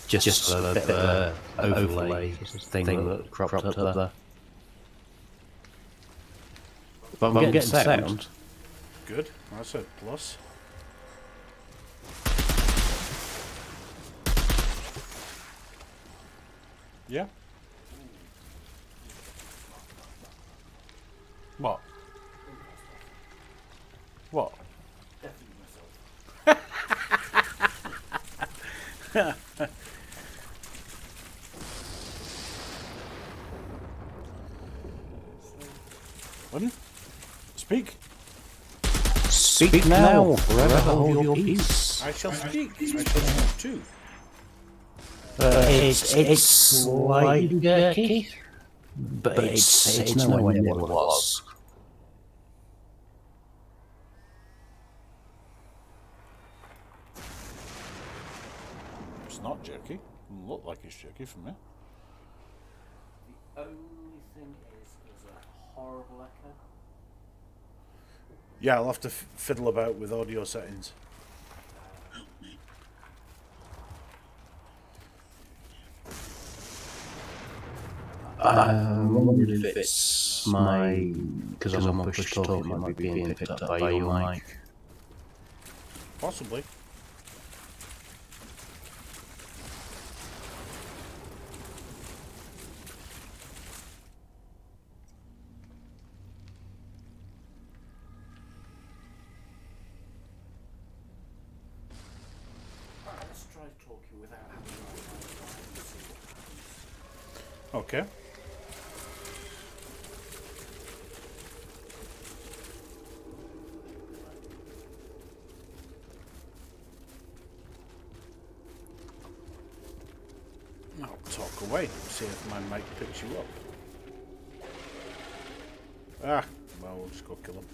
just a bit of an overlay thing that cropped up there. But I'm getting sound. Good, that's a plus. Yeah. What? What? Pardon? Speak. Speak now, forever hold your peace. I shall speak. I shall speak too. It's slightly jerky, but it's nowhere near what it was. It's not jerky. It doesn't look like it's jerky from me. The only thing is, there's a horrible echo. Yeah, I'll have to fiddle about with audio settings. I'm wondering if it's because I'm on push talk, it might be being picked up by your mic. Possibly. Let's try talking without having to see what happens. Okay. I'll talk away, see if my mic picks you up. Ah, well, we'll just go kill him.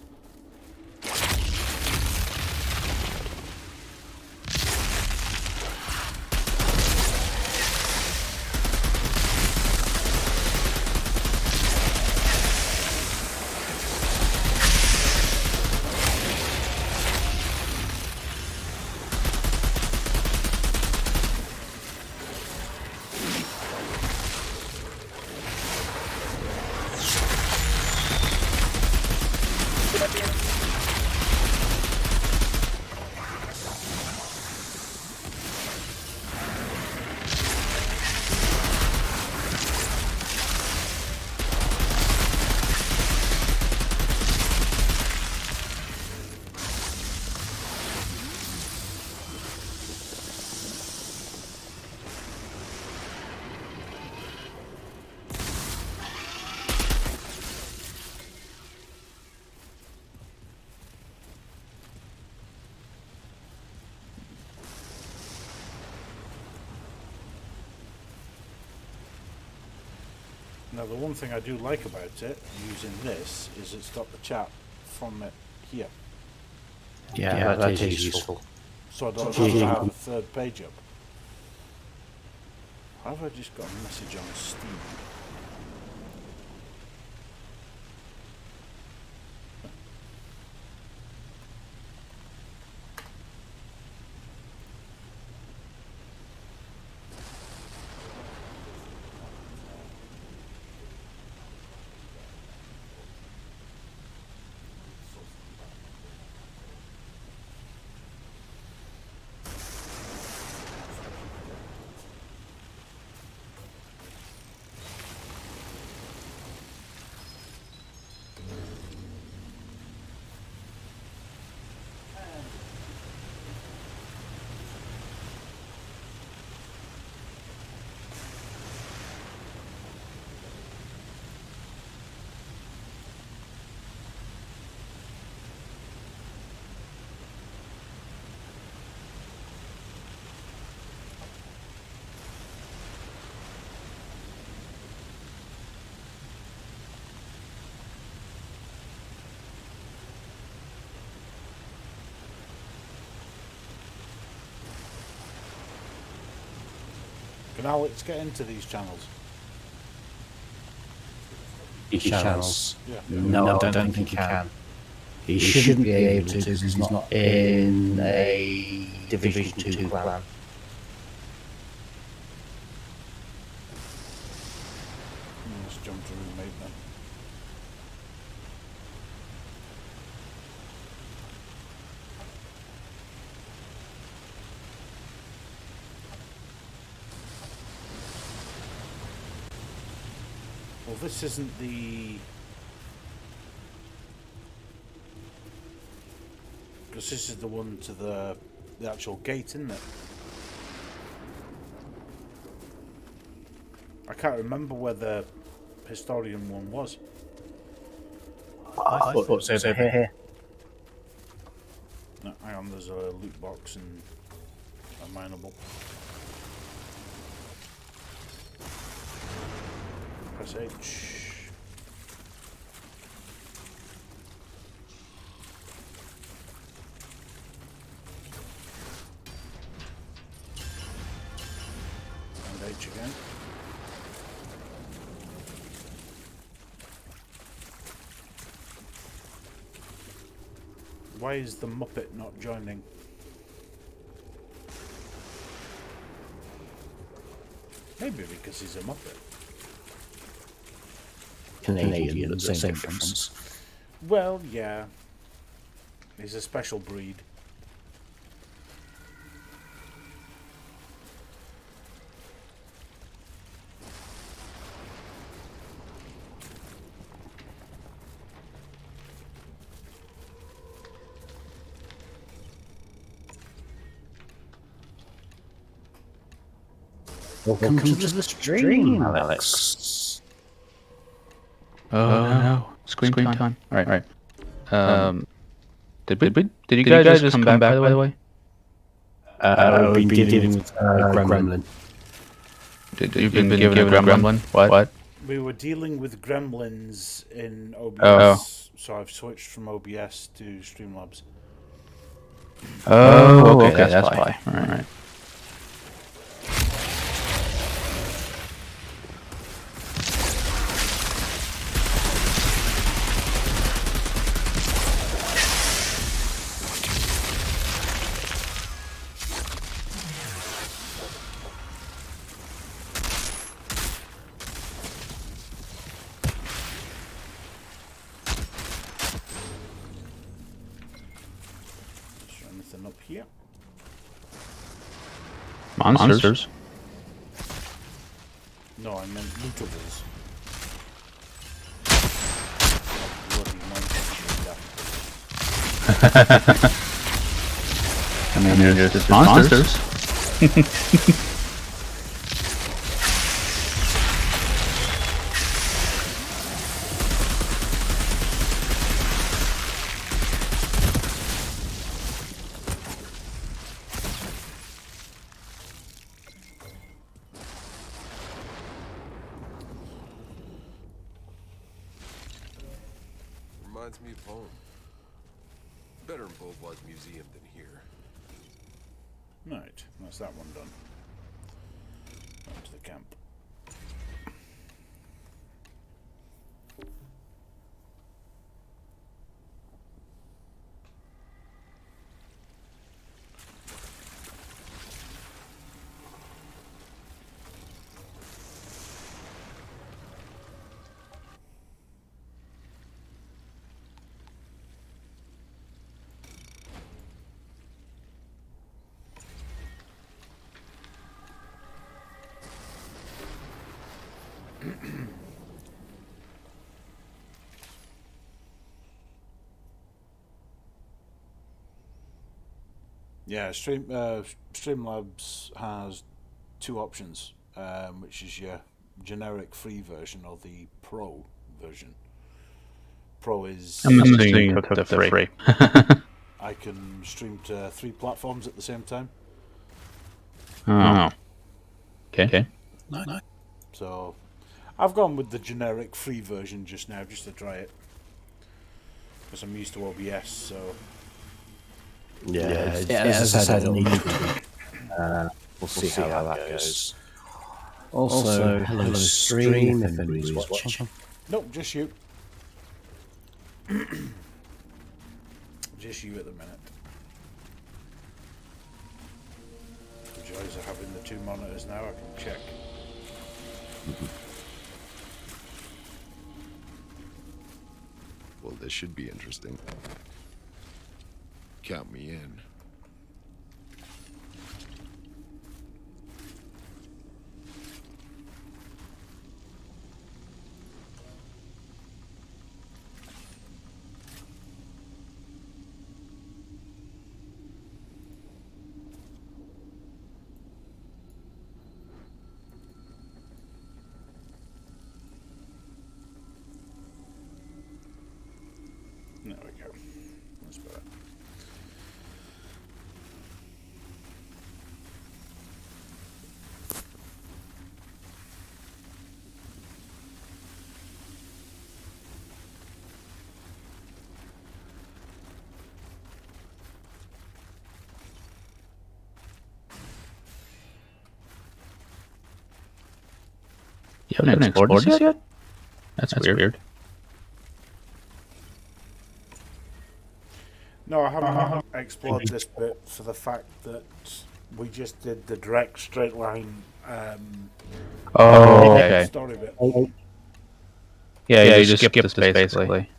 Now the one thing I do like about it, using this, is it's got the chat from it here. Yeah, that is useful. So I don't have to have a third page up. How have I just got a message on Steam? Can Alex get into these channels? These channels? Yeah. No, I don't think he can. He shouldn't be able to because he's not in a Division 2 clan. Let's jump to roommate then. Well, this isn't the... Because this is the one to the actual gate, isn't it? I can't remember where the historian one was. I thought it was over here. No, hang on, there's a loot box and a mineable. Press H. And H again. Why is the Muppet not joining? Maybe because he's a Muppet. Canadian, the same difference. Well, yeah. He's a special breed. Welcome to the stream, Alex. Oh no. Screen time. Alright. Did you guys just come back by the way? We've been dealing with gremlin. You've been given a gremlin? What? We were dealing with gremlins in OBS, so I've switched from OBS to Streamlabs. Oh, okay, that's why. Alright. Is there anything up here? Monsters? No, I meant lootables. Bloody monsters. I mean, there's just monsters. Reminds me of home. Better in Beauvois Museum than here. Right, that's that one done. On to the camp. Yeah, Streamlabs has two options, which is your generic free version or the pro version. Pro is I'm assuming you took the free. I can stream to 3 platforms at the same time. Oh. Okay. No. So I've gone with the generic free version just now, just to try it, because I'm used to OBS. So Yeah, as I said, it'll need to. We'll see how that goes. Also, hello stream, if anybody's watching. nope, just you. Just you at the minute. The joys of having the 2 monitors now, I can check. this should be interesting. Count me in. There we go. That's better. You haven't explored this yet? That's weird. No, I haven't explored this bit for the fact that we just did the direct straight line Oh, okay. story bit. Yeah, you just skip this basically.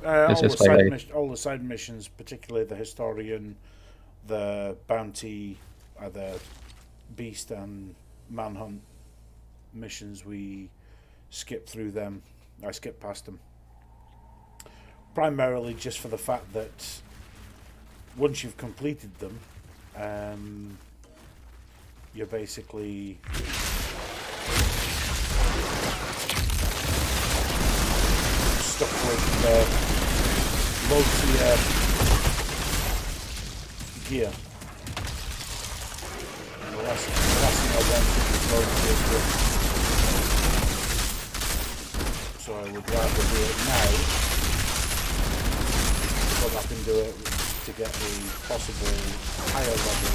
All, just all the side missions, particularly the historian, the bounty, the beast and manhunt missions, we skip through them. I skip past them. Primarily just for the fact that once you've completed them, you're basically stuck with low-tier gear. And the last thing I wanted was low-tier gear. So I would rather do it now, go back and do it to get a possible higher level.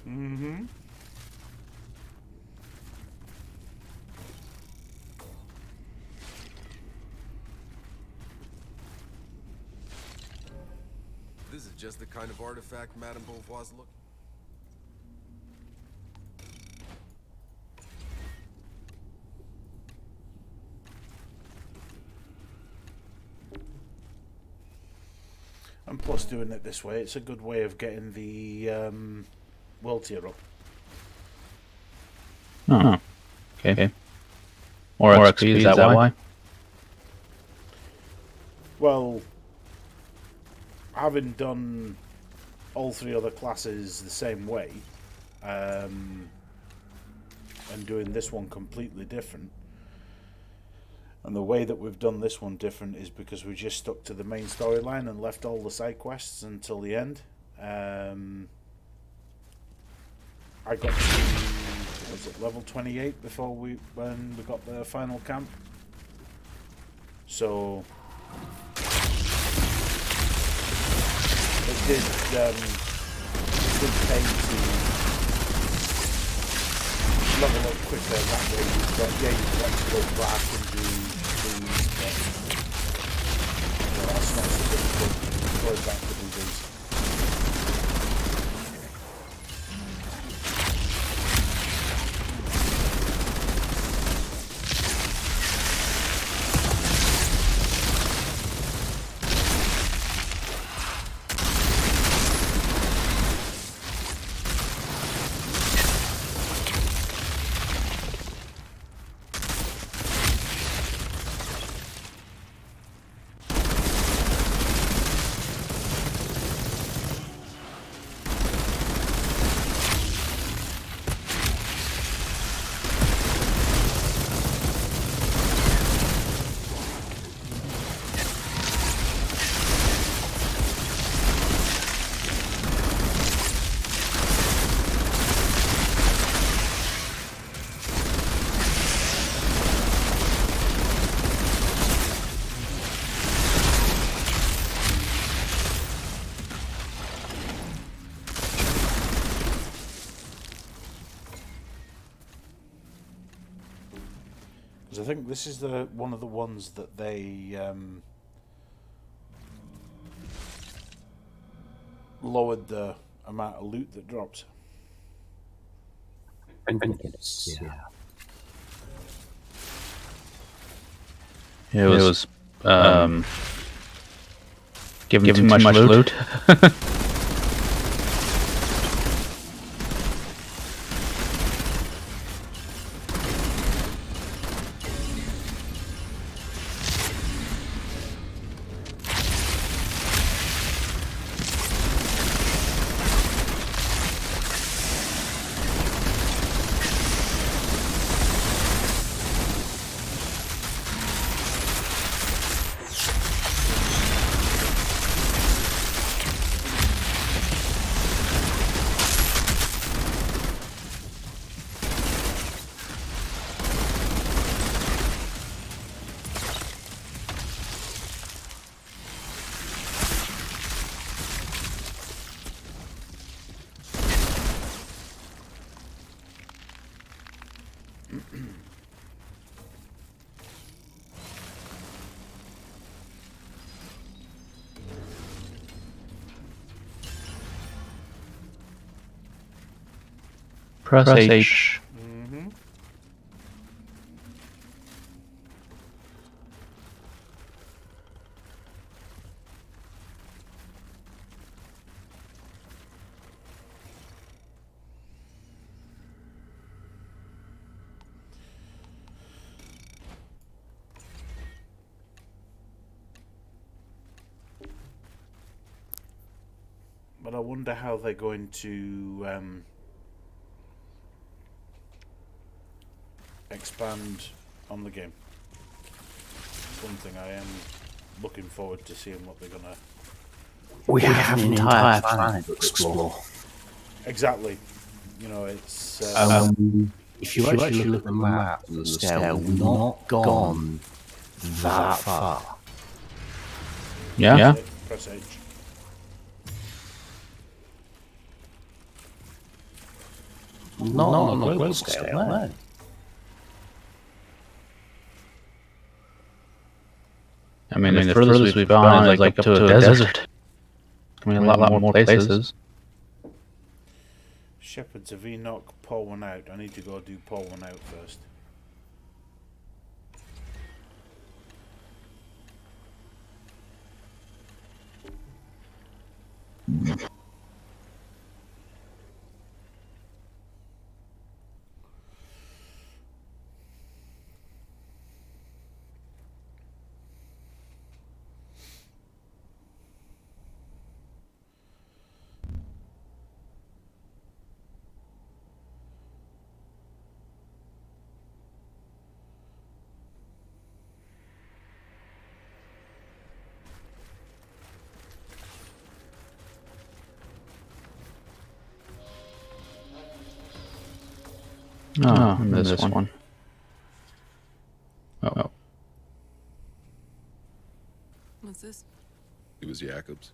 Mm-hmm. This is just the kind of artifact Madame Beauvoir's looking. And plus, doing it this way, it's a good way of getting the world tier up. Oh, okay. More XP, is that why? Well, having done all three other classes the same way, and doing this one completely different, and the way that we've done this one different is because we just stuck to the main storyline and left all the side quests until the end. I got to, was it level 28 when we got the final camp? So it did pay to level up quicker that way. You've got to go back and do these, but that's not so difficult. Going back to do these. Because I think this is one of the ones that they lowered the amount of loot that drops. Yeah. It was giving too much loot. Press H. But I wonder how they're going to expand on the game. One thing I am looking forward to seeing what they're gonna. We have an entire planet to explore. Exactly. You know, it's. If you actually look at the map and the scale, we've not gone that far. Yeah. Press H. Not on a global scale, no. I mean, the furthest we've gone is like up to a desert. I mean, a lot more places. Shepherds of Enoch, pour one out. I need to go do pour one out first. Oh, this one. Oh. What's this? It was Jacobs.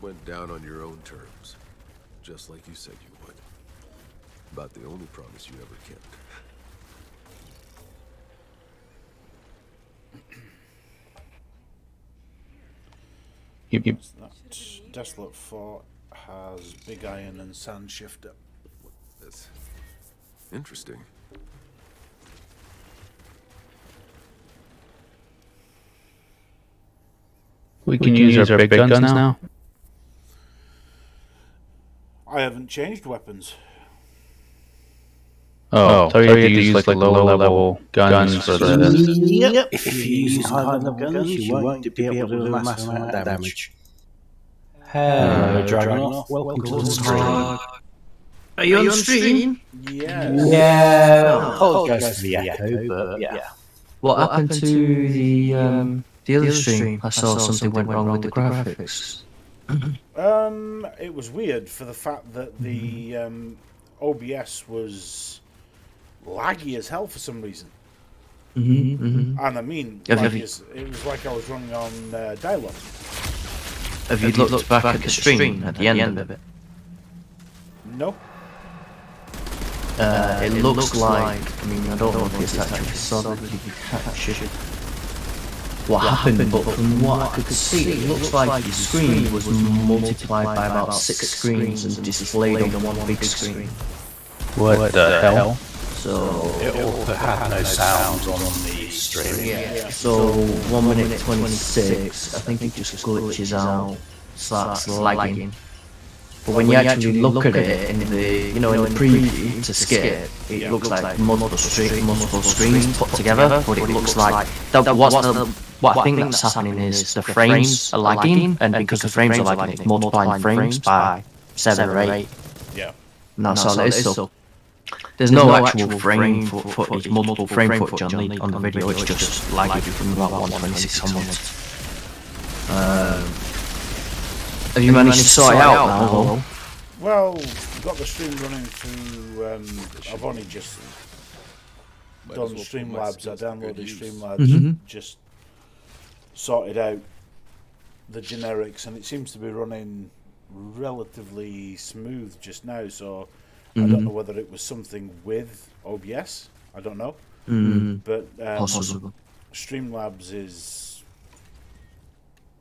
Went down on your own terms, just like you said you would. About the only promise you ever kept. That desolate fort has big iron and sand shifter. That's interesting. We can use our big guns now. I haven't changed weapons. Oh, so you had to use like low level guns for this. Yep. If you're using high level guns, you won't be able to do a massive amount of damage. Hello, Dragonoff. Welcome to the stream. Are you on stream? Yes. Yeah. Apologise for the echo, but yeah. What happened to the other stream? I saw something went wrong with the graphics. It was weird for the fact that the OBS was laggy as hell for some reason. And I mean, it was like I was running on dial-up. Have you looked back at the stream at the end of it? No. It looks like, I mean, I don't know if it's actually solidly captured what happened, but from what I could see, it looks like your screen was multiplied by about 6 screens and displayed on one big screen. What the hell? So It also had no sound on the stream. yeah. So 1 minute 26, I think it just glitches out, starts lagging. But when you actually look at it in the, in the preview to skip, it looks like multiple screens put together. But it looks like what I think that's happening is the frames are lagging, and because the frames are lagging, it's multiplying frames by 7 or 8. Yeah. And that's all it is. So there's no actual frame footage, multiple frame footage on the video. It's just lagging from about 126 onwards. Have you managed to sort it out now, though? Well, got the stream running through. I've only just done Streamlabs. I downloaded Streamlabs, just sorted out the generics, and it seems to be running relatively smooth just now. So I don't know whether it was something with OBS. I don't know, but Possible. Streamlabs is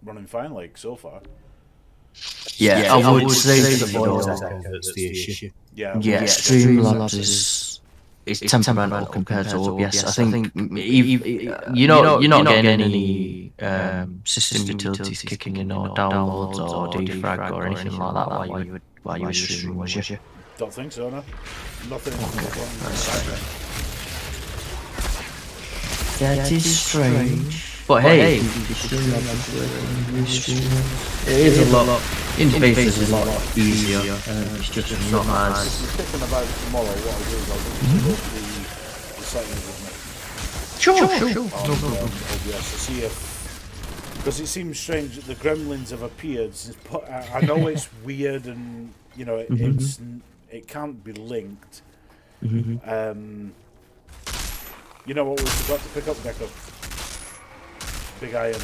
running fine, like so far. Yeah, I would say That's the issue. Yeah. Streamlabs is temperamental compared to OBS. I think you're not getting any system utilities kicking in, or downloads, or defrag, or anything like that while you were streaming, was you? Don't think so, no. Nothing. That is strange. But hey, it is a lot. Interface is a lot easier. It's just not as. Thinking about it tomorrow, what I'll do is I'll go through the settings with me. Sure. OBS to see if, because it seems strange that the gremlins have appeared since. I know it's weird, and it can't be linked. You know what we forgot to pick up, Deco? Big iron.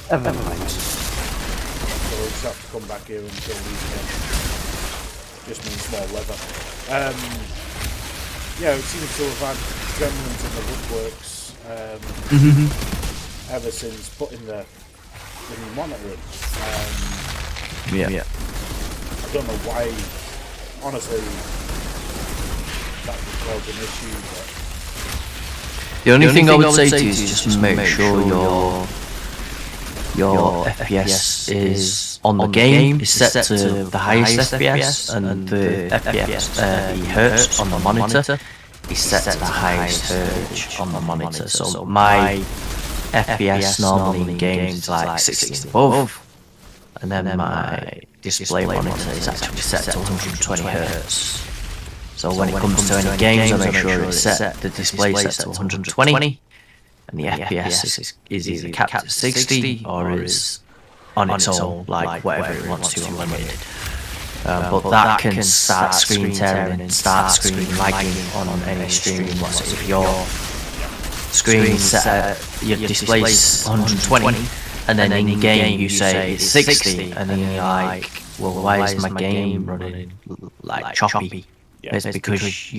Never mind. So we'll just have to come back here and kill these again. Just means small leather. Yeah, it seems to have had gremlins in the woodworks ever since putting the new monitor in. Yeah. I don't know why, honestly, that would cause an issue, but The only thing I would say to you is just make sure your FPS is on the game is set to the highest FPS, and the FPS hertz on the monitor is set to the highest hertz on the monitor. So my FPS normally in games is like 60 above, and then my display monitor is actually set to 120 hertz. So when it comes to any games, I make sure it's set, the display set to 120, and the FPS is either capped at 60 or is on its own, like whatever it wants to, unlimited. But that can start screen tearing and start screen lagging on any stream. If your screen set at, your display's 120 and then in game you say it's 60, and then you're like, well, why is my game running like choppy? It's because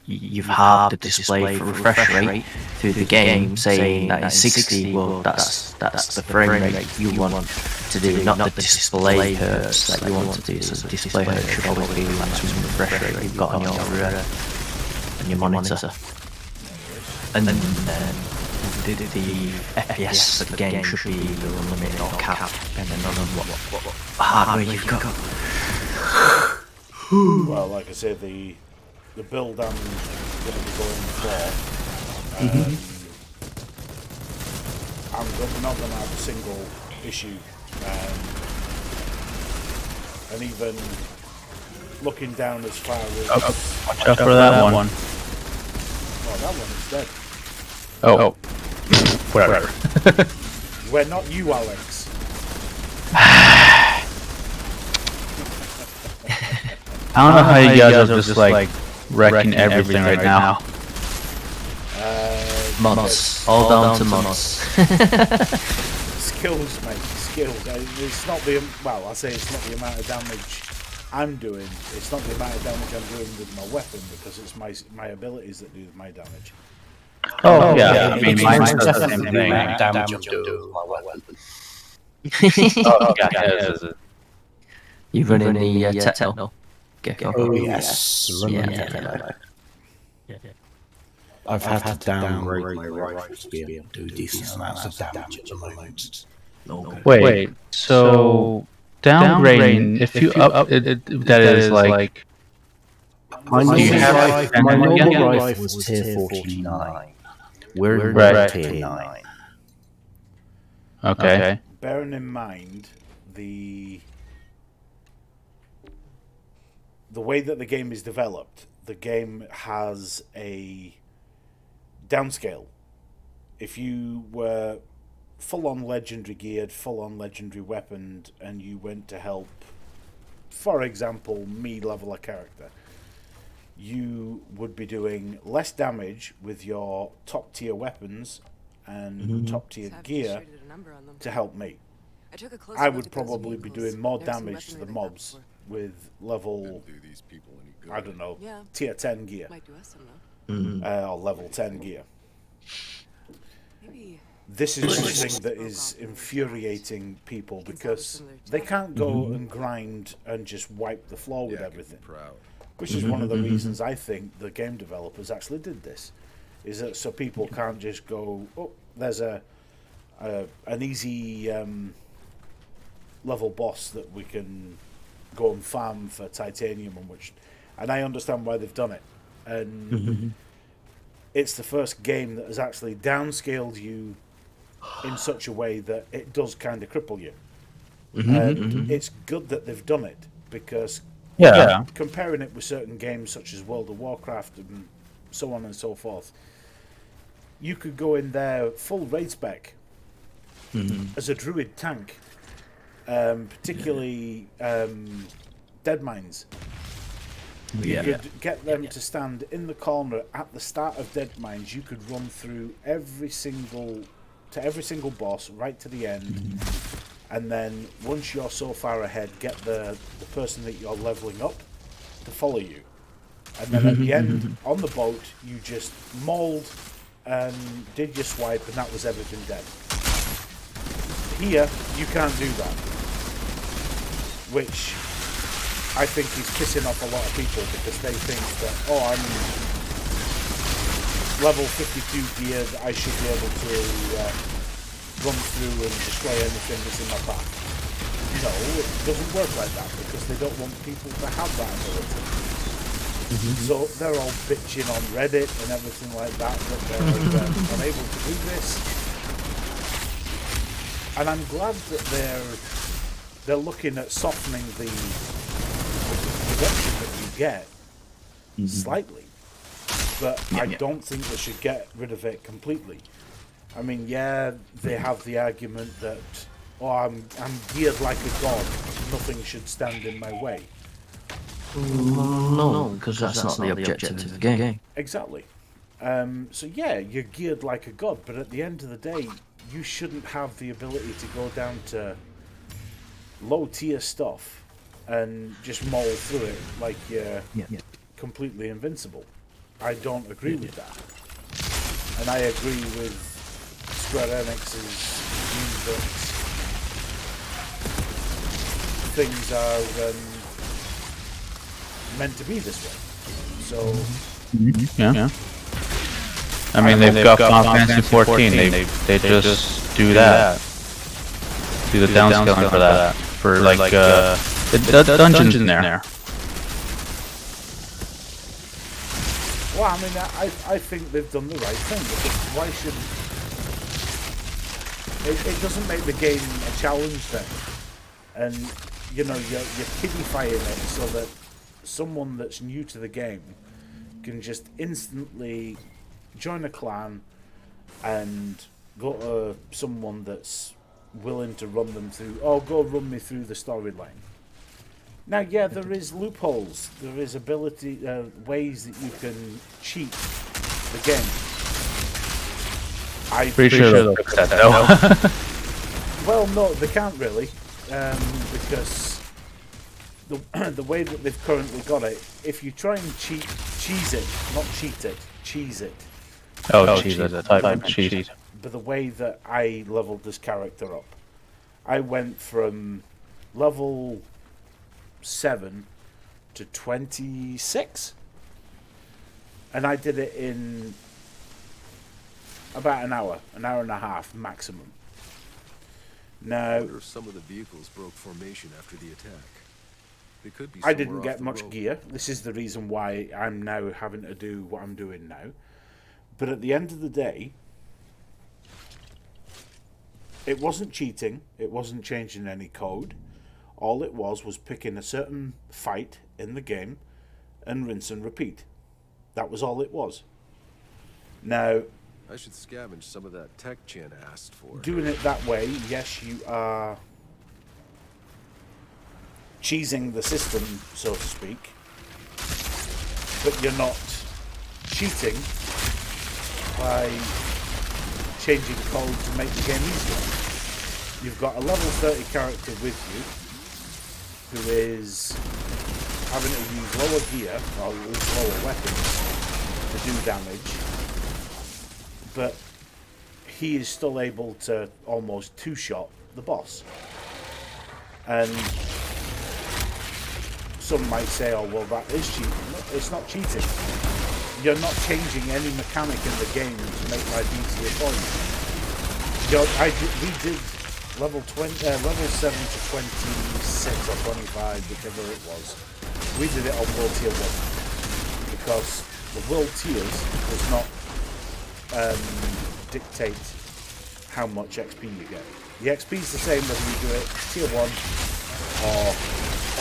you've halved the display for refresh rate through the game, saying that it's 60. Well, that's the frame rate you want to do, not the display hertz that you want to do. So the display hertz should always be maximum refresh rate you've got on your monitor. And then the FPS for the game should be the unlimited or cap, depending on what hardware you've got. Well, like I said, the build I'm going to be going for, we're not going to have a single issue, and even looking down as far as... Watch out for that one. Oh, that one is dead. Oh. Whatever. We're not you, Alex. I don't know how you guys are just like wrecking everything right now. Mods. All down to mods. Skills, mate. Skills. It's not the... Well, I say it's not the amount of damage I'm doing. It's not the amount of damage I'm doing with my weapon, because it's my abilities that do my damage. Oh, yeah. I mean, mine does the same thing. Damage I'm doing with my weapon. Oh, yeah. You running the techno? Gecko? Oh, yes. I've had to downgrade my rifle to be able to do decent amounts of damage at the moment. Wait, so downgrading, if you up it, that is like... My normal rifle was tier 49. We're in tier 9. Okay. Bearing in mind the way that the game is developed, the game has a downscale. If you were full-on legendary geared, full-on legendary weaponed, and you went to help, for example, me level a character, you would be doing less damage with your top-tier weapons and top-tier gear to help me. I would probably be doing more damage to the mobs with level, I don't know, tier 10 gear, or level 10 gear. This is something that is infuriating people, because they can't go and grind and just wipe the floor with everything. Which is one of the reasons I think the game developers actually did this, is that so people can't just go, oh, there's an easy level boss that we can go and farm for titanium, and I understand why they've done it. And it's the first game that has actually downscaled you in such a way that it does kind of cripple you. And it's good that they've done it, because comparing it with certain games such as World of Warcraft and so on and so forth, you could go in there full raid spec as a druid tank, particularly dead mines. You could get them to stand in the corner at the start of dead mines. You could run through every single boss right to the end, and then once you're so far ahead, get the person that you're leveling up to follow you, and then at the end on the boat you just mauled and did your swipe, and that was everything dead. Here you can't do that, which I think is pissing off a lot of people, because they think that, oh, I'm level 52 geared, I should be able to run through and destroy anything that's in my path. No, it doesn't work like that, because they don't want people to have that ability. So they're all bitching on Reddit and everything like that they're unable to do this. And I'm glad that they're looking at softening the reduction that you get slightly, but I don't think they should get rid of it completely. I mean, yeah, they have the argument that, oh, I'm geared like a god, nothing should stand in my way. No, because that's not the objective of the game. Exactly. So yeah, you're geared like a god, but at the end of the day, you shouldn't have the ability to go down to low tier stuff and just maul through it like you're completely invincible. I don't agree with that. And I agree with Square Enix's view that things are meant to be this way. So Yeah. I mean, they've got Final Fantasy 14. They just do that. Do the downscaling for that. For like the dungeons in there. well, I mean, I think they've done the right thing. Because why shouldn't it doesn't make the game a challenge then, and you know you're kiddifying it so that someone that's new to the game can just instantly join a clan and go to someone that's willing to run them through, oh, go run me through the storyline. Now, yeah, there is loopholes. There is ability, ways that you can cheat the game. I'm Pretty sure they'll fix that though. Well, no, they can't really, because the way that they've currently got it, if you try and cheese it, not cheat it, cheese it. Oh, cheese it, type of cheat. But the way that I leveled this character up, I went from level 7 to 26, and I did it in about an hour and a half maximum. I Now, wonder if some of the vehicles broke formation after the attack. They could be I somewhere didn't off get the much road. gear. This is the reason why I'm now having to do what I'm doing now. But at the end of the day, it wasn't cheating. It wasn't changing any code. All it was picking a certain fight in the game and rinse and repeat. That was all it was. Now, I should scavenge some of that tech Chan asked for. doing it that way, yes, you are cheesing the system, so to speak, but you're not cheating by changing code to make the game easier. You've got a level 30 character with you who is having to use lower gear or use lower weapons to do damage, but he is still able to almost two-shot the boss. And some might say, oh, well, that is cheating. No, it's not cheating. You're not changing any mechanic in the game to make life easier for you. We did level 7 to 26 or 25, whichever it was. We did it on World Tier 1 because the World Tiers does not dictate how much XP you get. The XP is the same whether you do it Tier 1 or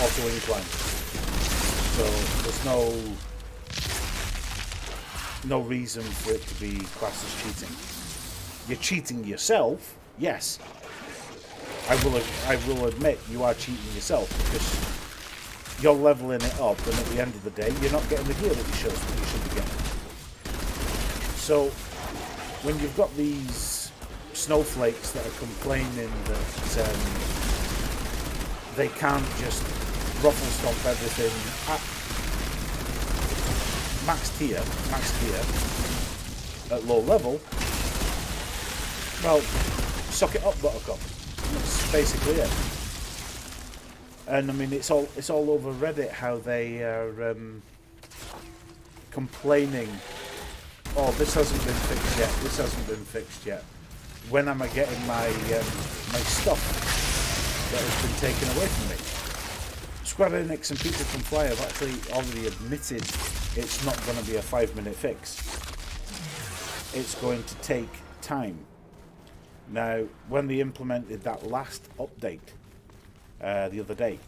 Auto Incline. So there's no reason for it to be classed as cheating. You're cheating yourself, yes. I will admit you are cheating yourself because you're leveling it up, and at the end of the day, you're not getting the gear that you should be getting. So when you've got these snowflakes that are complaining that they can't just ruffle stomp everything at max tier at low level, well, suck it up, Buttercup. That's basically it. And I mean, it's all over Reddit how they are complaining. Oh, this hasn't been fixed yet. This hasn't been fixed yet. When am I getting my my stuff that has been taken away from me? Square Enix and people from Fly have actually already admitted it's not going to be a 5-minute fix. It's going to take time. Now, when they implemented that last update the other day,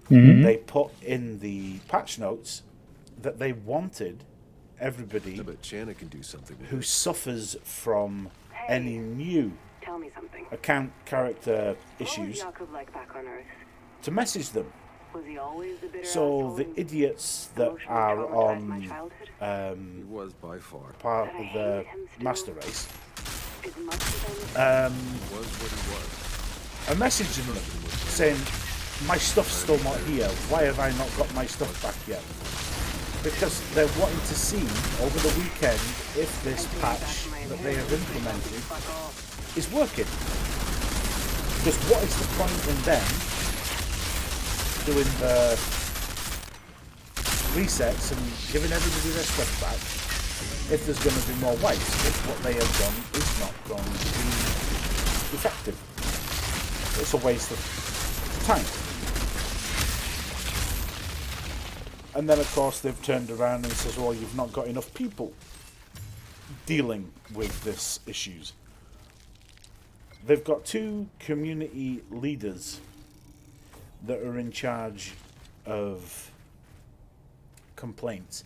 they put in the patch notes that they wanted everybody I bet Channa can do something with who it. suffers from any new Tell me something. account character What was issues Jakub like back on Earth? to message them. Was he always the bitter So asshole the and idiots that emotionally are traumatized my on childhood? He was by far. part But I of the hate him still. master race As much as I miss Was what he was. I messaged them saying, my stuff's still not here. Why have I not got my stuff back yet? Because they're wanting to see over the weekend if this patch that they have implemented is working. Because what is the point in them doing the resets and giving everybody their stuff back if there's going to be more wipes, if what they have done is not going to be effective? It's a waste of time. And then of course they've turned around and says, well, you've not got enough people dealing with this issues. They've got 2 community leaders that are in charge of complaints.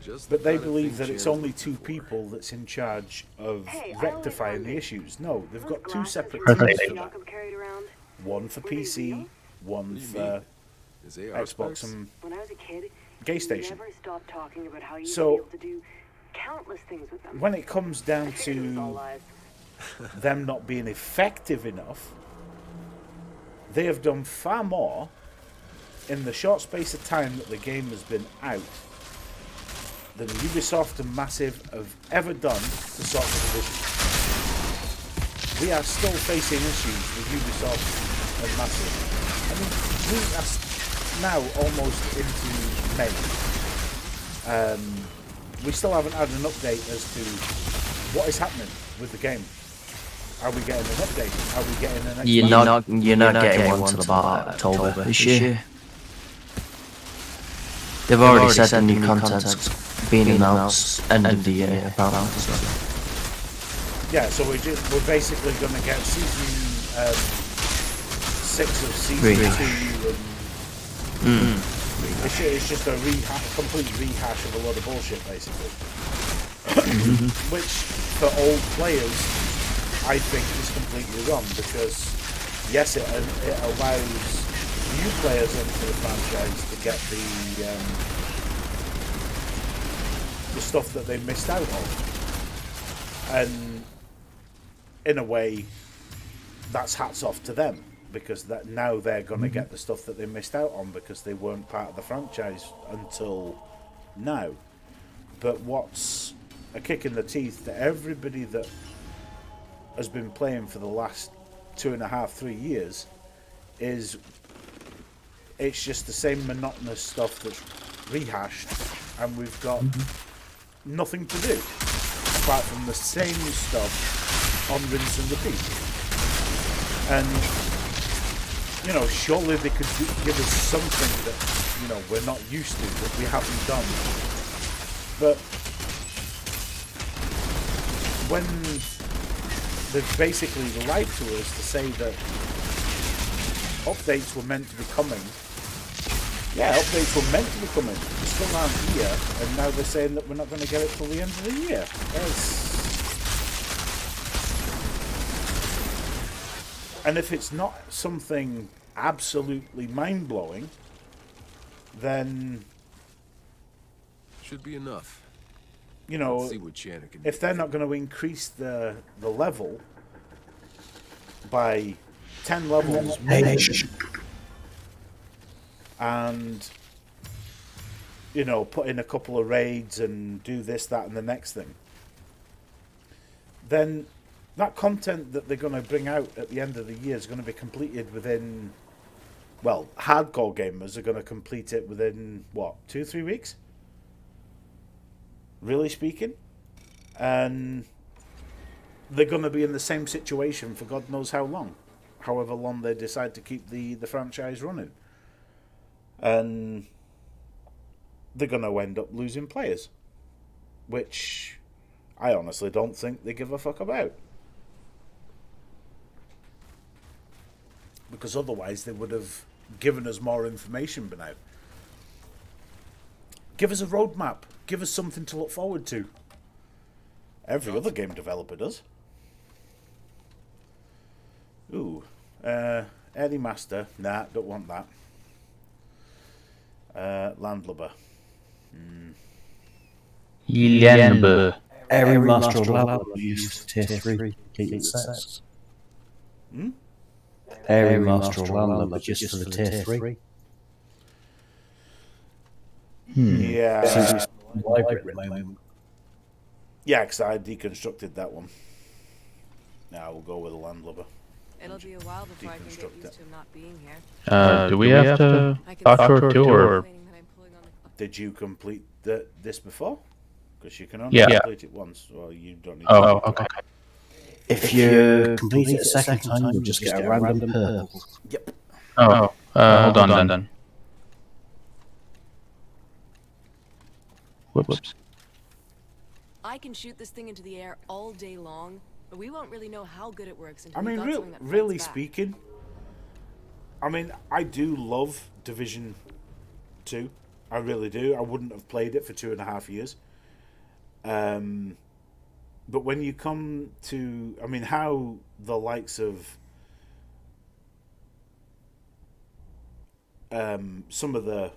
Just But the they kind of believe thing that it's Jan's only looking 2 for. people that's in charge of Hey, I rectifying always the wondered, issues. No, they've got 2 glasses separate from teams the for that. Jacob carried around. One for Were they PC, real? one What do you for mean? His AR Xbox specs? and When I was a kid, Gay you Station. never stopped talking about how you So- were able to do countless things with them. When it comes down I figured it was all to lies. them not being effective enough, they have done far more in the short space of time that the game has been out than Ubisoft and Massive have ever done to sort the division. We are still facing issues with Ubisoft and Massive. I mean, we are now almost into May. We still haven't had an update as to what is happening with the game. Are we getting an update? Are we getting an expansion? You're not getting one till about October this year. They've already said the new content's being announced end of the year, apparently. So. Yeah, so we're basically going to get season 6 of season 2, and it's just a complete rehash of a lot of bullshit, basically. Which, for old players, I think is completely wrong, because yes, it allows new players into the franchise to get the stuff that they missed out on, and in a way, that's hats off to them, because that now they're going to get the stuff that they missed out on because they weren't part of the franchise until now. But what's a kick in the teeth to everybody that has been playing for the last 2.5-3 years is it's just the same monotonous stuff that's rehashed, and we've got nothing to do apart from the same stuff on rinse and repeat. And you know, surely they could give us something that, you know, we're not used to, that we haven't done. But when they've basically lied to us to say that updates were meant to be coming, yeah, updates were meant to be coming, they still aren't here, and now they're saying that we're not going to get it till the end of the year. And if it's not something absolutely mind-blowing, then, Should be enough. you know, Let's see what Shannon can if they're not going to increase the level by 10 levels minimum, and, you know, put in a couple of raids and do this, that, and the next thing, then that content that they're going to bring out at the end of the year is going to be completed within, well, hardcore gamers are going to complete it within, what, 2-3 weeks? Really speaking? And they're going to be in the same situation for God knows how long. However long they decide to keep the franchise running. And they're going to end up losing players. Which I honestly don't think they give a fuck about. Because otherwise they would have given us more information by now. Give us a roadmap. Give us something to look forward to. Every other game developer does. Ooh. Eddie Master. Nah, don't want that. Landlubber. Landlubber. Every Master of Lava will use Tier 3 complete sets. Hmm? Every Master of Lava, but just for the Tier 3. Yeah. Library at the moment. Yeah, because I deconstructed that one. Now we'll go with a landlubber. It'll be a while before I can get Deconstruct used it. to him not being here. Do we have to I can talk see to her too, or? complaining that I'm pulling on the clock. Did you complete this before? Because you can only Yeah. complete it once. Well, you don't need Oh, to. okay. If you complete it a second time, you'll just get a random purple. Yep. Oh, hold on then. Whoops. I can shoot this thing into the air all day long, but we won't really know how good it works until I mean, we've got something that really fights back. speaking, I mean, I do love Division 2. I really do. I wouldn't have played it for 2.5 years. But when you come to, I mean, how the likes of some of the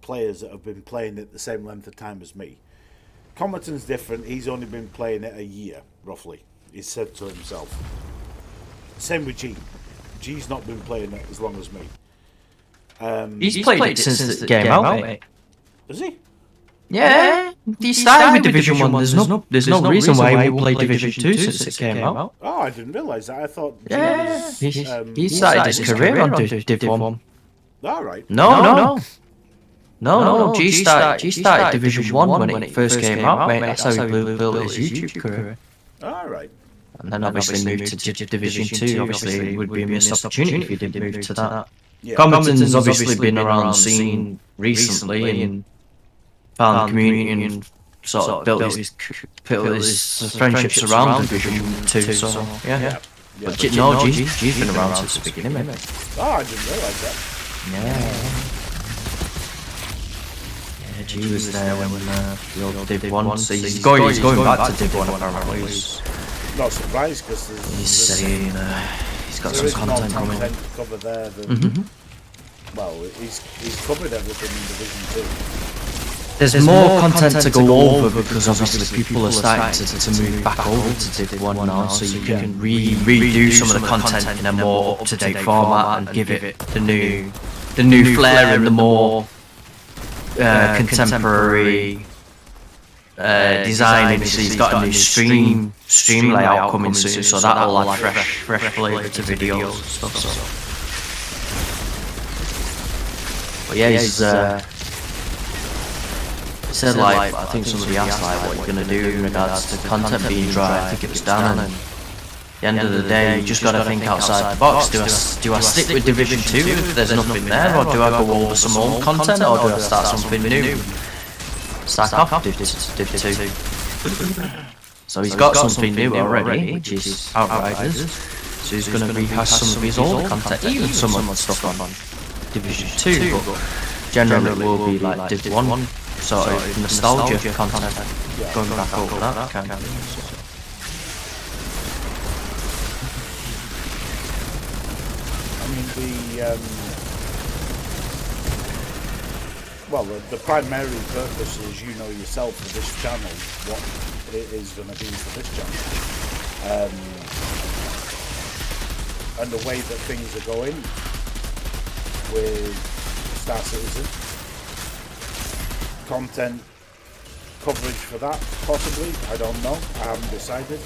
players that have been playing it the same length of time as me. Comerton's different. He's only been playing it a year, roughly. He said to himself. Same with G. G's not been playing it as long as me. He's played it since the game out, mate. Has he? Yeah, he started with Division 1. There's no reason why he won't play Division 2 since it came out. Oh, I didn't realise that. I thought G Yeah, was, he started his career on Div 1. all right. No. G started Division 1 when it first came out, mate. That's how he built his YouTube career. All right. And then obviously moved to Division 2. Obviously, it would be a missed opportunity if he didn't move to that. Yeah. Comerton's obviously been around the scene recently and found the community and sort of built his friendships around Division 2. So, yeah. But no, G's been around since the beginning, mate. Oh, I didn't realise that. Yeah, G was there when the old Div 1. So he's going back to Div 1 apparently. Not surprised because He's saying he's got there some is content more coming. content to cover there than well, he's covered everything in Division 2. There's more content to go over because obviously people are starting to move back over to Div 1 now, so you can redo some of the content in a more up-to-date format and give it the new flair and the more contemporary design. Obviously, he's got a new stream layout coming soon, so that'll add fresh flavour to videos and stuff. So. But yeah, he's said like, I think somebody asked like what you're gonna do in regards to content being dry. I think it was Dan, and at the end of the day, you just gotta think outside the box. Do I stick with Division 2 if there's nothing there, or do I go over some old content, or do I start something new? Start off Div 2. So he's got something new already, which is Outriders. So he's gonna rehash some of his old content, even some of the stuff on Division 2, but generally it will be like Div 1. Sort of nostalgia content, going back over that kind of thing. I mean, the primary purpose, as you know yourself, for this channel, what it is going to be for this channel, and the way that things are going with Star Citizen. Content coverage for that, possibly. I don't know. I haven't decided.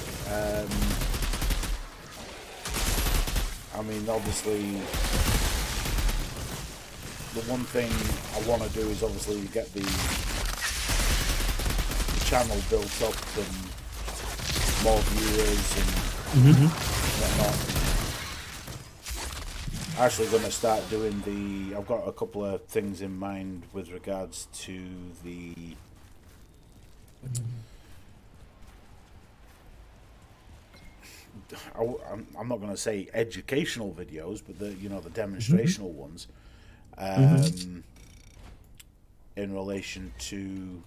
I mean, obviously, the one thing I want to do is obviously get the channel built up and more viewers and whatnot. Actually going to start doing I've got a couple of things in mind with regards to the I'm not going to say educational videos, but the demonstrational ones in relation to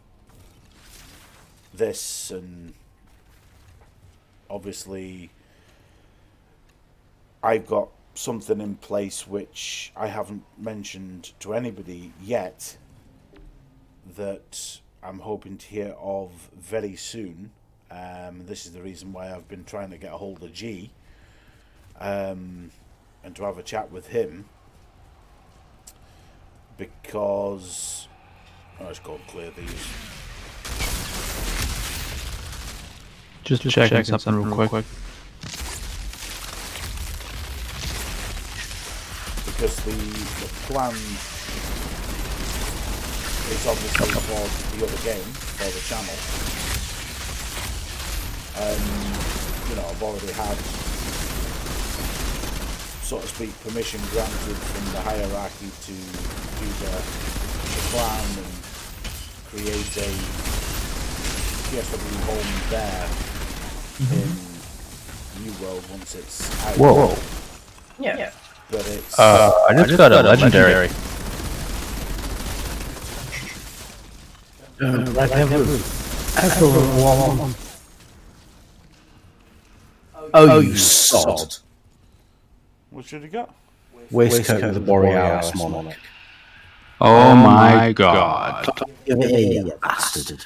this, and obviously I've got something in place which I haven't mentioned to anybody yet, that I'm hoping to hear of very soon. This is the reason why I've been trying to get a hold of G, and to have a chat with him, because let's go and clear these. Just checking something real quick. Because the plan is obviously for the other game, for the channel. You know, I've already had, so to speak, permission granted from the hierarchy to do the plan and create a PSW home there in New World once it's out. Whoa. Yeah. But it's I just got a legendary. Oh, you sod. what should you got? Waistcoat of the Borealis Monarch. Oh my god. You bastard.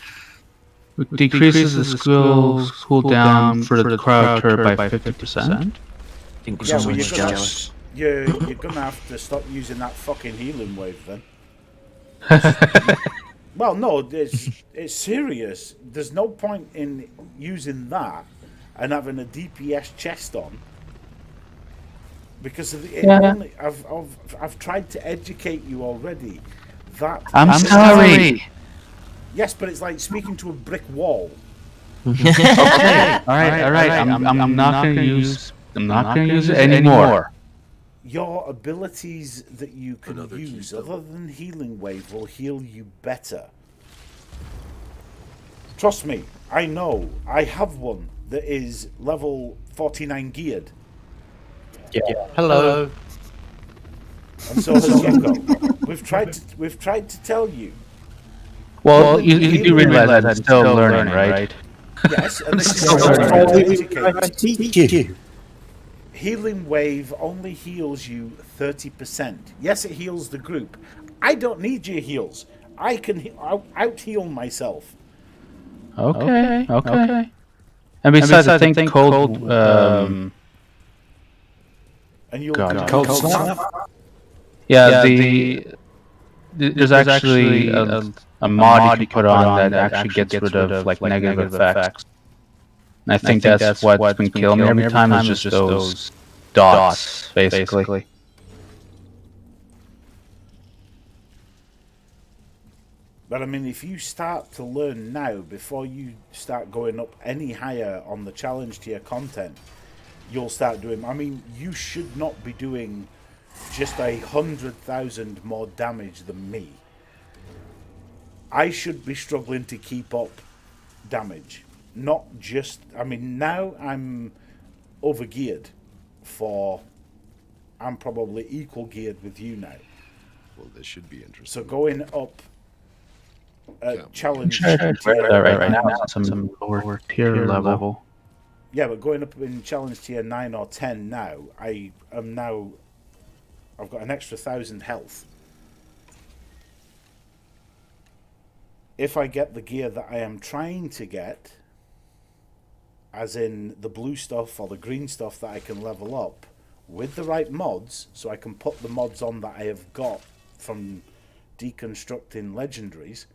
Decreases the skill's cooldown for the crowd turret by 50%. I think Yeah, well, someone's you're gonna, jealous. you're gonna have to stop using that fucking healing wave then. Well, no, it's serious. There's no point in using that and having a DPS chest on, because of the, only, I've tried to educate you already. That I'm sorry. Yes, but it's like speaking to a brick wall. Okay. All right. I'm not gonna use it anymore. Your abilities that you can Another use, keystone. other than healing wave, will heal you better. Trust me, I know. I have one that is level 49 geared, Yeah. Hello. and so has Gecko. We've tried to tell you. Well, you do realize that I'm still learning, right? Yes, and this is I'm how I'm trying to trying educate to you. teach you. Healing wave only heals you 30%. Yes, it heals the group. I don't need your heals. I can out heal myself. Okay. And besides, I think cold. And you'll God. Cold snap. Yeah, there's actually a mod you can put on that actually gets rid of like negative effects. And I think that's what's been killing me every time is just those dots, basically. But I mean, if you start to learn now, before you start going up any higher on the challenge tier content, you'll start doing. I mean, you should not be doing just 100,000 more damage than me. I should be struggling to keep up damage. Not just. I mean, now I'm overgeared for. I'm probably equal geared with you now. Well, this should be interesting. So going up. Challenge Right now, some lower tier level. Yeah, but going up in challenge tier 9 or 10 now, I am now. I've got an extra 1,000 health. If I get the gear that I am trying to get, as in the blue stuff or the green stuff that I can level up with the right mods, so I can put the mods on that I have got from deconstructing legendaries,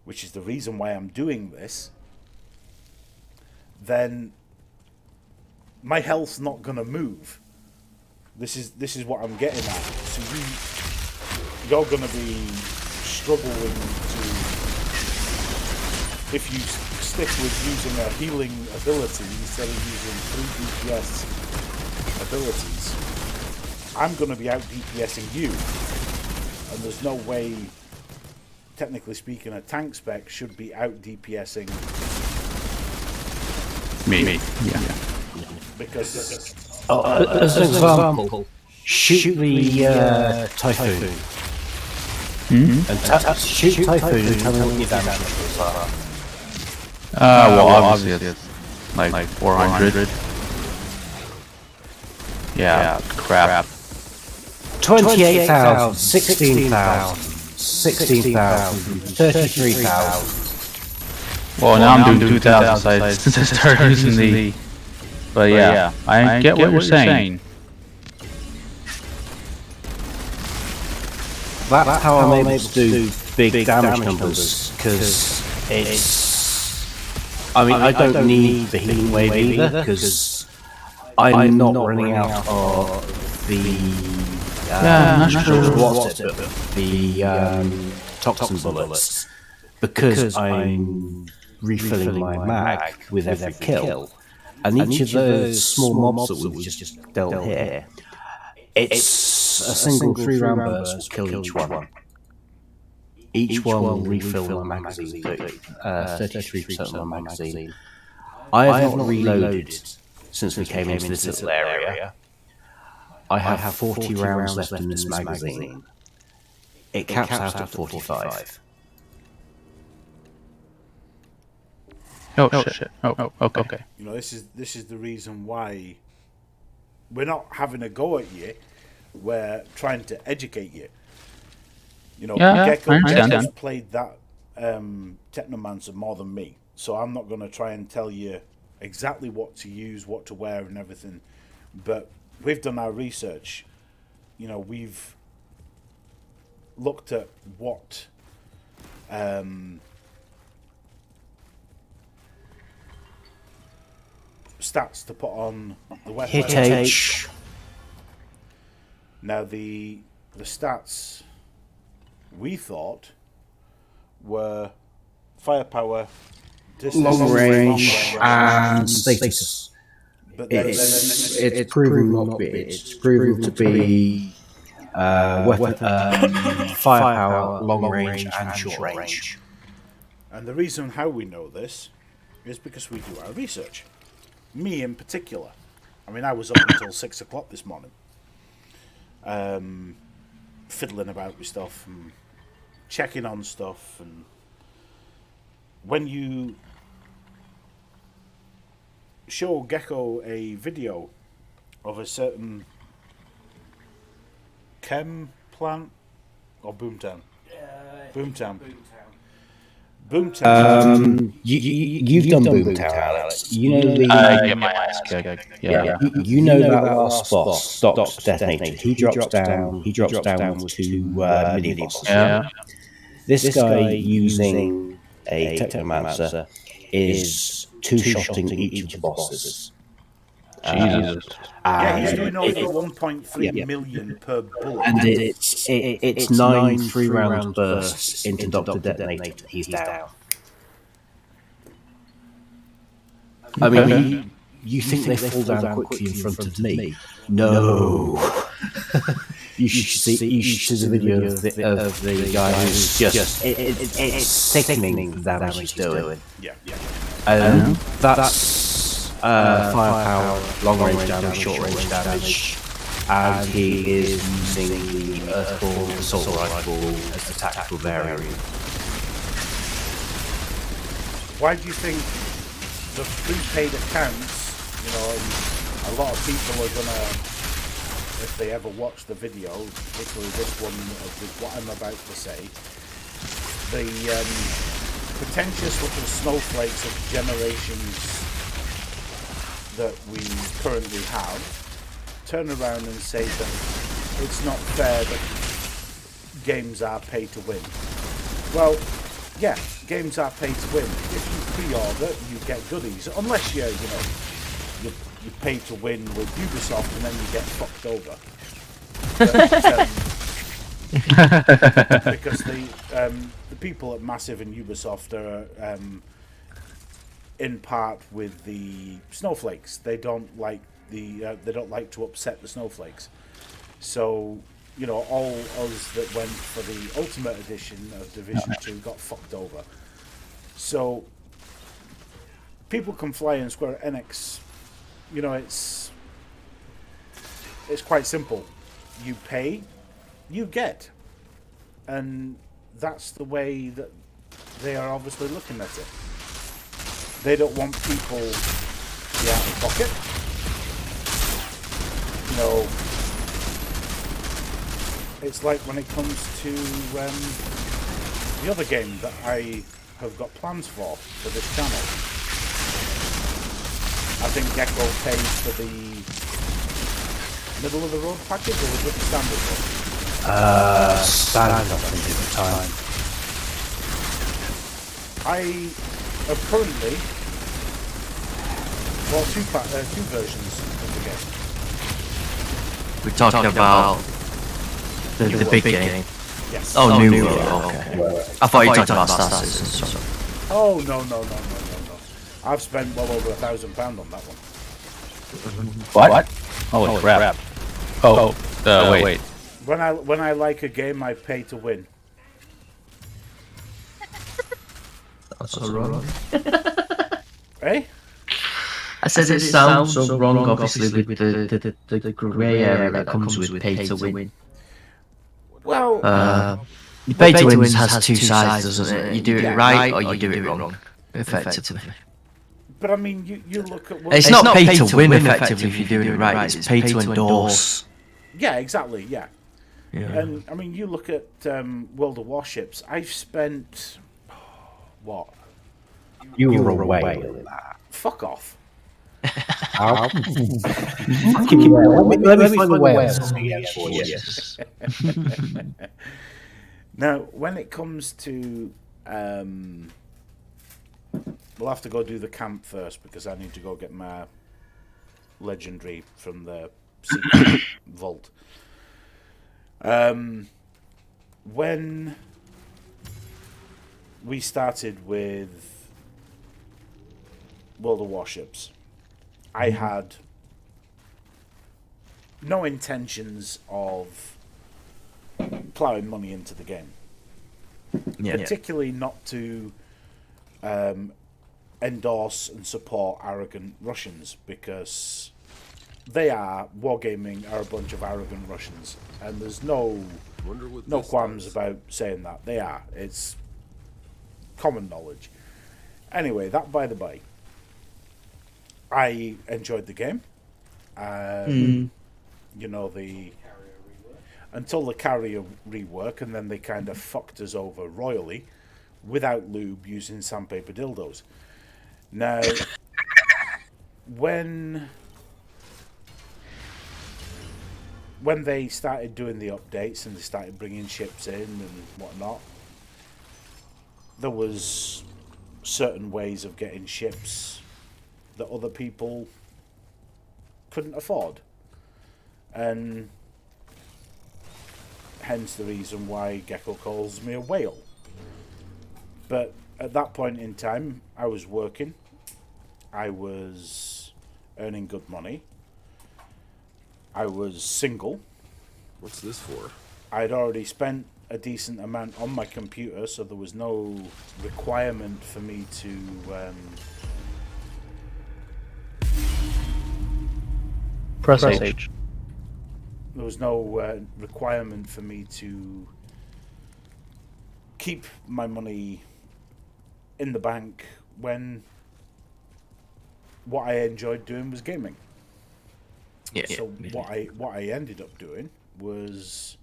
which is the reason why I'm doing this, then my health's not going to move. This is what I'm getting at. So you're going to be struggling to, if you stick with using a healing ability instead of using 3 DPS abilities, I'm going to be out DPSing you, and there's no way, technically speaking, a tank spec should be out DPSing Me. Yeah. because As an example, shoot the Typhoon. And shoot Typhoon and tell me what your damage is. Well, obviously it's like 400. Yeah, crap. 28,000, 16,000, 16,000, 33,000. Well, now I'm doing 2,000 since I started using the. But yeah, I get what you're saying. That's how I'm able to do big damage numbers, because it's... I mean, I don't need the healing wave either, because I'm not running out of the... I'm not sure what's it, but the toxin bullets, because I'm refilling my mag with every kill. And each of those small mobs that we've just dealt here, it's a single 3-round burst will kill each one. Each one will refill my magazine too. 33% of my magazine. I have not reloaded since we came into this little area. I have 40 rounds left in this magazine. It caps out at 45. Oh shit. Oh, okay. You know, this is the reason why we're not having a go at you. We're trying to educate you. You know, Gecko's played that Technomancer more than me, so I'm not going to try and tell you exactly what to use, what to wear, and everything. But we've done our research. You know, we've looked at what stats to put on the weapon. Hit H. Now the stats we thought were firepower, distance, long range, and status. But it's proven not to be. It's proven to be weapon, firepower, long range, and short range. And the reason how we know this is because we do our research. Me in particular. I mean, I was up until 6 o'clock this morning, fiddling about with stuff and checking on stuff. And when you show Gecko a video of a certain chem plant or Boomtown? Boomtown. Boomtown. You've done Boomtown, Alex. You know the. I get my ass kicked. Yeah. You know that last boss, Doctor Detonated. He drops down. He drops down with 2 mini bosses. Yeah. This guy using a Technomancer is 2-shotting each of the bosses. Jesus. He's doing over 1.3 million per bullet. And it's 9 3-round bursts into Doctor Detonator. He's down. I mean, you think they fall down quickly in front of me? No. You should see the video of the guy who's just it's sickening the damage he's doing. Yeah. That's firepower, long range damage, short range damage, and he is using the Earthborn assault rifle as the tactical variant. Why do you think the prepaid accounts, you know, and a lot of people are gonna, if they ever watch the video, particularly this one with what I'm about to say, the pretentious little snowflakes of generations that we currently have turn around and say that it's not fair that games are pay to win. Well, yeah, games are pay to win. If you pre-order, you get goodies, unless you pay to win with Ubisoft and then you get fucked over. But, because the people at Massive and Ubisoft are in part with the snowflakes. They don't like to upset the snowflakes. So, you know, all us that went for the Ultimate Edition of Division 2 got fucked over. So people can fly in Square Enix. You know, it's quite simple. You pay, you get. And that's the way that they are obviously looking at it. They don't want people to be out of pocket. You know, it's like when it comes to the other game that I have got plans for this channel. I think Gecko paid for the middle of the road package, or was it the standard one? Standard, I think, at the time. I have currently bought two versions of the game. We're talking about the big game. Yes. Oh, New World. Okay. I thought you were talking about Star Citizen. Sorry. Oh no. I've spent well over £1,000 on that one. What? Holy crap. Wait. When I like a game, I pay to win. That's so wrong. Eh? I said it sounds so wrong, obviously, with the grey area that comes with pay to win. Well, pay to win has two sides, doesn't it? You do it right or you do it wrong, effectively. but I mean, you look at... It's not pay to win, effectively, if you're doing it right. It's pay to endorse. Yeah, exactly, yeah. And, I mean, you look at World of Warships. I've spent... What? You were away with that. Fuck off. Let me find the whales. Yes. Now, when it comes to... we'll have to go do the camp first, because I need to go get my legendary from the secret vault. When we started with World of Warships, I had no intentions of ploughing money into the game. Particularly not to endorse and support arrogant Russians, because wargaming are a bunch of arrogant Russians, and there's no qualms about saying that. They are. It's common knowledge. Anyway, that by the by. I enjoyed the game. You know, until the carrier rework, and then they kind of fucked us over royally without lube, using sandpaper dildos. Now, when they started doing the updates and they started bringing ships in and whatnot, there was certain ways of getting ships that other people couldn't afford, and hence the reason why Gecko calls me a whale. But at that point in time, I was working, I was earning good money, I was single. What's this for? I'd already spent a decent amount on my computer, so there was no requirement for me to Press H. there was no requirement for me to keep my money in the bank when what I enjoyed doing was gaming. So what I ended up doing was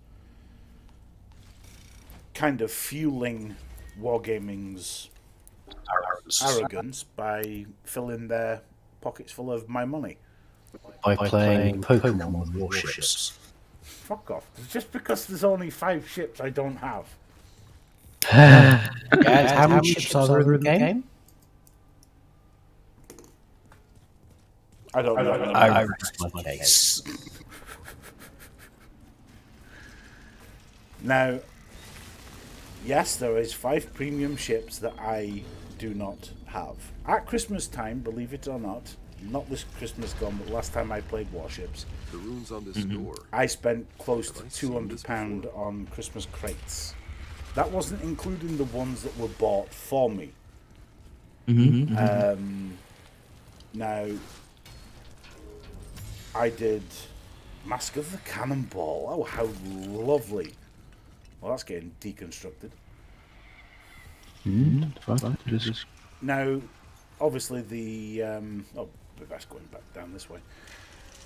kind of fueling Wargaming's arrogance by filling their pockets full of my money. By playing Pokemon with warships. Fuck off. Just because there's only 5 ships I don't have. How many ships are there in the game? I don't know. I rest my case. Now, yes, there is 5 premium ships that I do not have. At Christmas time, believe it or not this Christmas gone, but last time I played Warships, The runes on this door. I spent close to £200 on Christmas crates. That wasn't including the ones that were bought for me. Now, I did Mask of the Cannonball. Oh, how lovely. Well, that's getting deconstructed. Now, obviously the... oh, that's going back down this way.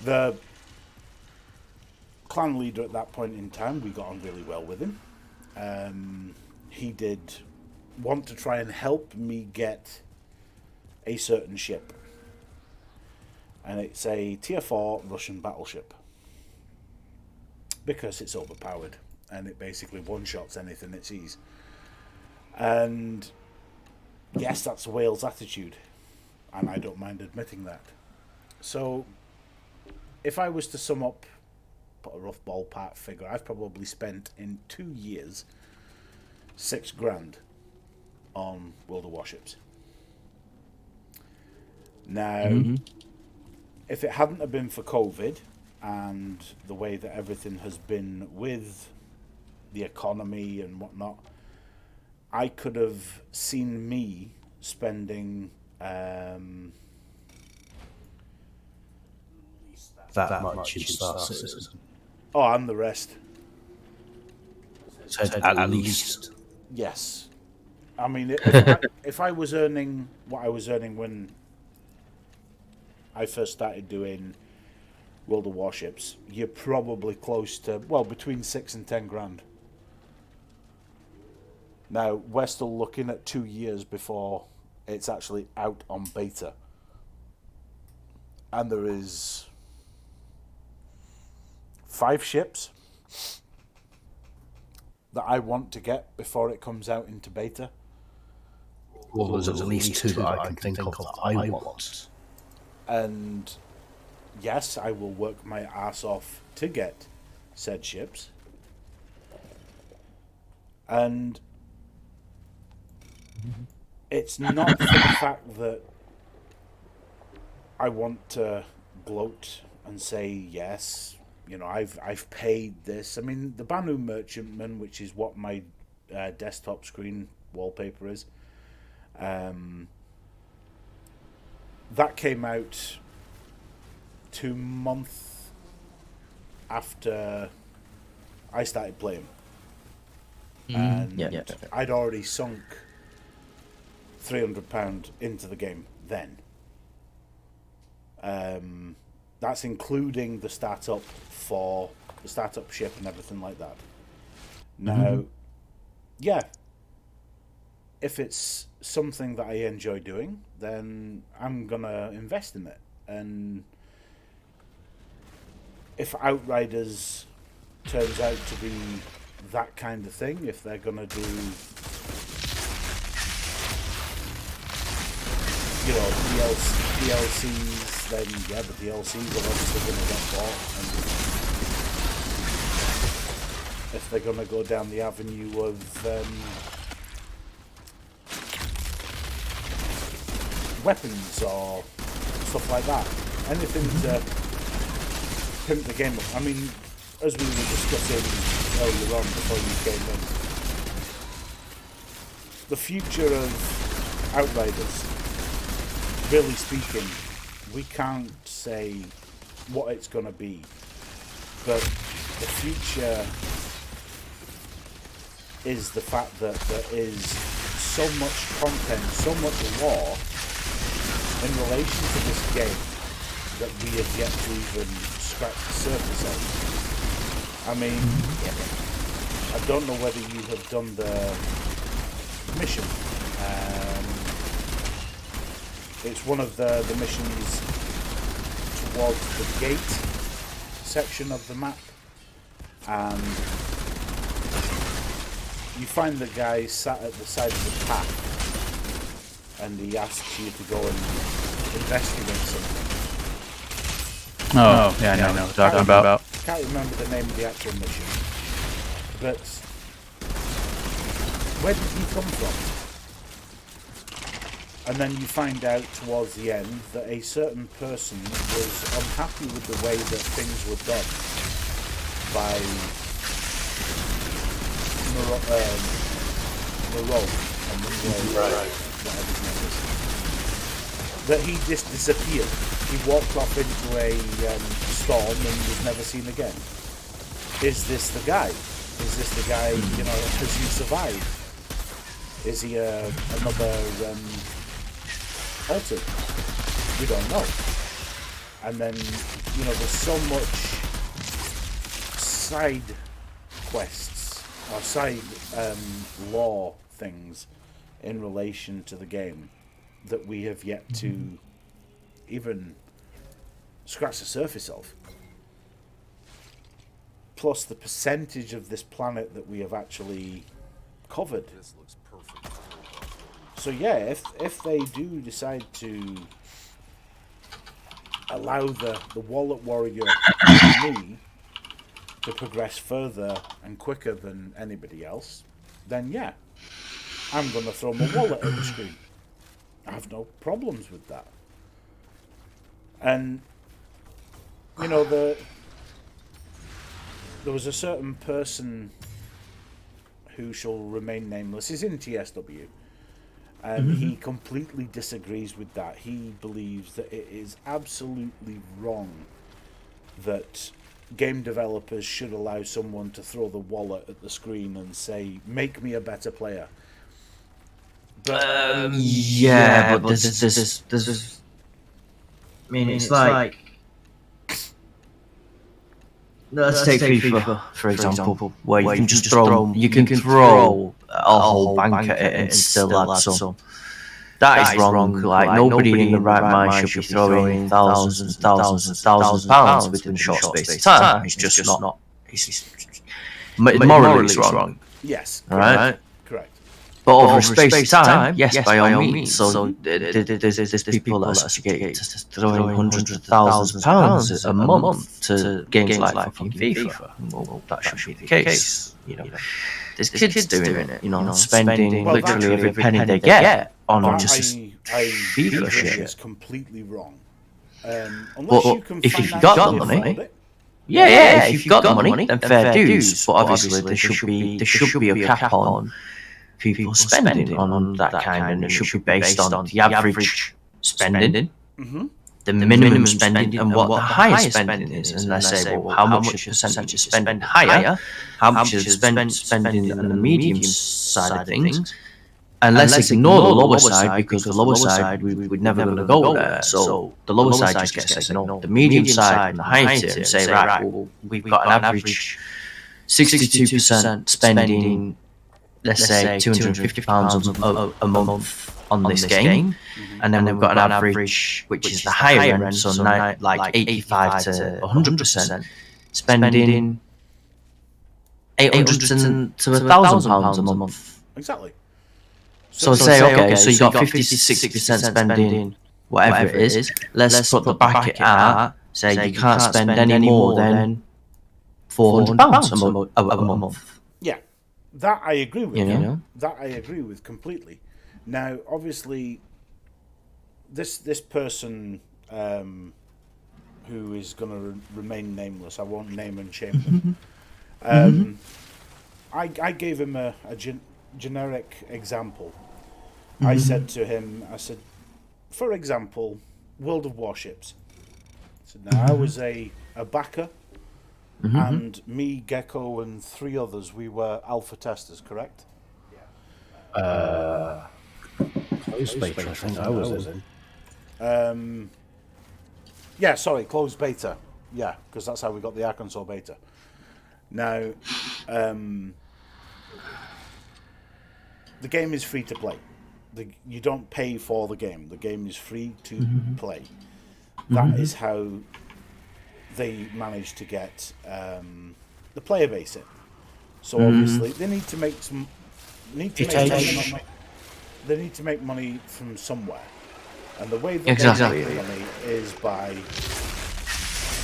The clan leader at that point in time. We got on really well with him. He did want to try and help me get a certain ship. And it's a tier 4 Russian battleship. Because it's overpowered. And it basically one-shots anything it sees. And yes, that's Wales' attitude. And I don't mind admitting that. So, if I was to sum up, put a rough ballpark figure, I've probably spent in 2 years $6,000 on World of Warships. Now, if it hadn't have been for COVID and the way that everything has been with the economy and whatnot, I could have seen me spending that much in Star Citizen. oh, and the rest. So at least. Yes. I mean, if I was earning what I was earning when I first started doing World of Warships, you're probably close to, well, between 6 and 10 grand. Now, we're still looking at 2 years before it's actually out on beta. And there is 5 ships that I want to get before it comes out into beta. Well, there's at least 2 that I can think of that I want. And yes, I will work my ass off to get said ships. And it's not for the fact that I want to gloat and say, yes, you know, I've paid this. I mean, the Banu Merchantman, which is what my desktop screen wallpaper is, that came out 2 months after I started playing. And I'd already sunk £300 into the game then. That's including the startup for the startup ship and everything like that. Now, yeah, if it's something that I enjoy doing, then I'm gonna invest in it. And if Outriders turns out to be that kind of thing, if they're gonna do, you know, DLCs, then yeah, the DLCs are obviously gonna get bought. And if they're gonna go down the avenue of weapons or stuff like that, anything to pimp the game up. I mean, as we were discussing earlier on before you came in, the future of Outriders, really speaking, we can't say what it's going to be, but the future is the fact that there is so much content, so much lore in relation to this game that we have yet to even scratch the surface of. I mean, I don't know whether you have done the mission. It's one of the missions towards the gate section of the map, and you find the guy sat at the side of the path, and he asks you to go and investigate something. Oh, yeah, I know what you're talking about. I can't remember the name of the actual mission, but where did he come from? And then you find out towards the end that a certain person was unhappy with the way that things were done by Monroe, whatever his name is. That he just disappeared. He walked off into a storm and was never seen again. Is this the guy? Is this the guy, you know, has he survived? Is he another altered? We don't know. And then, you know, there's so much side quests or side lore things in relation to the game that we have yet to even scratch the surface of. Plus the percentage of this planet that we have actually covered. This looks perfect. So yeah, if they do decide to allow the Wallet Warrior and me to progress further and quicker than anybody else, then yeah, I'm going to throw my wallet at the screen. I have no problems with that. And, you know, there was a certain person who shall remain nameless. He's in TSW. And he completely disagrees with that. He believes that it is absolutely wrong that game developers should allow someone to throw the wallet at the screen and say, make me a better player. But, yeah, but there's I mean, it's like let's take FIFA for example, where you can just throw a whole bank at it and still add some. That is wrong. Like nobody in the right mind should be throwing thousands and thousands and thousands of pounds within a short space of time. It's just not. It's morally wrong. yes, Right? correct. But over a space of time, yes, by all means. So there's people that are subjugated to throwing hundreds of thousands of pounds a month to games like fucking FIFA. Well, that should be the case. You know, there's kids doing it. You know, spending literally every penny they get on just FIFA shit. Is completely wrong. Unless But you can if financially you've got the afford money, it. yeah, if you've got the money, then fair dues. But obviously there should be a cap on people spending on that kind, and it should be based on the average spending, the minimum spending, and what the highest spending is. And I say, well, how much is percentage of spending higher? How much is spending on the medium side of things? And let's ignore the lower side, because the lower side we're never going to go there. So the lower side just gets ignored. The medium side and the high tier and say, right, well, we've got an average 62% spending, let's say £250 a month on this game, and then we've got an average, which is the higher end, so like 85 to 100%, spending £800 to £1,000 a month. Exactly. So say, okay, so you got 50 to 60% spending, whatever it is. Let's put the bracket at, say you can't spend any more than £400 a month. Yeah, that I agree with. You know? That I agree with completely. Now, obviously, this person who is going to remain nameless, I won't name and shame them. I gave him a generic example. I said to him, for example, World of Warships. So now I was a backer, and me, Gecko, and 3 others, we were alpha testers, correct? Close beta, I think I was in. Yeah, sorry, closed beta. Yeah, because that's how we got the Arkansas beta. Now, the game is free to play. You don't pay for the game. The game is free to play. That is how they managed to get the player base in. So obviously they need to make some. They need to make money from somewhere, and the way that they make money is by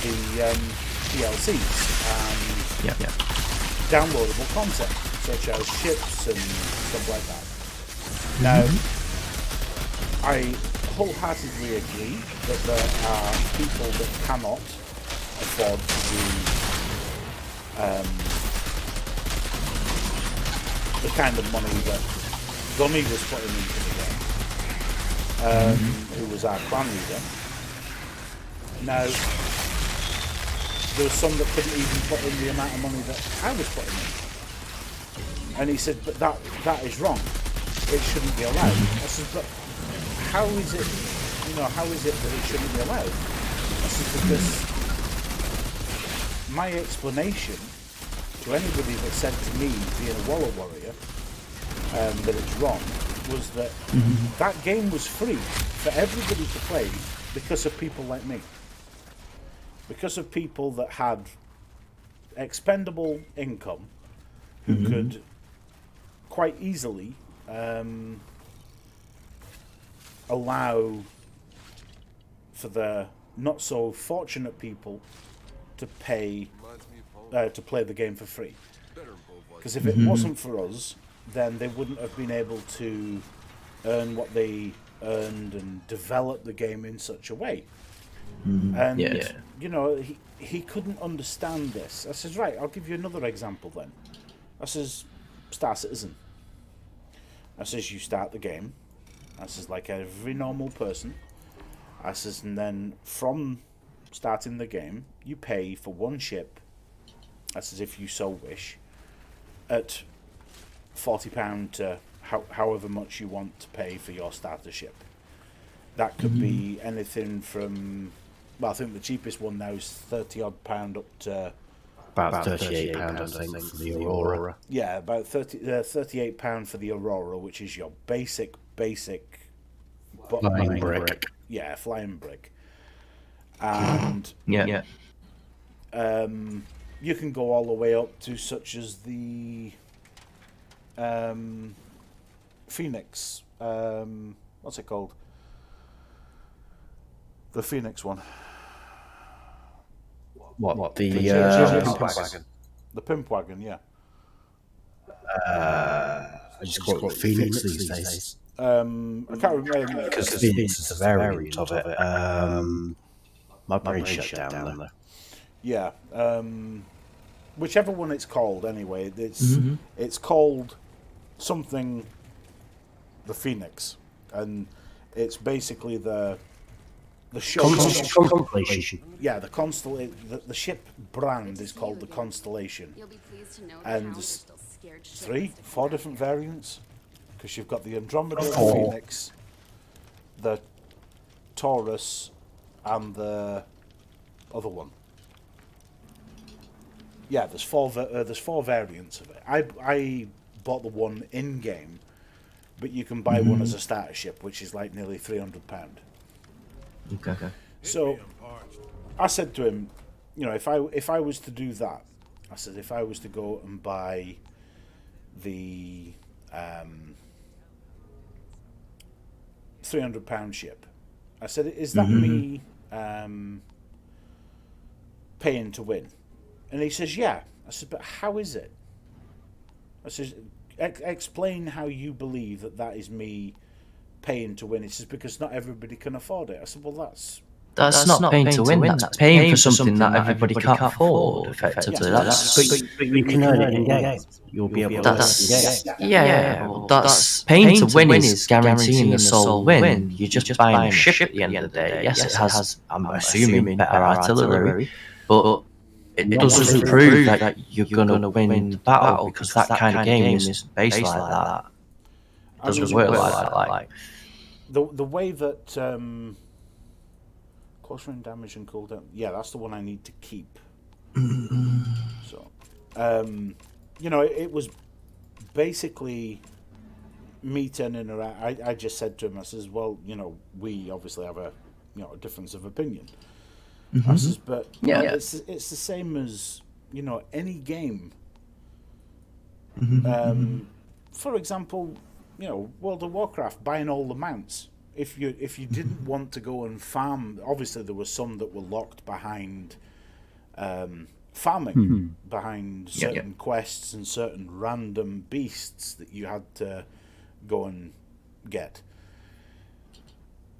the DLCs and downloadable content, such as ships and stuff like that. Now, I wholeheartedly agree that there are people that cannot afford to do the kind of money that Gunny was putting into the game, who was our clan leader. Now, there was some that couldn't even put in the amount of money that I was putting in. And he said, but that is wrong. It shouldn't be allowed. I said, but how is it, how is it that it shouldn't be allowed? I said, because my explanation to anybody that said to me, being a Waller Warrior, that it's wrong, was that that game was free for everybody to play because of people like me. Because of people that had expendable income who could quite easily allow for the not so fortunate people to pay to play the game for free. Because if it wasn't for us, then they wouldn't have been able to earn what they earned and develop the game in such a way. And you know, he couldn't understand this. I says, right, I'll give you another example then. I says, Star Citizen. I says, you start the game. I says, like every normal person. I says, and then from starting the game, you pay for one ship. I says, if you so wish, at £40 to however much you want to pay for your starter ship. That could be anything from, well, I think the cheapest one now is £30 odd up to About £38, I think, for the Aurora. yeah, about £38 for the Aurora, which is your basic Flying brick. Yeah, flying brick. And you can go all the way up to such as the Phoenix. What's it called? The Phoenix one. What? The Pimp wagon. The Pimp Wagon, yeah. I just call it Phoenix these days. I can't remember. Because Phoenix is a variant of it. My brain shut down there. Yeah. Whichever one it's called, anyway. It's called something the Phoenix. And it's basically the ship. Constellation. Yeah, the Constellation. The ship brand is called the Constellation. And there's 4 different variants. Because you've got the Andromeda, the Phoenix, the Taurus, and the other one. Yeah, there's 4 variants of it. I bought the one in game, but you can buy one as a starter ship, which is like nearly £300. Okay. So I said to him, you know, if I was to do that, I said if I was to go and buy the £300 ship, I said, is that me paying to win? And he says, yeah. I said, but how is it? I said, explain how you believe that is me paying to win. He says, because not everybody can afford it. I said, well, That's not paying to win. That's paying for something that everybody can't afford. Effectively, But you can earn it in game. You'll be able to earn it in game. Well, that's paying to win is guaranteeing the sole win. You're just buying a ship at the end of the day. Yes, it has. I'm assuming better artillery, but it doesn't prove that you're going to win the battle because that kind of game is based like that. It doesn't work like that. The way that close range damage and cooldown, yeah, that's the one I need to keep. So, you know, it was basically me turning around. I just said to him, I says, well, you know, we obviously have a difference of opinion. I says, but it's the same as, you know, any game. For example, you know, World of Warcraft, buying all the mounts. If you didn't want to go and farm, obviously there were some that were locked behind farming, behind certain quests and certain random beasts that you had to go and get.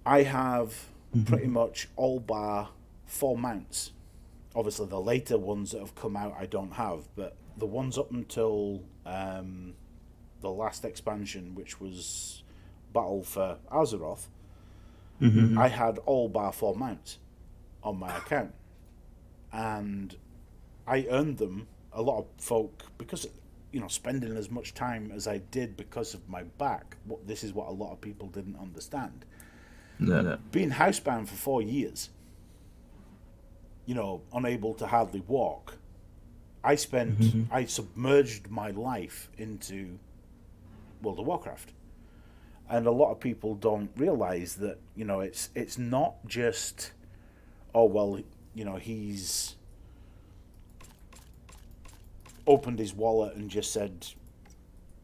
I have pretty much all bar 4 mounts. Obviously the later ones that have come out I don't have, but the ones up until the last expansion, which was Battle for Azeroth, I had all bar 4 mounts on my account, and I earned them. A lot of folk, because, you know, spending as much time as I did because of my back, this is what a lot of people didn't understand. Being housebound for 4 years, you know, unable to hardly walk, I submerged my life into World of Warcraft. And a lot of people don't realize that, it's not just, oh, well, he's opened his wallet and just said,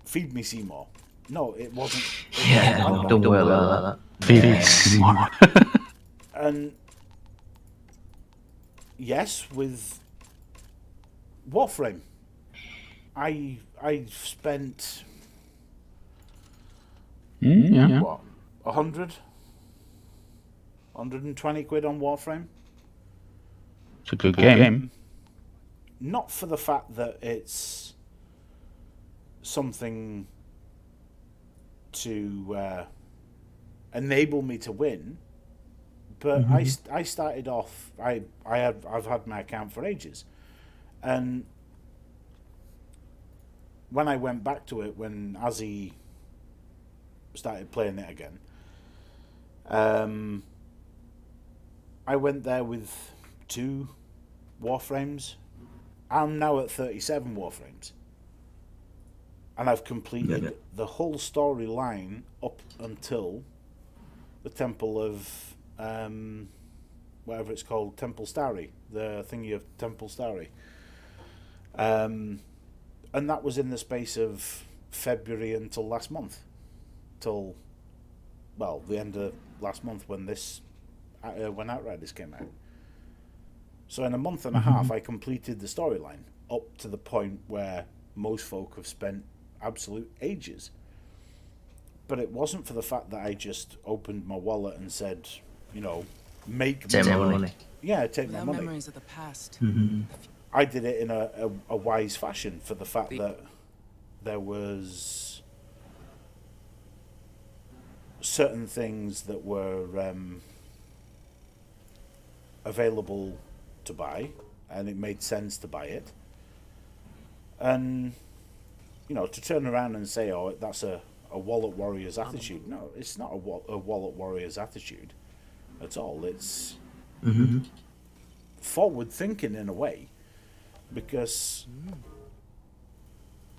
feed me Seymour. No, it wasn't. Don't worry about that. Please. And yes, with Warframe, I spent Yeah. what, 120 quid on Warframe. It's a good game. Not for the fact that it's something to enable me to win, but I started off. I've had my account for ages, and when I went back to it, when Azzy started playing it again, I went there with 2 Warframes. I'm now at 37 Warframes. And I've completed the whole storyline up until the Temple of, whatever it's called, Temple Starry. The thingy of Temple Starry. And that was in the space of February until last month. Till, well, the end of last month when when Outriders came out. So in a month and a half, I completed the storyline up to the point where most folk have spent absolute ages. But it wasn't for the fact that I just opened my wallet and said, make Take my money. Yeah, take my money. Memories of the past. I did it in a wise fashion for the fact that there was certain things that were available to buy, and it made sense to buy it. And to turn around and say, oh, that's a wallet warrior's attitude. No, it's not a wallet warrior's attitude at all. It's forward thinking in a way, because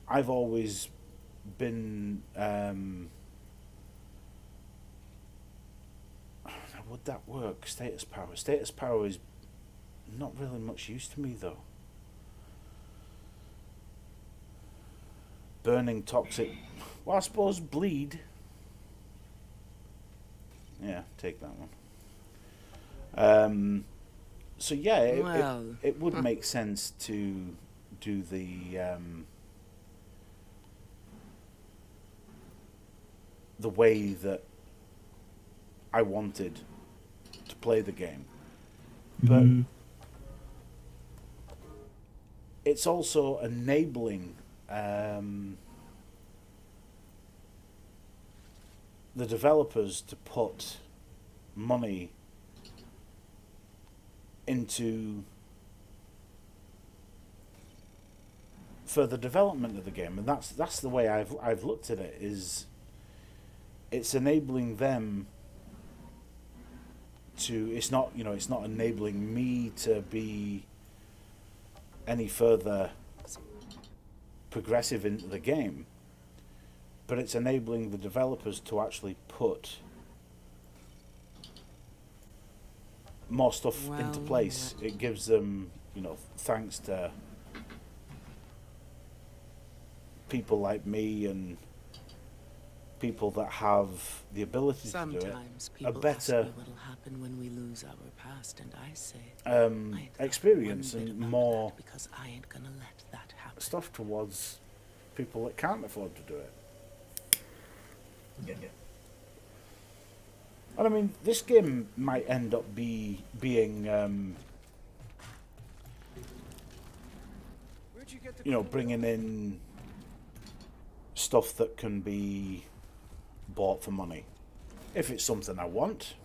I've always been would that work? Status power is not really much use to me, though. Burning toxic, well, I suppose bleed. Yeah, take that one. So yeah, it would make sense to do the way that I wanted to play the game, but it's also enabling the developers to put money into further development of the game, and that's the way I've looked at it. Is it's enabling them to, it's not enabling me to be any further progressive into the game, but it's enabling the developers to actually put more stuff into place. It gives them, thanks to people like me and people that have the ability to do it, a better experience and more stuff towards people that can't afford to do it. And I mean, this game might end up being bringing in stuff that can be bought for money. If it's something I want,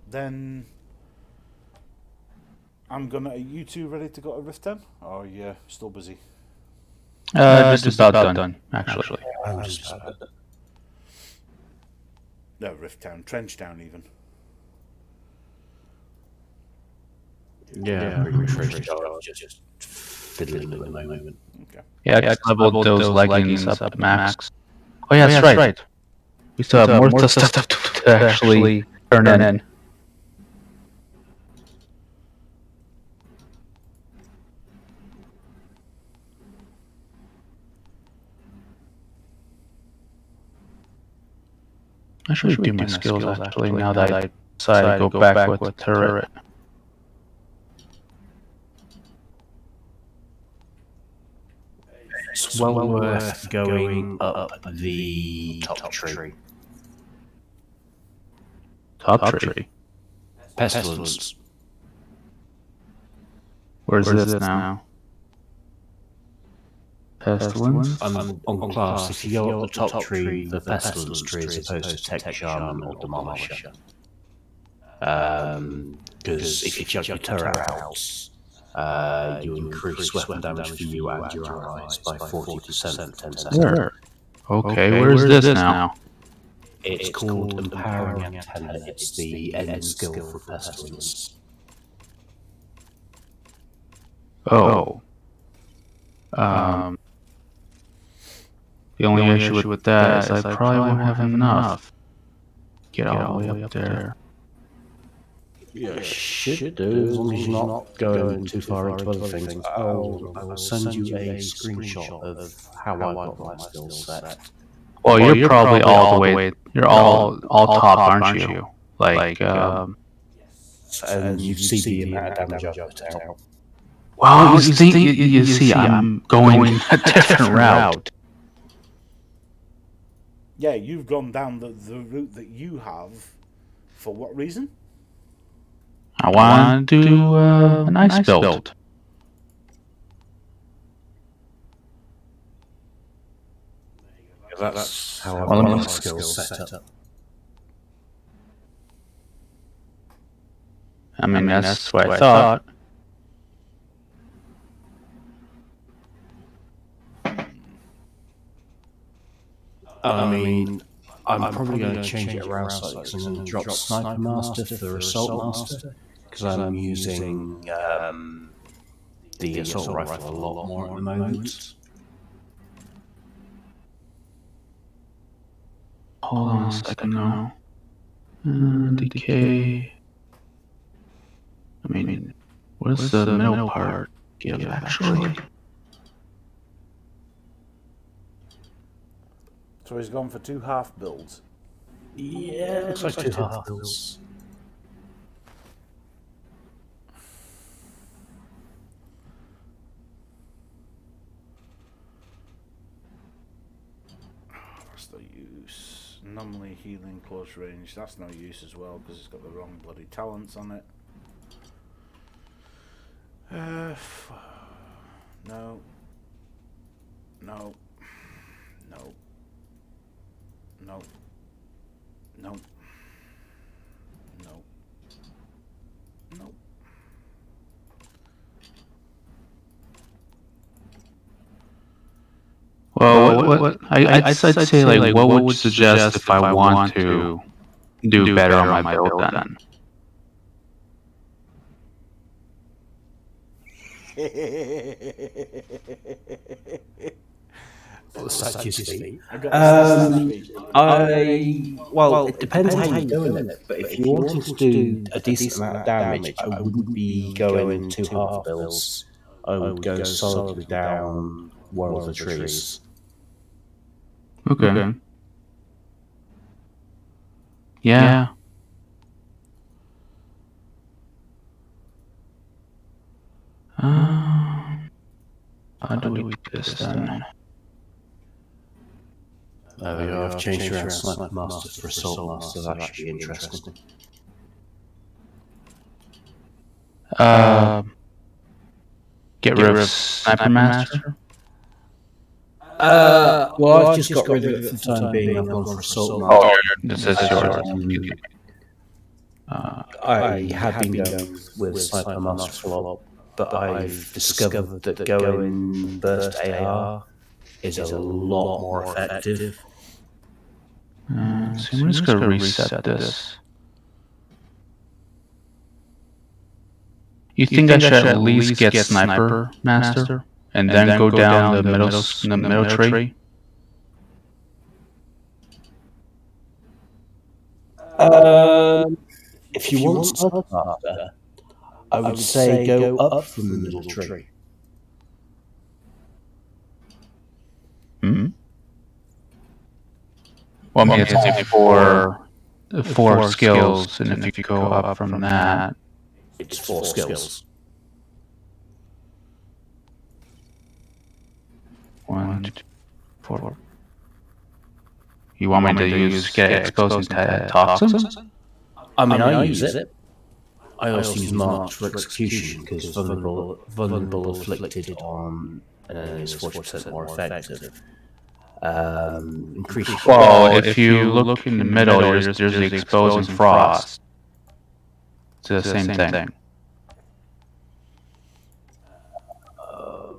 then I'm gonna. Are you two ready to go to Rift Town? Or are you still busy? Just about done, actually. I'm just No, Rift Town, Trench Town, even. pretty much just fiddling at the moment. Okay. Yeah, I leveled those leggings up at max. Oh yeah, that's right. We still have more stuff to actually turn in. I should redo my skills actually now that I decided to go back with turret. It's well worth going up the top tree. Top tree. Pestilence. Where's this now? Pestilence? On class, if you go up the top tree, the pestilence tree is opposed to tech shaman or demolisher. Because if you chuck your turret out, you increase weapon damage for you and your allies by 40% for 10 seconds. Where? Okay, where's this now? It's called Empowering Antenna. It's the end skill for pestilence. Oh. The only issue with that is I probably won't have enough. Get all the way up there. You should do, as long as you're not going too far into other things. I will send you a screenshot of how I got my skill set. Well, you're probably all the way. You're all top, aren't you? Like, And you see the amount of damage I've put out. Wow, you see, I'm going a different route. Yeah, you've gone down the route that you have. For what reason? I want to do an ice build. That's how I've got my skills set up. I mean, that's what I thought. I mean, I'm probably going to change it around slightly because I'm going to drop Sniper Master for Assault Master because I'm using the Assault Rifle a lot more at the moment. Hold on a second now. Decay. I mean, what does the middle part give actually? So he's gone for 2 half builds. Yeah, looks like 2 half builds. What's the use? Anomaly, healing, close range. That's no use as well because it's got the wrong bloody talents on it. No. No. No. No. No. No. No. Well, what I'd say like, what would you suggest if I want to do better on my build then? Well, it depends how you're doing it, but if you're wanting to do a decent amount of damage, I wouldn't be going 2 half builds. I would go solidly down one of the trees. Okay. Yeah. How do we do this then? There we go, I've changed around Sniper Master for Assault Master, that should be interesting. Get rid of Sniper Master? Well, I've just got rid of it for the time being, I've gone for Assault Master. Oh, this is yours. I have been going with Sniper Master for a lot, but I've discovered that going Burst AR is a lot more effective. So I'm just going to reset this. You think I should at least get Sniper Master? and then go down the middle tree. If you want Starter, I would say go up from the middle tree. Hmm? Well, I mean, it's only four skills, and if you go up from that, It's 4 skills. 1, 2, 4. You want me to get exposed to toxins? I mean, I use it. I also use marks for execution because vulnerable afflicted on is 40% more effective. Increase. Well, if you look in the middle, there's the exposing frost. It's the same thing.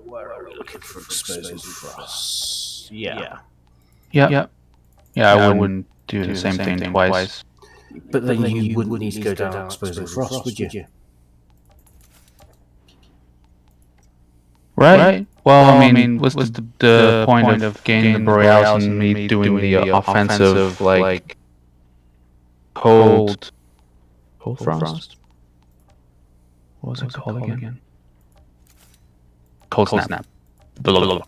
Where are we looking for exposing frost? Yeah. Yeah, I wouldn't do the same thing twice. But then you wouldn't need to go down exposing frost, would you? Right? Well, I mean, what's the point of gaining the Borealis and me doing the offensive, like, cold frost? What was it called again? Cold snap. Blah, blah, blah.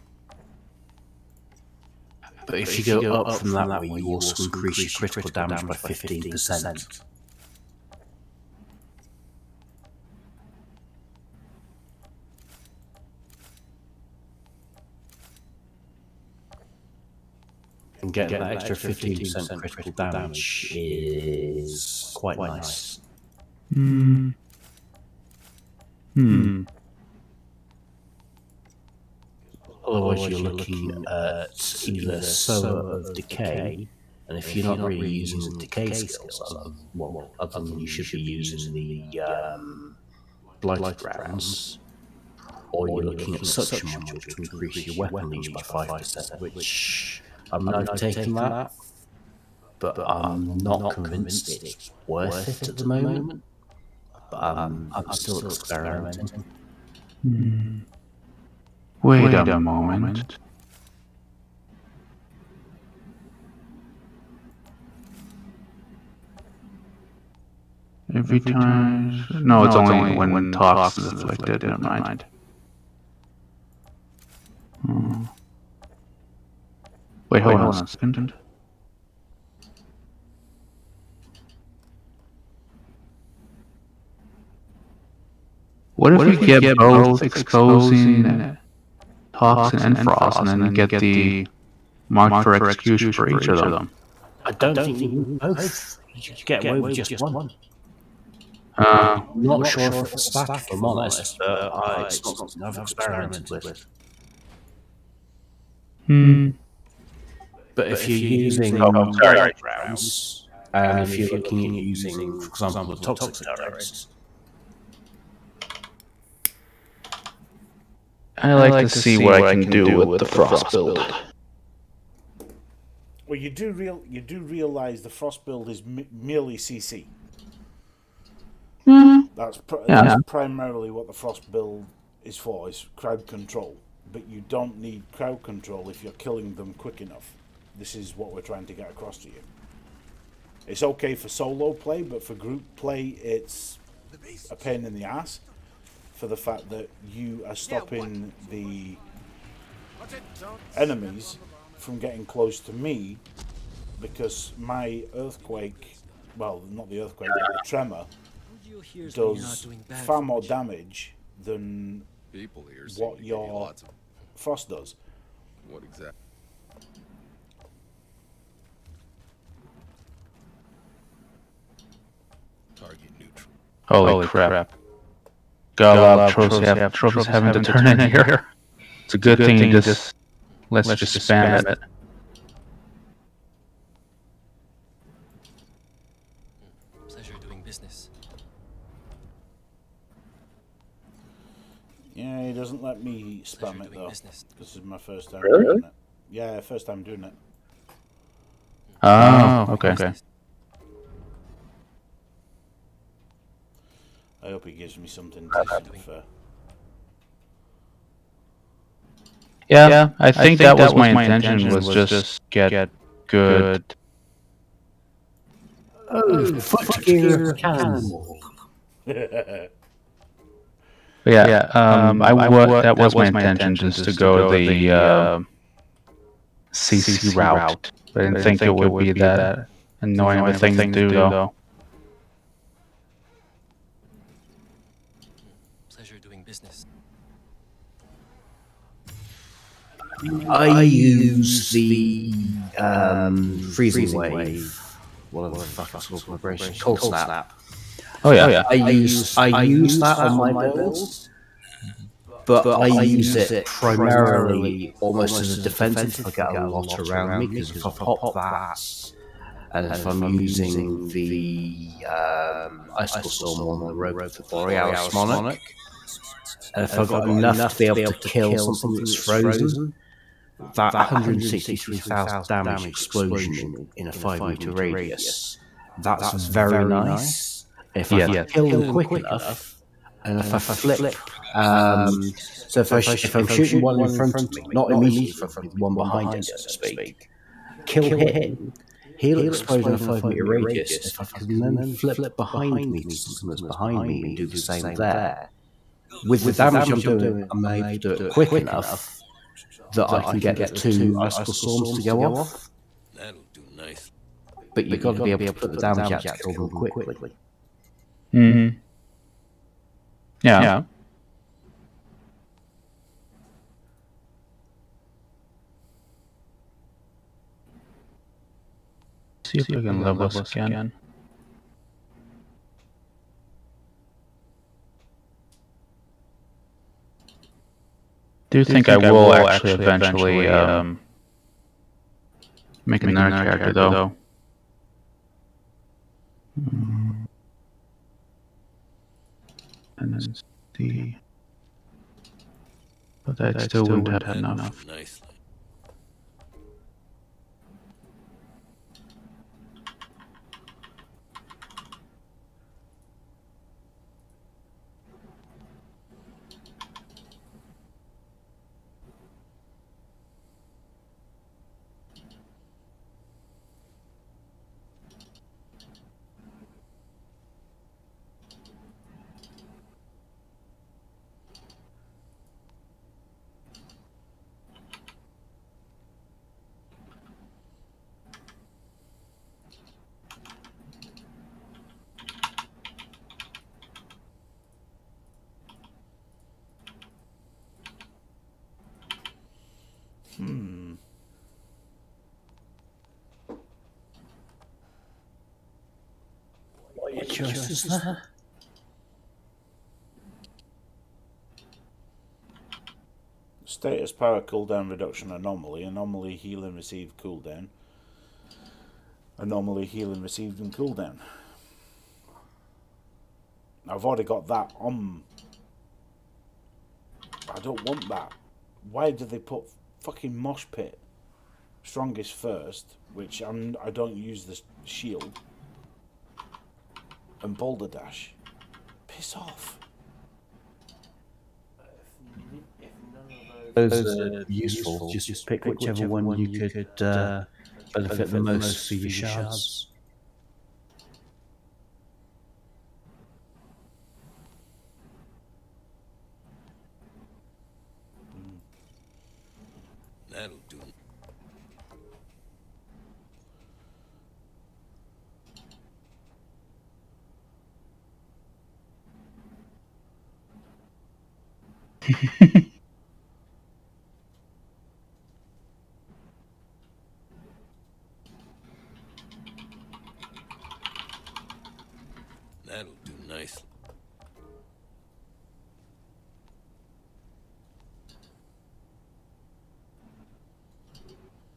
But if you go up from that way, you also increase your critical damage by 15%. And getting that extra 15% critical damage is quite nice. Otherwise, you're looking at either Sower of Decay, and if you're not really using the Decay skills, other than you should be using the Blighted Rounds, or you're looking at Suction Module to increase your weapon leech by 5%, which I've taken that, but I'm not convinced it's worth it at the moment. But I'm still experimenting. Wait a moment. Every time... No, it's only when toxins is afflicted. Never mind. Wait, hold on a second. What if we get both exposing toxin and frost, and then get the mark for execution for each of them? I don't think you need both. You could get away with just one. Uh, I'm not sure if it's stacked, if I'm honest, but it's not something I've experimented with. But if you're using direct rounds, and if you're looking at using, for example, the toxic directs, I like to see what I can do with the frost build. Well, you do realize the frost build is merely CC. That's primarily what the frost build is for, is crowd control. But you don't need crowd control if you're killing them quick enough. This is what we're trying to get across to you. It's okay for solo play, but for group play, it's a pain in the ass. For the fact that you are stopping the enemies from getting close to me, because my earthquake, well, not the earthquake, but the tremor, does far more damage than what your frost does. What exactly? Target neutral. Holy crap. Got a lot of trophies having to turn in here. It's a good thing you just... Let's just spam it. Pleasure doing business. Yeah, he doesn't let me spam it though. Business. This is my first time doing it. Yeah, first time doing it. Oh, okay. I hope he gives me something decent for... Yeah, I think that was my intention, was just get good. Oh, footgear of cannonball. Yeah, that was my intention, just to go the CC route. I didn't think it would be that annoying of a thing to do, though. Pleasure doing business. I use the freezing wave. Whatever the fuck it's called, vibration. Cold snap. Oh yeah. I use that on my builds, but I use it primarily almost as a defensive if I get a lot around me, because if I pop that, and if I'm using the icicle storm on the rope of the Borealis Monarch, and if I've got enough to be able to kill something that's frozen, that 163,000 damage explosion in a 5-meter radius, that's very nice. If I kill them quick enough, and if I flip, so if I'm shooting one in front of me, not immediately in front of me, the one behind it, so to speak, kill him, he'll explode in a 5-meter radius. If I can then flip behind me to something that's behind me and do the same there, with the damage I'm doing, I'm able to do it quick enough that I can get the 2 icicle storms to go off. That'll do nice. But you've got to be able to put the damage out to kill them quickly. Mm-hmm. Yeah. See if we can level this again. Do you think I will actually eventually make another character though? And then see. But I still wouldn't have enough. Nicely. What are your choices there? Status power cooldown reduction anomaly. Anomaly healing received cooldown. Anomaly healing received and cooldown. I've already got that on. I don't want that. Why did they put fucking mosh pit strongest first, which I don't use the shield, and boulder dash? Piss off. Those are useful. Just pick whichever one you could benefit the most for your shards. That'll do. That'll do nicely.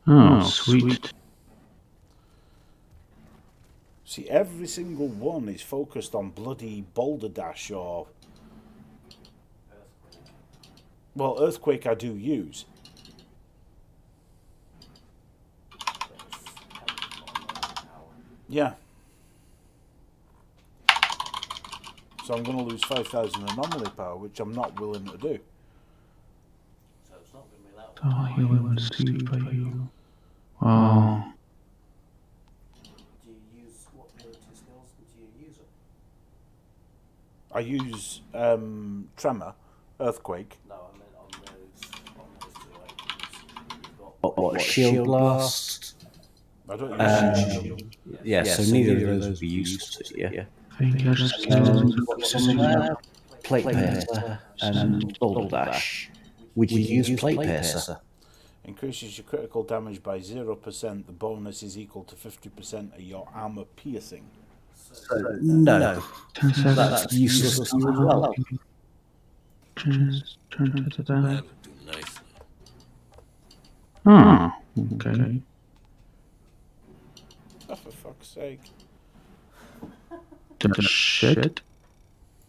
Oh, sweet. See, every single one is focused on bloody boulder dash or... Well, earthquake I do use. Yeah. So I'm going to lose 5,000 anomaly power, which I'm not willing to do. So it's not going to be that Oh, heal and sleep by you. Oh. Do you use what ability skills do you use? I use Tremor, Earthquake. No, I meant on those two items. You've got What shield blast? I don't use shield. Yeah, so neither of those would be useful to you. Failure skills. What's on there? Plate Piercer and Boulder Dash. Would you use Plate Piercer? Increases your critical damage by 0%. The bonus is equal to 50% of your armor piercing. No. 10 seconds. That's useless to you as well. Turn to that. That'll do nicely. Oh, okay. Oh, for fuck's sake. The shit.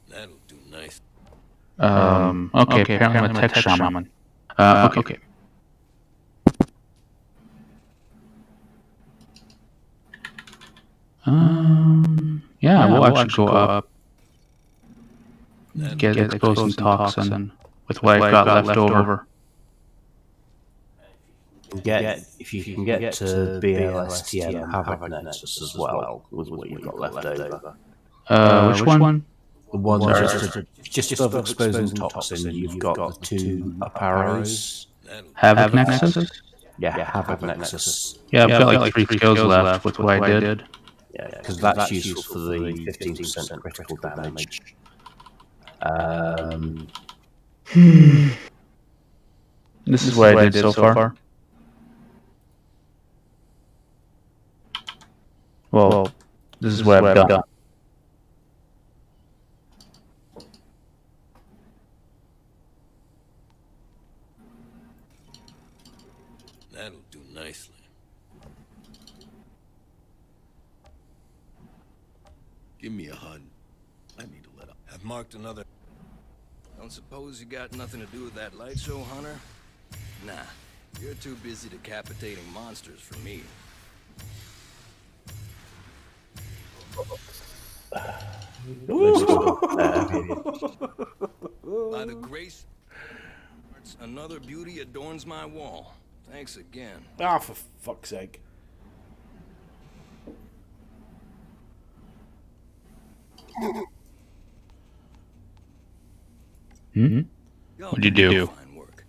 That'll do nice. Okay, apparently I'm a tech shaman. Okay. Yeah, we'll actually go up. Get exposed some toxin with what I've got left over. If you can get to BLSTM Havoc Nexus as well, with what you've got left over. Which one? The one just above exposing toxin, you've got the two up arrows. Havoc Nexus? Yeah, Havoc Nexus. Yeah, I've got like 3 skills left with what I did. Yeah, because that's useful for the 15% critical damage. This is what I did so far. Well, this is what I've done. That'll do nicely. Give me a HUD. I need to let up. I've marked another. Don't suppose you got nothing to do with that light show, Hunter? Nah, you're too busy decapitating monsters for me. By the grace, another beauty adorns my wall. Thanks again. Ah, for fuck's sake. What'd you do? Fine work.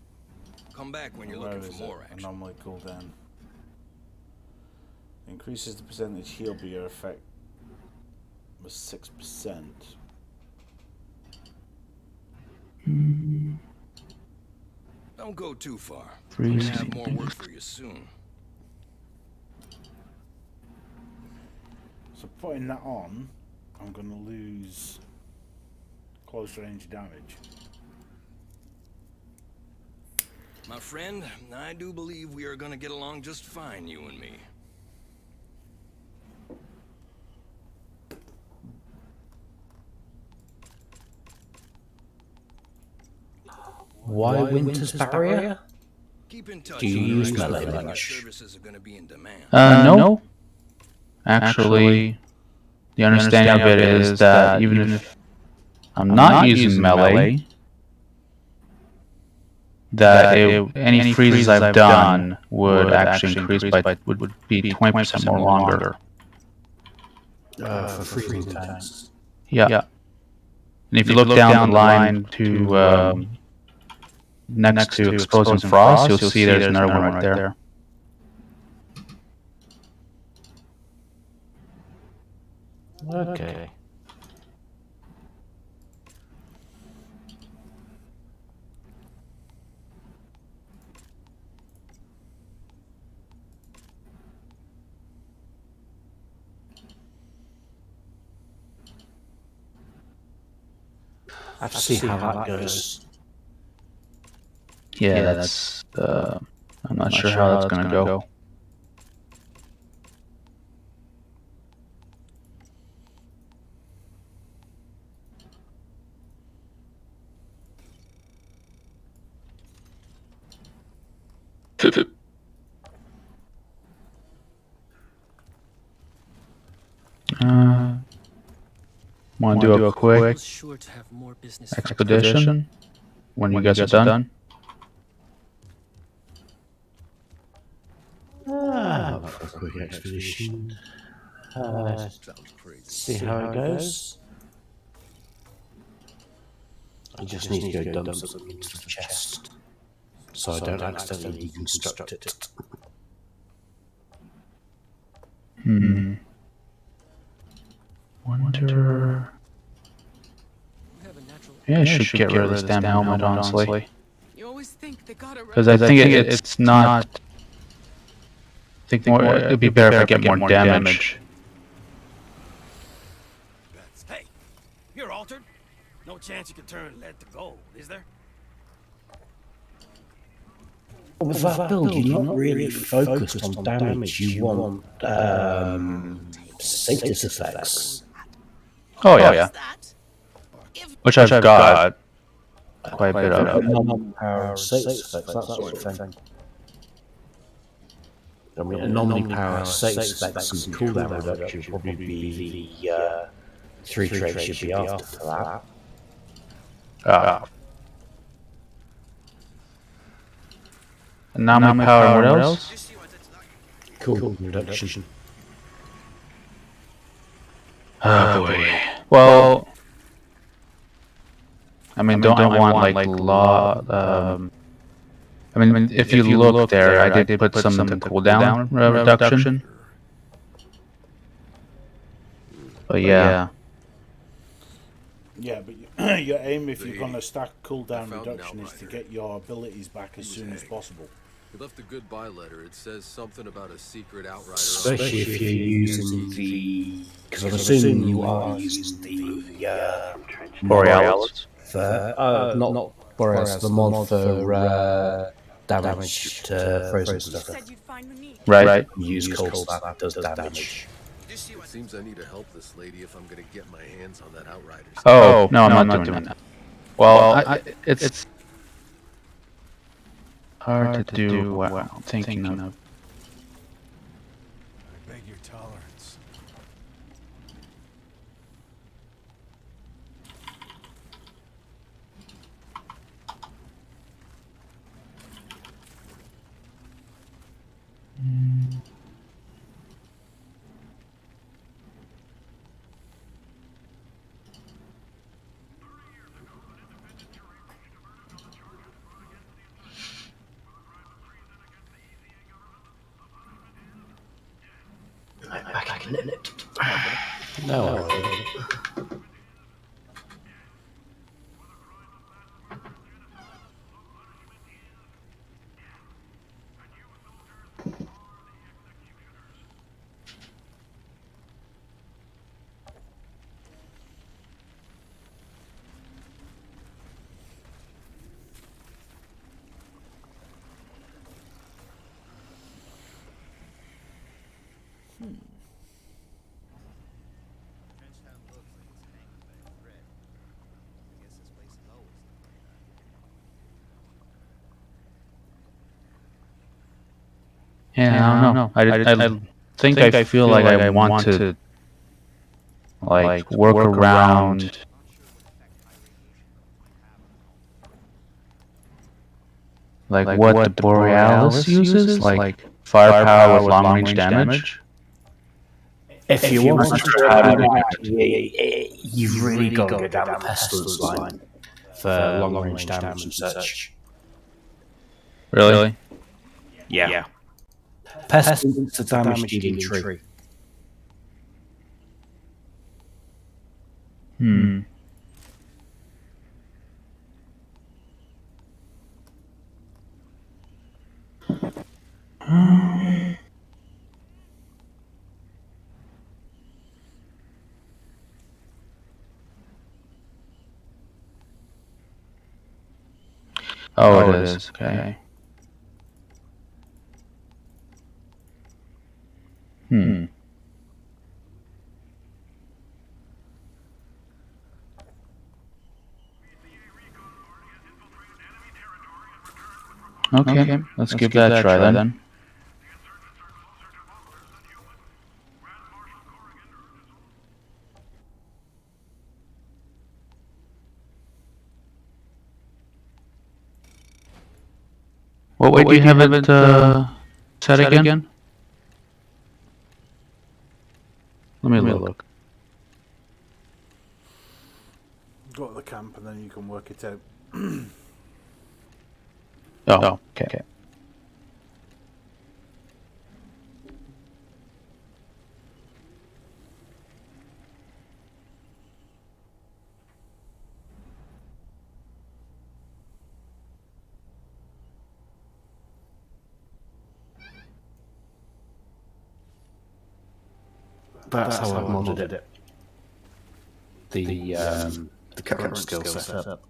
Come back when you're Where looking is for more it? action. Anomaly cooldown. Increases the percentage heal beer effect with 6%. Don't go too far. Freeze. I'm gonna have more work for you soon. So putting that on, I'm going to lose close range damage. My friend, I do believe we are gonna get along just fine, you and me. Why Winter's Barrier? Keep in touch. Do you use Hunter. melee Your much? services are gonna be in demand. No. Actually, the understanding of it is that even if I'm not using melee, that any freezes I've done would actually increase by would be 20% more longer. For freezing times. Yeah. And if you look down the line to next to exposing frost, you'll see there's another one right there. Okay. I have to see how that goes. Yeah, that's. I'm not sure how that's gonna go. Want to do a quick Was sure to have more business. expedition when you guys are done? for a quick expedition. Sounds crazy. See how it goes. I just need to go dump something into the chest, so I don't accidentally deconstruct it. Wonder. Yeah, I should get rid of this damn helmet, honestly. You always think they got it right. Because I think it's not. I think more. It'd be better if I get more damage. Hey, you're altered. No chance you can turn lead to gold, is there? With that build, you're not really focused on damage. You want status effects. Oh yeah. Which I've got quite a bit of. Power status effects, that sort of thing. I mean, anomaly power status effects and cooldown reduction would probably be the 3 traits you'd be after for that. Anomaly power, what else? Cooldown reduction. Oh boy. Well, I mean, don't I want like law? I mean, if you look there, I did put some cooldown reduction. But yeah. Yeah, but your aim, if you're going to stack cooldown reduction, is to get your abilities back as soon as possible. He left a goodbye letter. It says something about a secret outrider. Especially if you're using the... Because I'm assuming you are using the... Borealis. Not Borealis, the mod for damage to frozen stuff. Right. You use cold snap, that does damage. It seems I need to help this lady if I'm going to get my hands on that outrider. Oh, no, I'm not doing that. Well, it's hard to do what I'm thinking of. I beg your tolerance. Back in it. No. Yeah, I don't know. I think I feel like I want to like work around like what the Borealis uses, like firepower with long range damage. If you want to try that, you've really got to go down the pestilence line for long range damage and such. Really? Yeah. Pestilence is a damage dealing tree. Oh, it is. Okay. Okay, let's give that a try then. What way do you have it set again? Let me look. Go to the camp and then you can work it out. Oh, okay. That's how I've modded it. The current skill setup.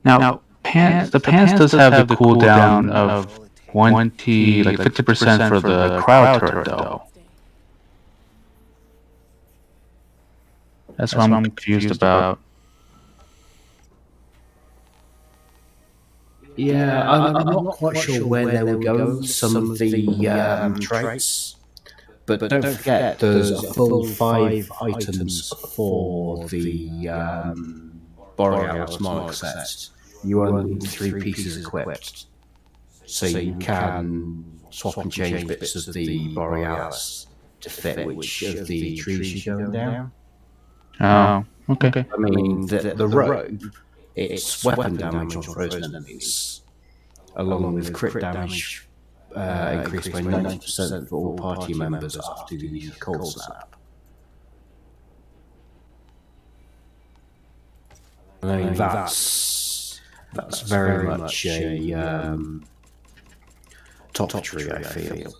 Now, the pants does have the cooldown of 20, like 50% for the crowd turret, though. That's what I'm confused about. Yeah, I'm not quite sure where they would go, some of the traits. But don't forget, there's a full 5 items for the Borealis Monarch set. You only need 3 pieces equipped. So you can swap and change bits of the Borealis to fit which of the trees you're going down. Oh, okay. I mean, the robe, it's weapon damage on frozen enemies, along with crit damage increased by 90% for all party members after you use Cold Snap. I mean, that's very much a top tree, I feel.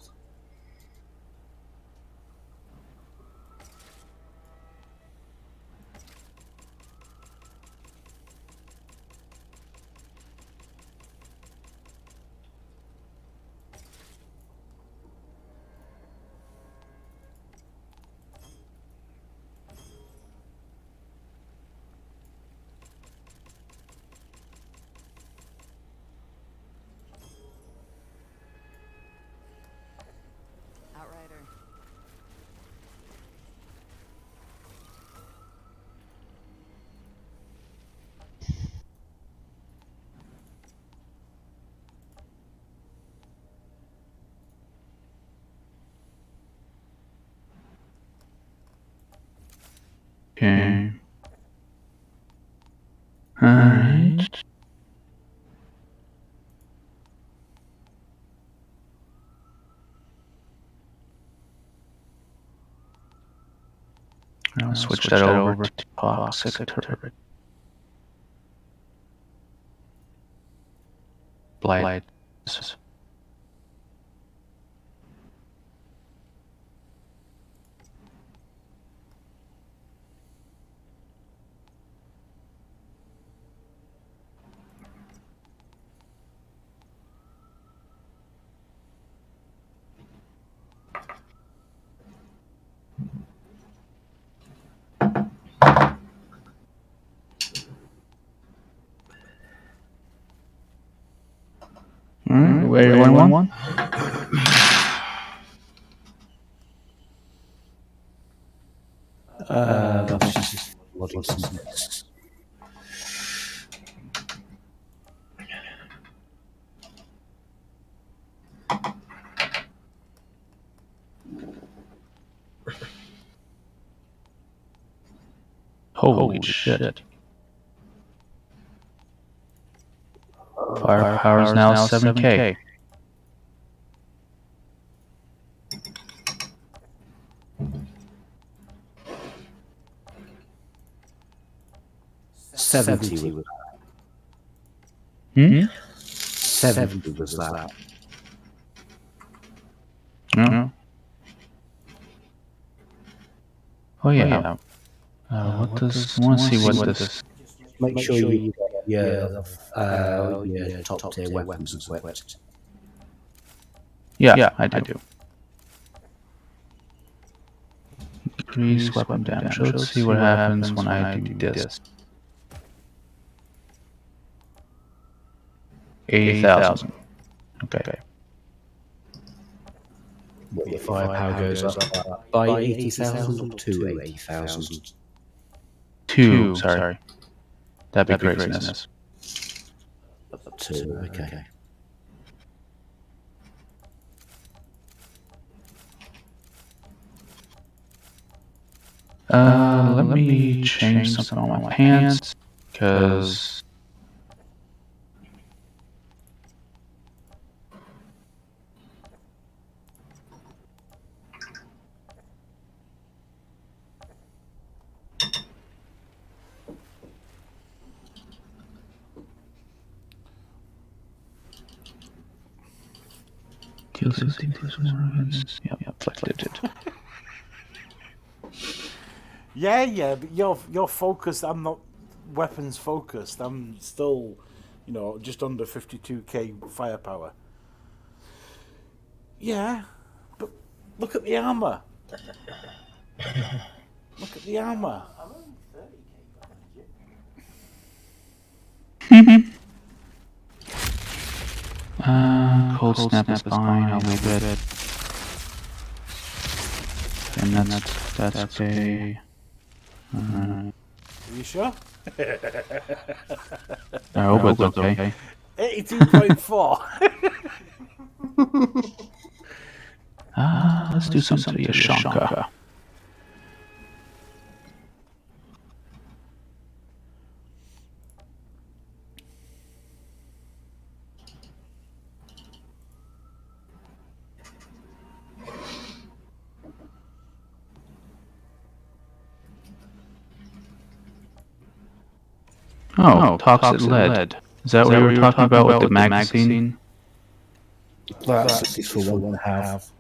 Outrider. Okay. Alright. I'll switch that over to toxic turret. Blight. Where you want one? That's just loading some bits. Holy shit. Firepower is now 7K. $70 was Hmm? $70 was that. Yeah. Oh yeah. What does? I want to see what this. Make sure you get your top tier weapons equipped. Yeah, I do. Increase weapon damage. Let's see what happens when I do this. 80,000. Okay. what the firepower goes up by 80,000 or to 80,000? 2, sorry. That'd be greatness. Up to, okay. Let me change something on my pants, because... Kill 16 plus more against... Yep, selected. Yeah, but you're focused. I'm not weapons focused. I'm still, just under 52k firepower. Yeah, but look at the armor. Look at the armor. Cold snap is fine, I'll leave it. And that's okay. Are you sure? I hope it's okay. 82.4. Let's do something to Yashanka. Oh, toxic lead. Is that what we were talking about with the magazine? That's useful one to have.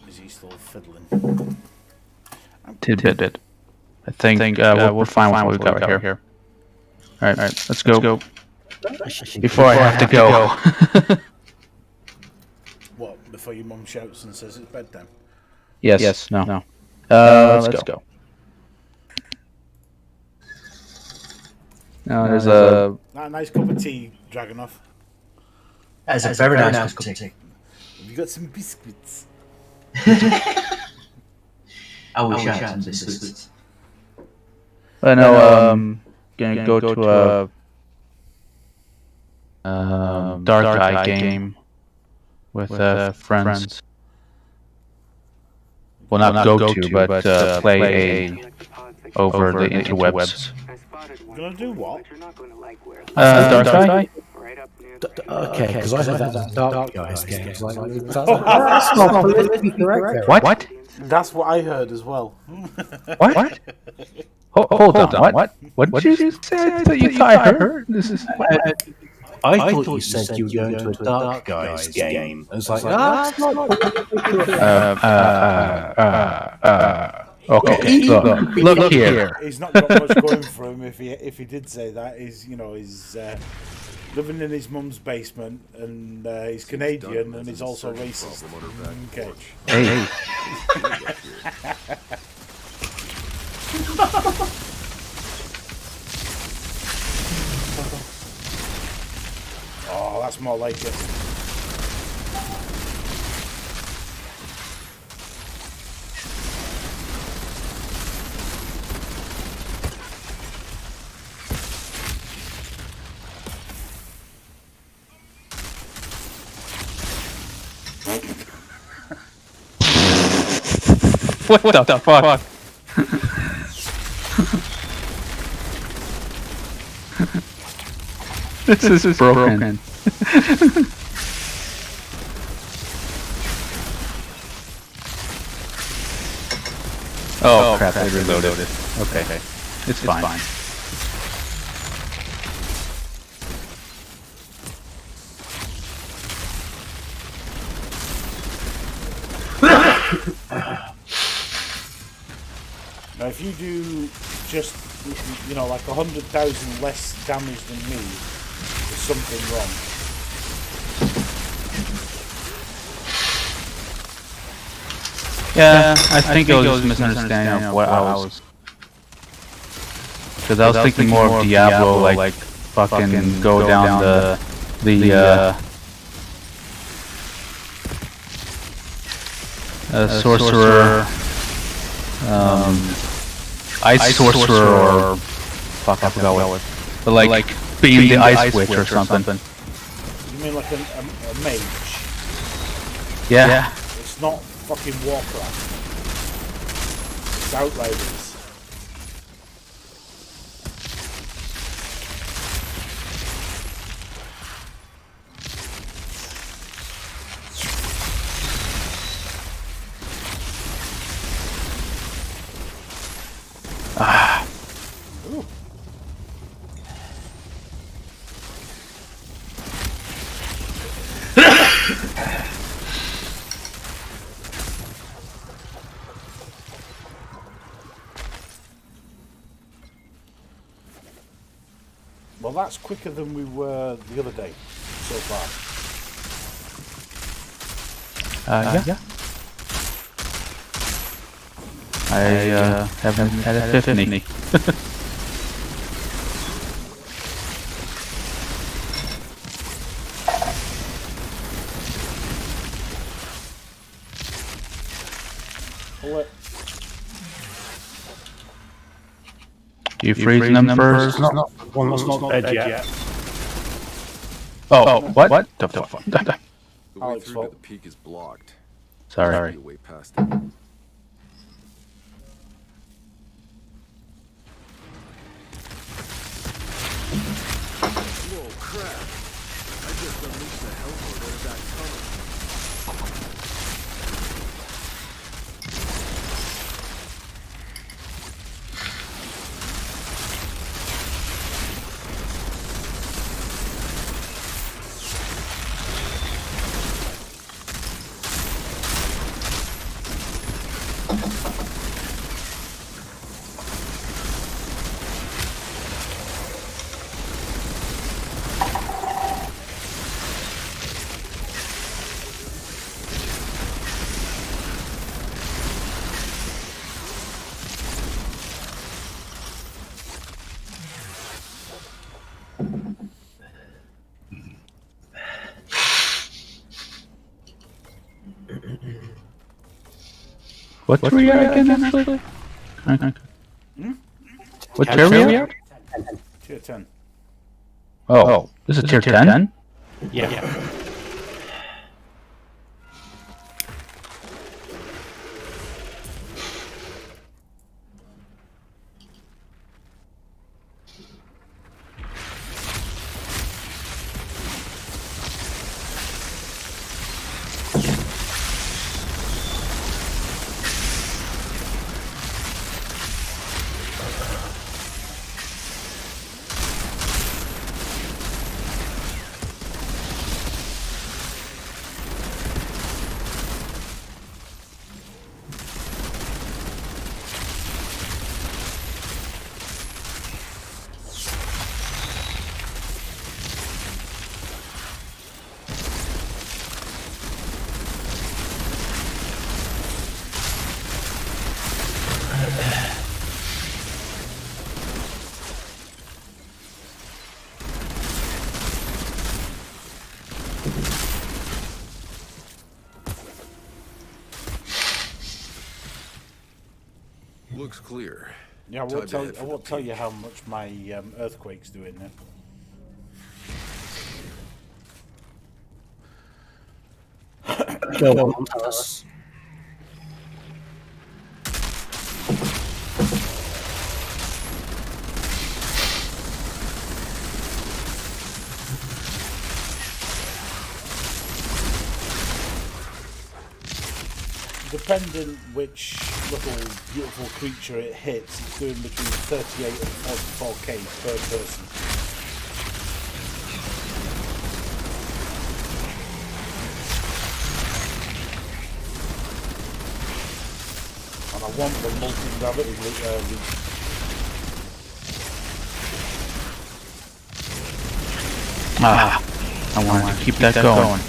Is he still fiddling? Tidbit. I think we're fine with what we've got right here. Alright, let's go. Before I have to go. What, before your mum shouts and says it's bedtime? Yes. No. Let's go. Now there's a nice cup of tea, Dragonoff. That is a very nice cup of tea. Have you got some biscuits? I wish I had some biscuits. I know, gonna go to a Dark Eye game with friends. Well, not go to, but play over the interwebs. You gonna do what? Dark Eye? Okay, because I heard that Dark Guys game. That's not politically correct. What? That's what I heard as well. What? Hold on. What did you say? You thought I heard? This is. I thought you said you were going to a Dark Guys game. I was like, that's not politically correct. Okay, look here. He's not got much going for him if he did say that. He's living in his mum's basement, and he's Canadian, and he's also racist. Okay. Hey. Oh, that's more like it. What the fuck? This is broken. Oh crap, I reloaded. Okay. It's fine. Now, if you do just, like 100,000 less damage than me, there's something wrong. Yeah, I think it was just a misunderstanding of what I was. Because I was thinking more of Diablo, like fucking go down the sorcerer, ice sorcerer, or fuck, I forgot what. But like being the ice witch or something. You mean like a mage? Yeah. It's not fucking Warcraft. It's Outriders. Ooh. Well, that's quicker than we were the other day so far. Yeah. I haven't had an epiphany. Pull it. You freezing them first? One's not dead yet. Oh, what? The fuck? The way Alex, through fault. to the peak is blocked. Sorry. Be a way past it. Whoa, crap! I just unleashed the hellboat out of that tunnel. What's where we are again, actually? What tier we are? Tier 10. Oh, this is tier 10? Yeah. Looks clear. Yeah, I Time won't to tell, head I for won't the tell you peak. how much my earthquake's doing now. Go on, tell us. Depending which little beautiful creature it hits, it's doing between 38 and 44k per person. And I want the multi-gravity reach. I wanted to keep that going.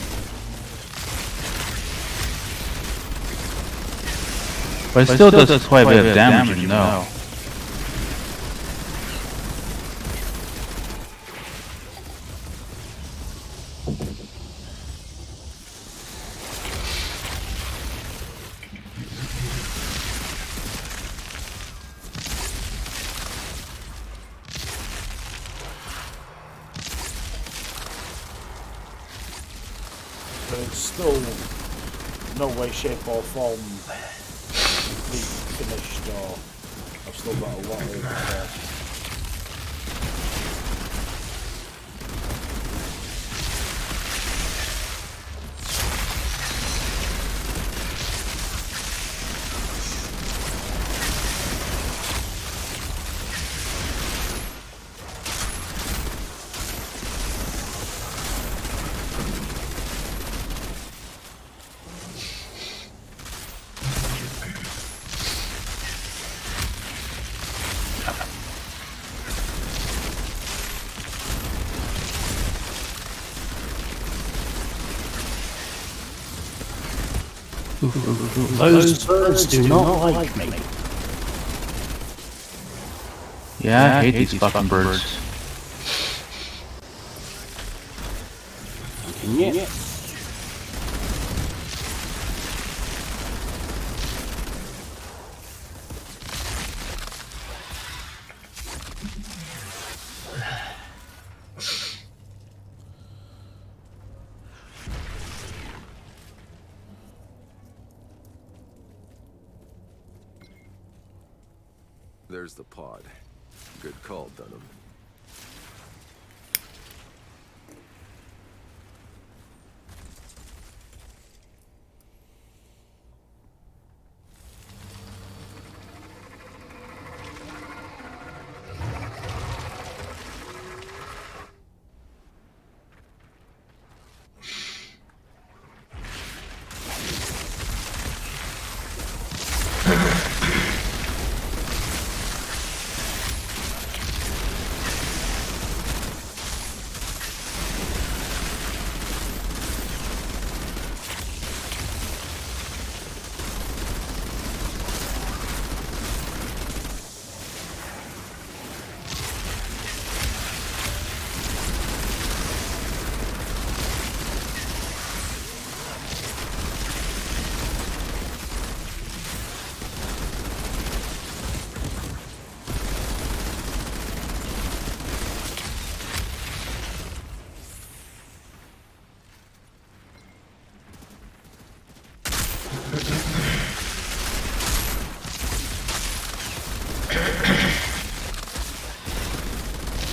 But it still does quite a bit of damage, you know. still no way, shape or form complete, finished, or I've still got a lot of Those birds do not like me. Yeah, I hate these fucking birds. Yeah. There's the pod. Good call, Dunham.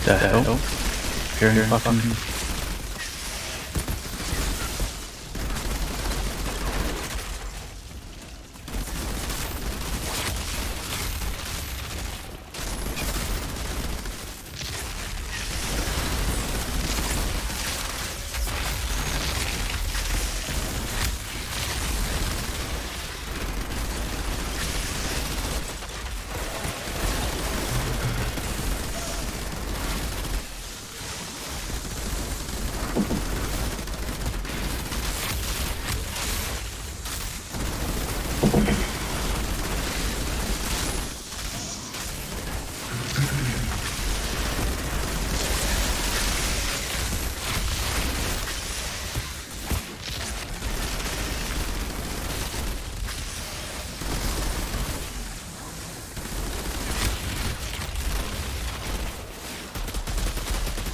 The hell? Hearing fucking...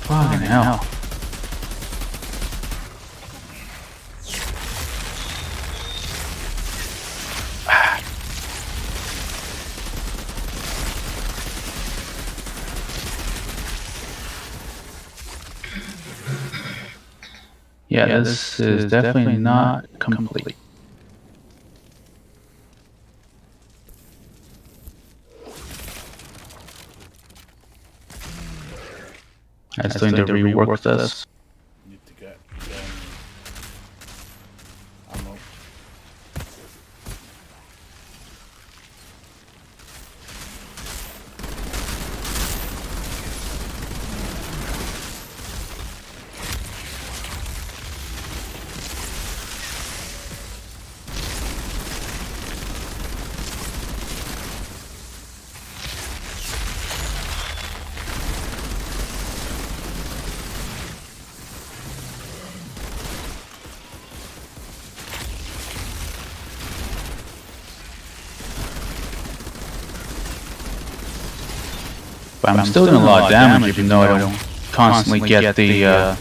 Fucking hell. Yeah, this is definitely not complete. I still need to rework this. need to get ammo. But I'm still doing a lot of damage even though I don't constantly get the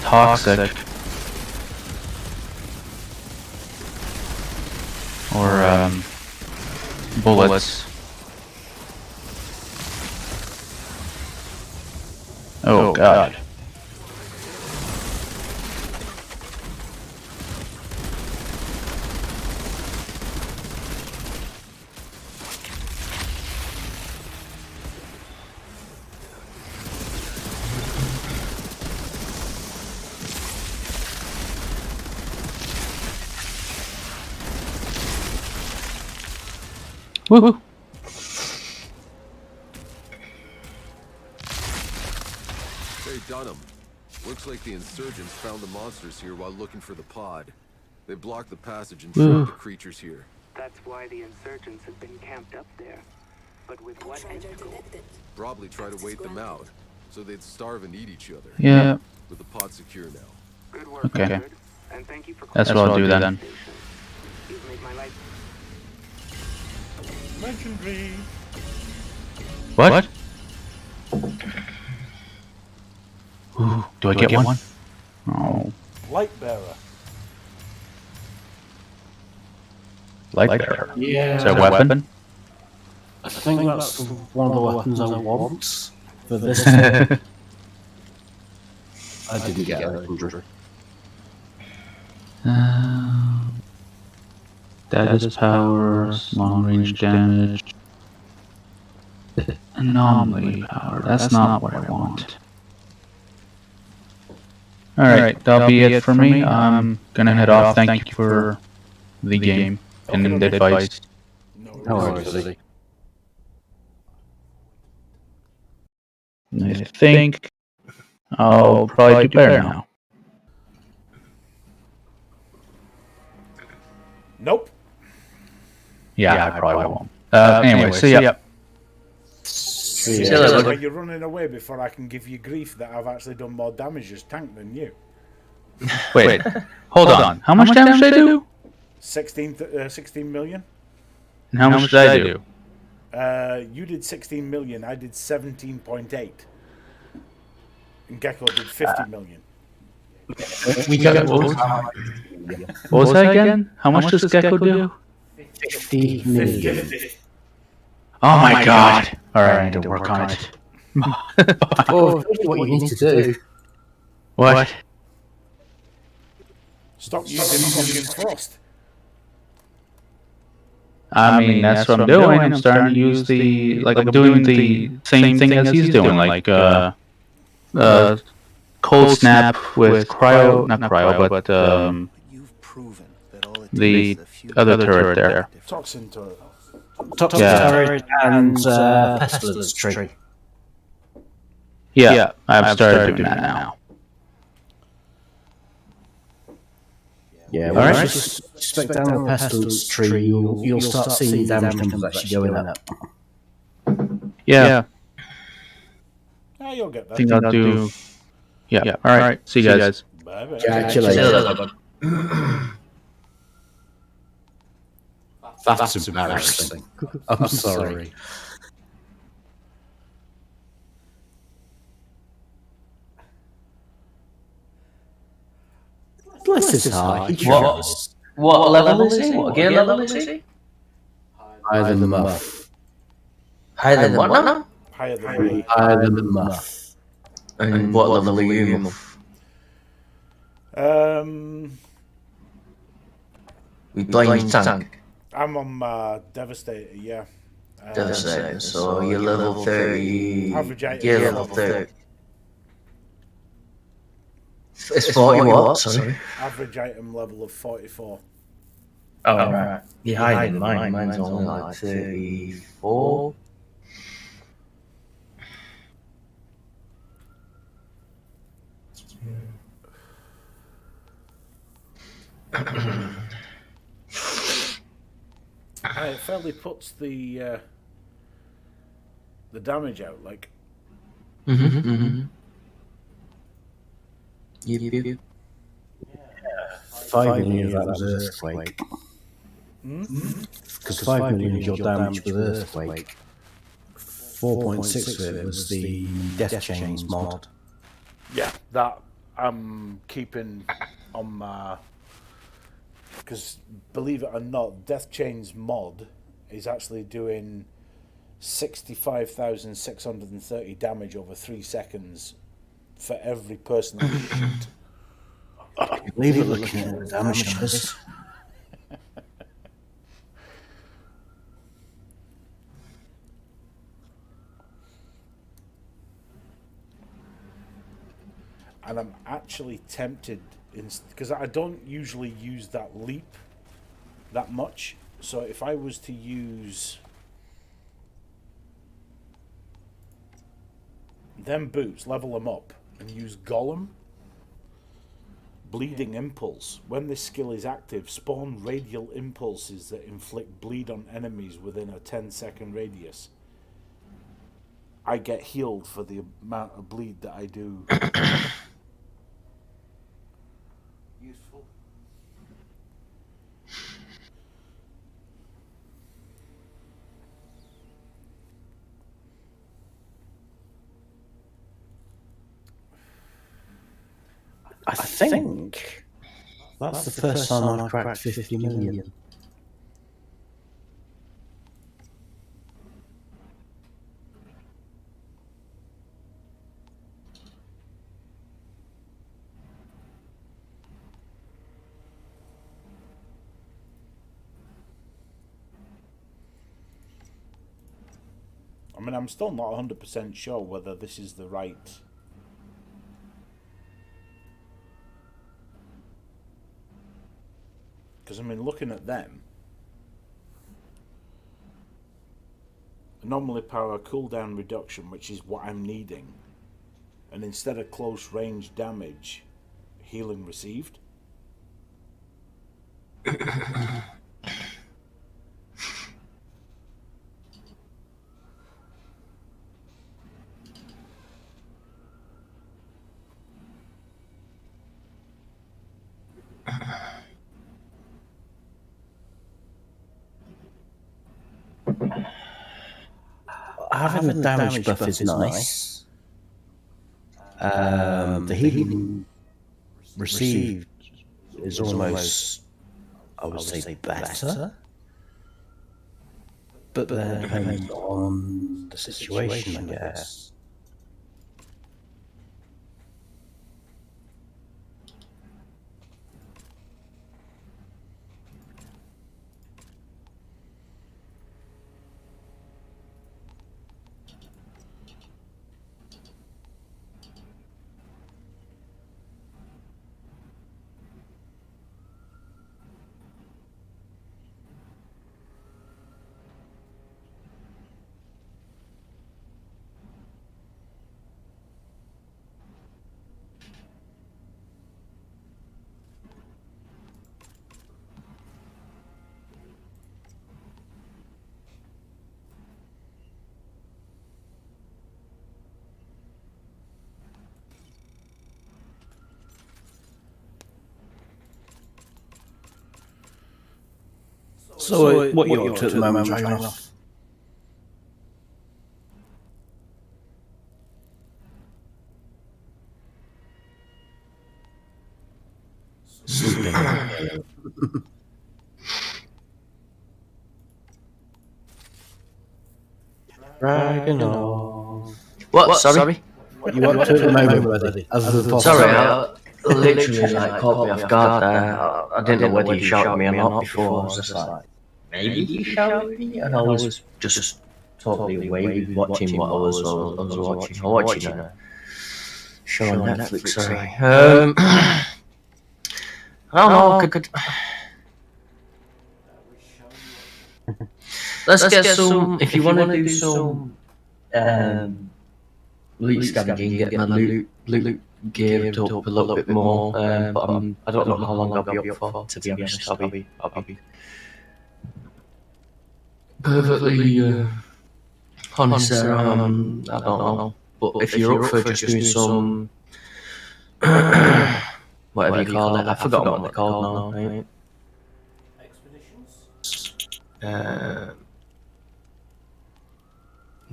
toxic or bullets. Oh God. Woo! Hey, Dunham. Looks like the insurgents found the monsters here while looking for the pod. They blocked the passage and trapped the creatures here. That's why the insurgents have been camped up there. But with what end goal? Probably try to wait them out, so they'd starve and eat each other. Yeah. With the pod secure now. Good work, Okay. Richard. And thank you for That's what I'll do then. You've made my life. Legendary. What? Ooh, do I get one? Oh, Light bearer. light bearer. Yeah. Is that a weapon? I think that's one of the weapons I want for this. I didn't get a legendary. Status power, long range damage, anomaly power. That's not what I want. Alright, that'll be it for me. I'm gonna head off. Thank you for the game and the advice. No worries. I think I'll probably do better now. Nope. Yeah, I probably won't. Anyway, see ya. Are you running away before I can give you grief that I've actually done more damage as tank than you? Wait, hold on. How much damage did I do? 16 million. And how much did I do? You did 16 million. I did 17.8. And Gecko did 50 million. We got What was that again? How much does Gecko do? 50 million. Oh my God! Alright, I need to work on it. Oh, what you need to do. What? Stop using fucking frost. I mean, that's what I'm doing. I'm starting to use the, like, I'm doing the same thing as he's doing, like, cold snap with cryo, not cryo, but, You've proven that all it the takes is a few other turret there. Toxin turret. Toxic Yeah. turret and pestilence tree. Yeah, I've started doing that now. Yeah, All well, right. just spec down the pestilence tree, you'll start seeing damage numbers actually going up. Yeah, Ah, you'll get I that. think I'll do. Yeah, alright, see you guys. Bye bye. Catch you later. That's embarrassing. I'm sorry. Bless his heart. He tries. What level is he? What gear level is he? Higher than the muff. Higher than what now? Higher than me. Higher than the muff. And what level are you, Muff? We blind tank. I'm on Devastator, yeah. Devastator. So you're level 30. Average item Gear level 30. It's 40 what? Sorry. Average item level of 44. Oh, right. You're higher than mine. Mine's only like 34. It fairly puts the damage out, like. Yep. 5 million of that was earthquake. Because 5 million of your damage was earthquake. 4.6 of it was the Death Chains mod. Yeah, that I'm keeping on my because believe it or not, Death Chain's mod is actually doing 65,630 damage over 3 seconds for every person that you shoot. Leave it looking at the damage numbers. And I'm actually tempted, because I don't usually use that leap that much. So if I was to use them boots, level them up, and use Golem, Bleeding Impulse. When this skill is active, spawn radial impulses that inflict bleed on enemies within a 10-second radius. I get healed for the amount of bleed that I do. Useful. I think that's the first time I've cracked 50 million. I mean, I'm still not 100% sure whether this is the right... Because, I mean, looking at them, anomaly power cooldown reduction, which is what I'm needing, and instead of close range damage, healing received. Having the damage buff is nice. The healing received is almost, I would say, better. But then depends on the situation, I guess. So what are you up to at the moment, Dragonoff? Sleeping. Dragonoff. What? Sorry? What you up to at the moment, buddy? Other than Sorry, I literally caught me off guard there. I didn't know whether you shouted me or not before. I was just like, maybe you shouted me? And I was just totally away with watching what I was watching. I'm watching a show on Netflix, sorry. I don't know, I could... Let's get some, if you want to do some loot scanning, get my loot geared up a little bit more, but I don't know how long I'll be up for, to be honest. I'll be perfectly honest there, I don't know. But if you're up for just doing some, whatever you call it, I've forgotten what they're called now, right?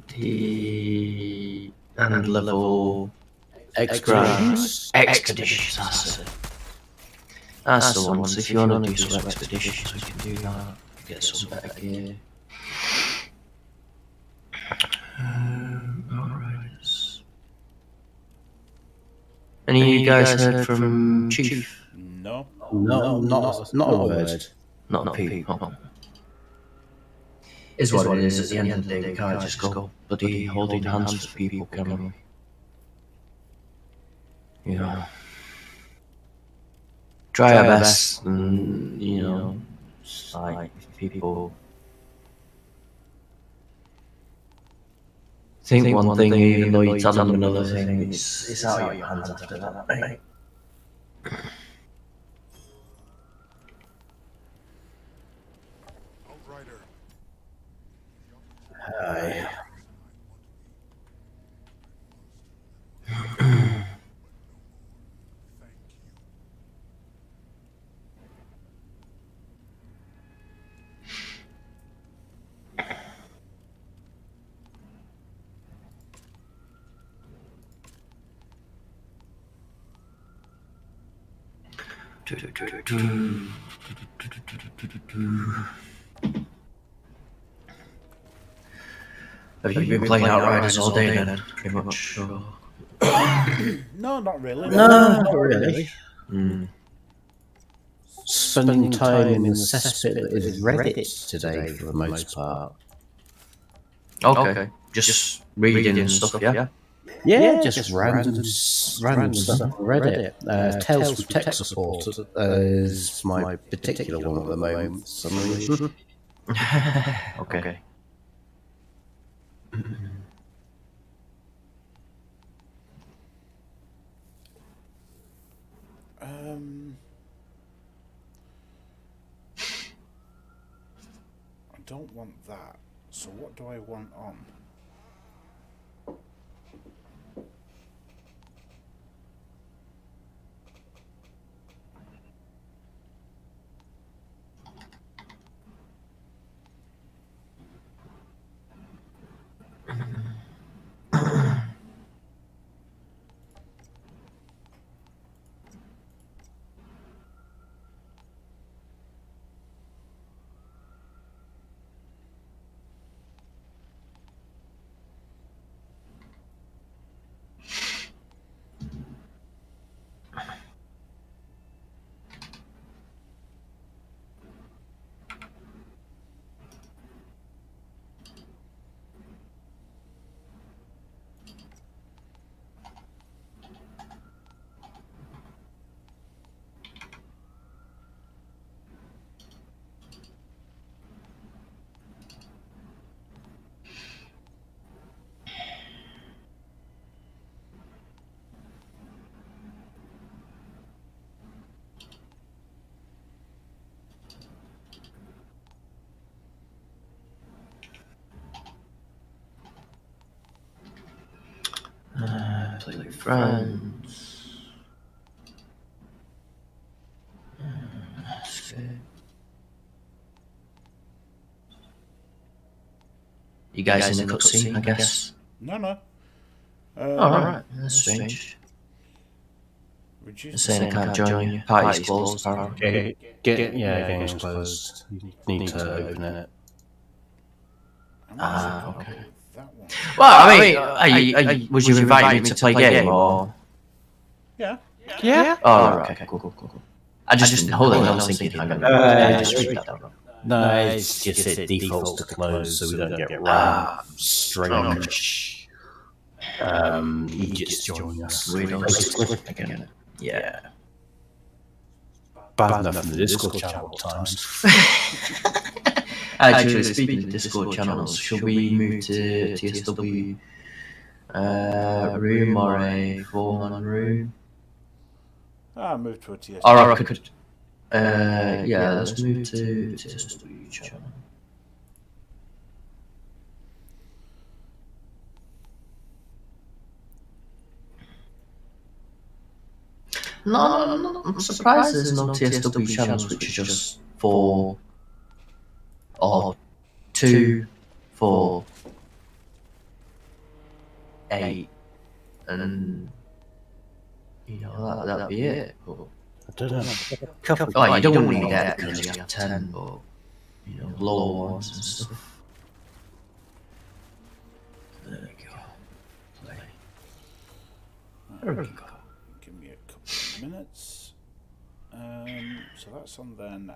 The and level Expeditions. Expeditions, that's it. That's the one. So if you want to do some expeditions, we can do that. Get some better gear. Outriders. Any of you guys heard from Chief? No. No, not a word. Not a peep. Oh. Is what it is. At the end of the day, we can't just go bloody holding hands for people, can we? You know. Try our best, and you know, like if people think one thing, even though you tell them another thing, it's out of your hands after that, mate. Aye. Have you been playing Outriders all day then? Pretty much. Or... No, not really. No, not really. Mm. Spending time in the cesspit with Reddit today for the most part. Okay. Just reading and stuff, yeah? Yeah, just random stuff on Reddit. Tales from Tech Support is my particular one at the moment for some reason. Okay. I don't want that. So what do I want on? Play with friends. You guys in the cutscene, I guess? No. Alright, that's strange. Saying I can't join you. Party's closed, apparently. Game's closed. You need to open it. Okay. Well, I mean, was you inviting me to play a game, or...? Yeah. Oh, right, okay, cool. I just didn't hold it, I was thinking, hang on. Just read that down. No, it's just it defaults to close so we don't get strange idiots joining us. Again. Yeah. Bad enough in the Discord channel at times. Actually, speaking of Discord channels, should we move to TSW room or a 4-man room? Move to a TSW. Or I could... yeah, let's move to TSW channel. No, I'm surprised there's no TSW channels which are just 4 or 2, 4, 8, and you know that'd be it. But I don't know. A couple. Oh, you don't need that because you have 10, but you know, lower ones and stuff. There we go. Play. There we go. Give me a couple of minutes. So that's on there now.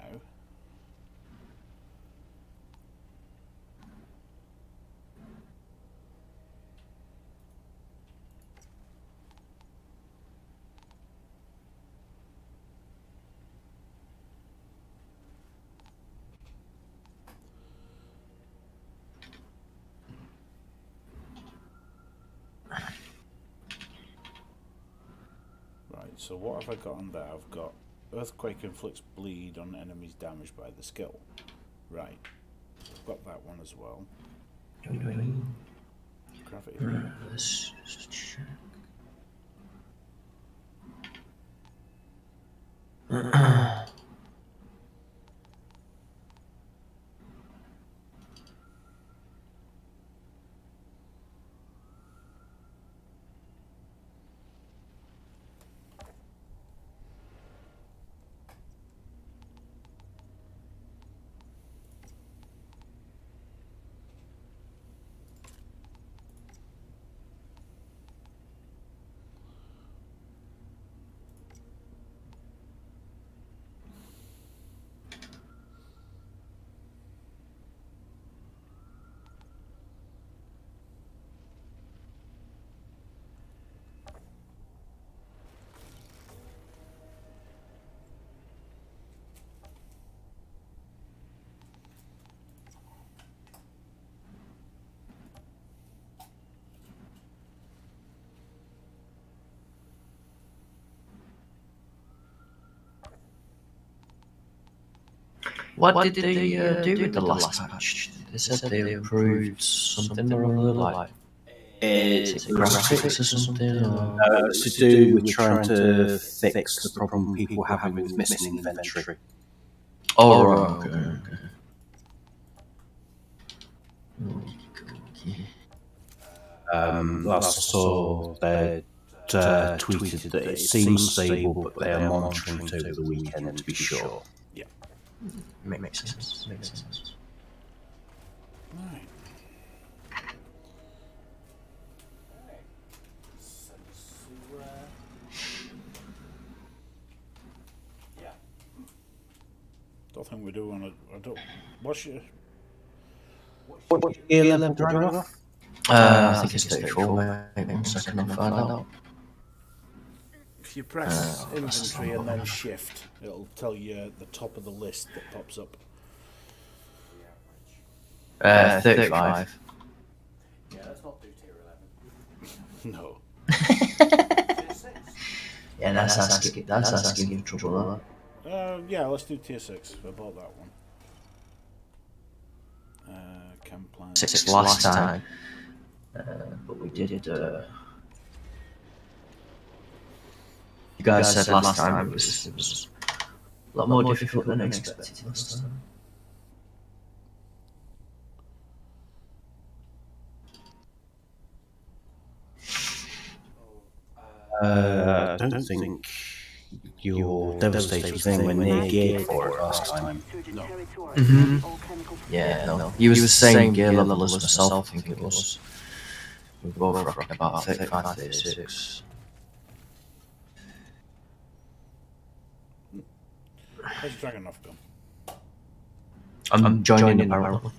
Right, so what have I got on there? I've got Earthquake inflicts bleed on enemies damaged by the skill. Right, so I've got that one as well. Gravity. Let's just check. What did they do with the last patch? They said they improved something or other, like It's graphics or something. Or... it's to do with trying to fix the problem people having with missing inventory. Oh, right, okay. Last I saw, they tweeted that it seems stable, but they are monitoring it over the weekend to be sure. Yeah. Makes sense. Makes sense. Right. Yeah. Don't think we do want to. I don't. What's your? What's your gear level driving off? I think it's 34, maybe 1 second, I'll find out. If you press inventory and then shift, it'll tell you the top of the list that pops up. 35. Yeah, let's not do tier 11. No. Yeah, that's asking for trouble, Yeah, let's do tier 6. I bought that one. Camp plan. 6 last time. But we did. You guys said last time it was a lot more difficult than expected last time. I don't think your Devastator was anywhere near geared for it last time. No. Yeah, no. He was the same gear level as myself, I think it was. We were both rocking about 35, 36. Where's Dragonoff gone? I'm joining in apparently.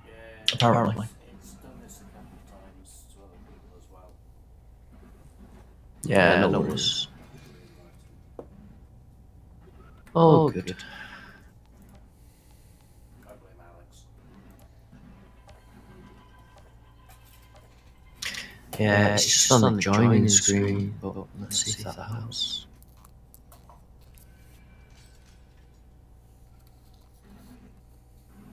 Yeah, Apparently. it's done this a couple of times to other people as well. Yeah, no worries. Oh, good. I blame Alex. Yeah, it's just on the joining screen, but let's see if that helps.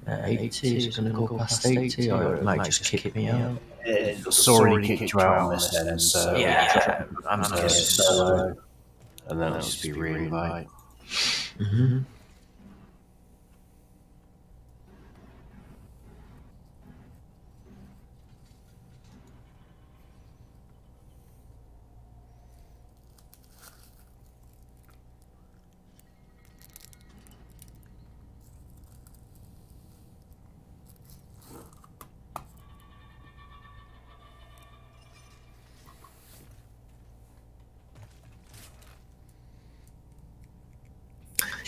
Yeah, 80 is going to go past 80, or it might just kick me out. It's already kicked you out on this end, so Yeah, I'm so guessing solo, and then it'll just be re-invite. Mm-hmm.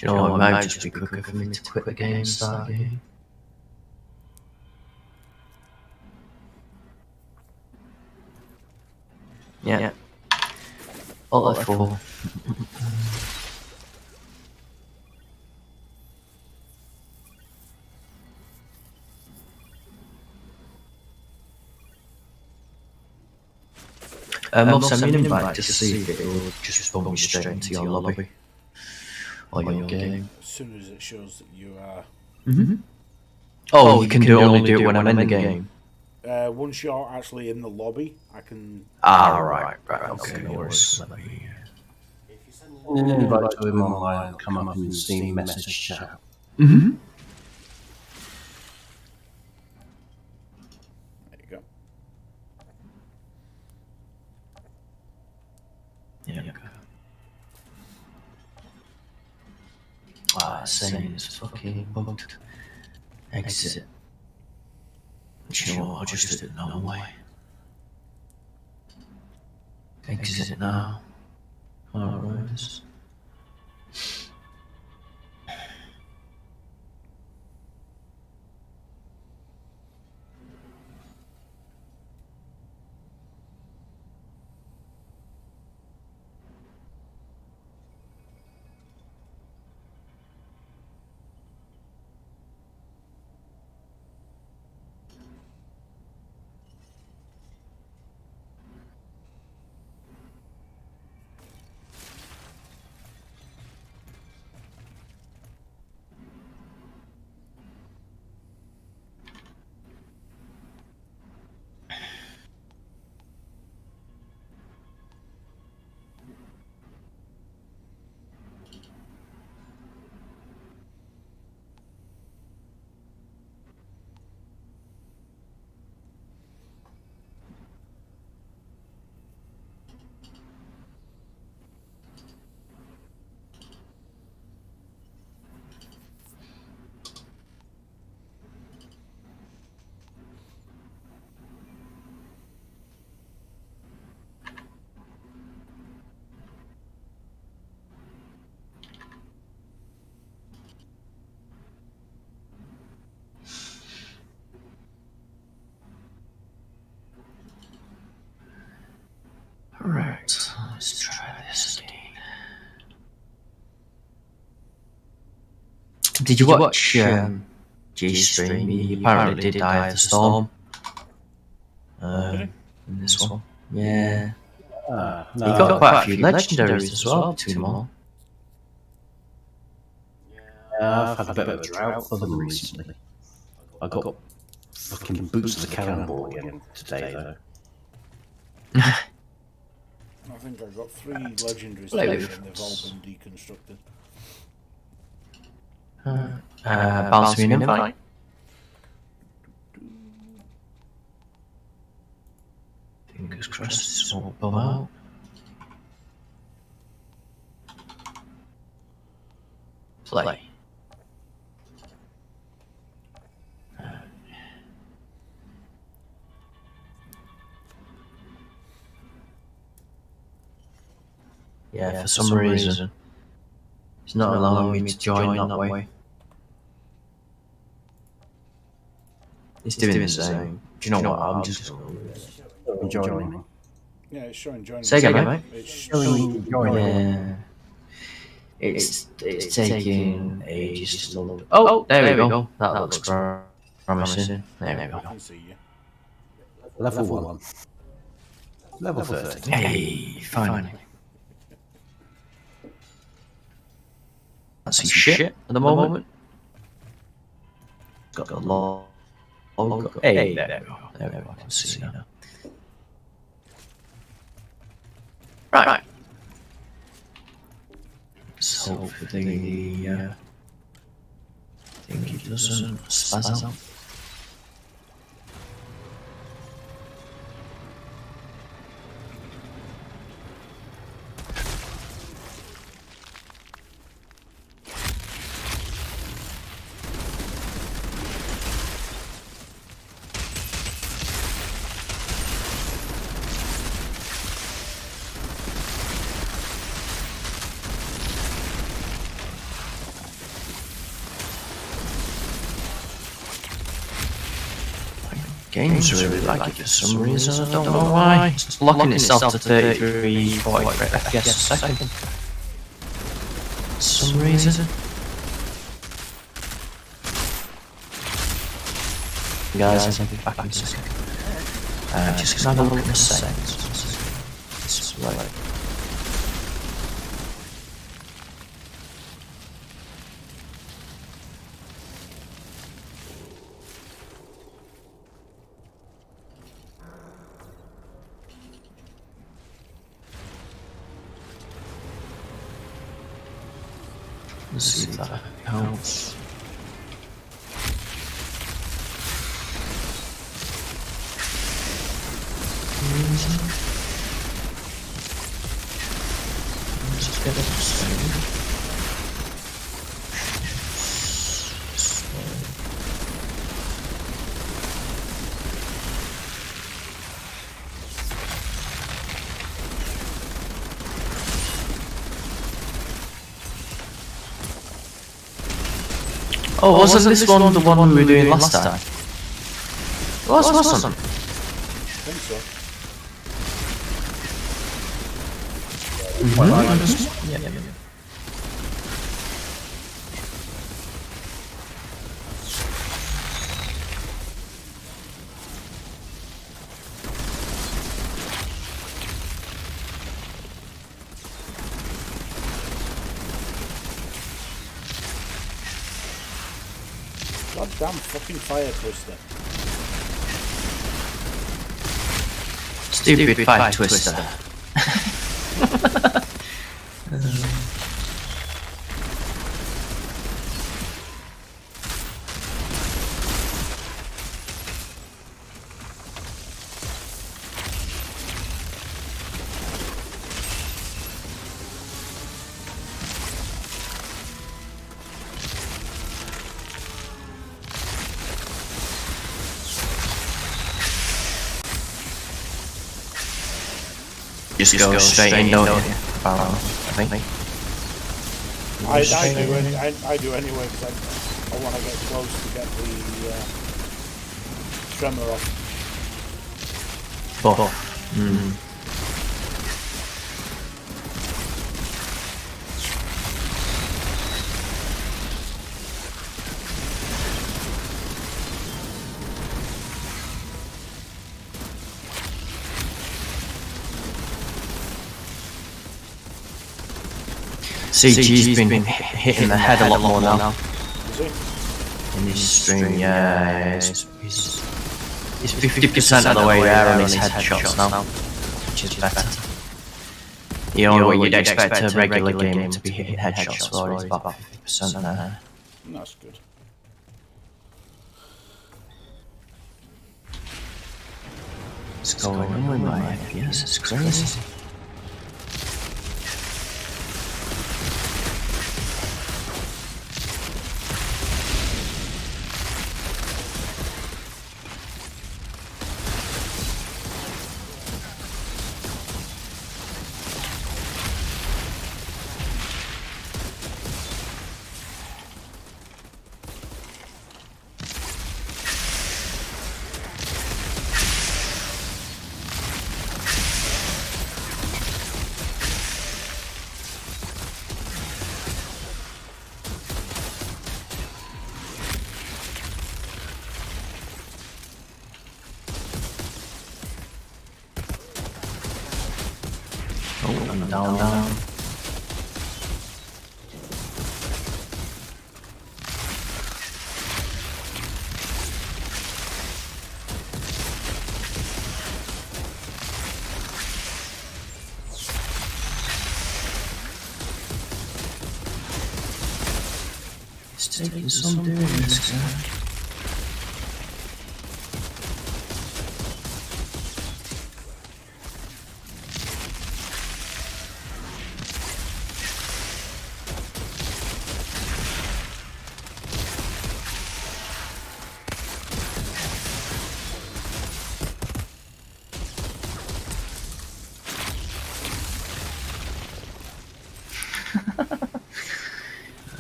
Do you know what? It might just be quicker for me to quit the game and start again. Yeah. Alt F4. I'll send me an invite to see if it will just bump me straight into your lobby or your game. As soon as it shows that you are... Oh, you can only do it when I'm in the game. Once you're actually in the lobby, I can... Right, okay, no worries. Let me... Invite to him online, come up in the Steam message chat. There you go. Yeah, okay. It's saying it's fucking bugged. Exit. Do you know what? I'll just do it no way. Exit now. Alright. Right, let's try this again. Did you watch G-Stream? He apparently did die of the storm. In this one. Yeah. No, He got quite a few legendaries as well between them all. I've had a bit of a drought for them recently. I got fucking boots of the cannonball again today, though. I think I got 3 legendaries today and they've all been deconstructed. Bounce me an invite. Fingers crossed this won't bum out. Play. Yeah, for some reason, it's not allowing me to join that way. It's doing the same. Do you know what? I'm just Joining. Yeah, it's showing joining. Say again, mate. It's Showing joining. Yeah. It's taking ages to load. Oh, there we go. That looks promising. There we I go. can see you. Level 1. Level 30. Hey, finally. That's some shit at the moment. Got the logo. Hey, there we go. There we go. I can see now. Right. So hopefully the thingy doesn't spaz out. Games really like it for some reason, I don't know why. It's locking itself to 33, 40 FPS a second. For some reason. Guys, I'll be back in a second. Just gonna have a look at the settings. It's right. Let's see if that helps. Just get it straight. Oh, wasn't this one the one we were doing last time? It wasn't. I think so. Yeah. Goddamn fucking fire twister. Stupid fire twister. Just go straight in, don't you? I think. I do anyway because I want to get close to get the tremor off. CG's been hitting the head a lot more now. Is he? In his stream, yeah. He's 50% of the way there on his headshots now, which is better. You know what you'd expect a regular gamer to be hitting headshots, well, he's about 50% there. That's good. What's going on with my FPS? It's crazy. Down. It's taking some doing this guy.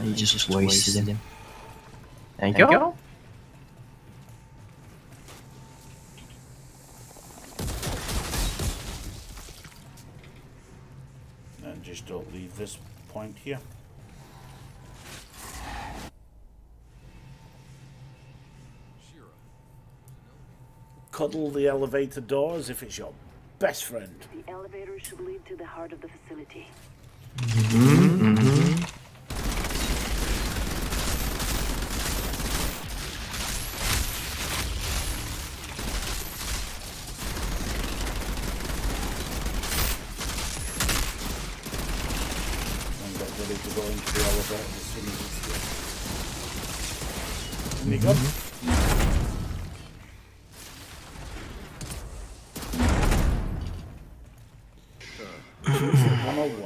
You just wasted him. There you go. just don't leave this point here. Cuddle the elevator doors if it's your best friend. The elevator should lead to the heart of the facility. And get ready to go into the elevator as soon as it's here. Any good?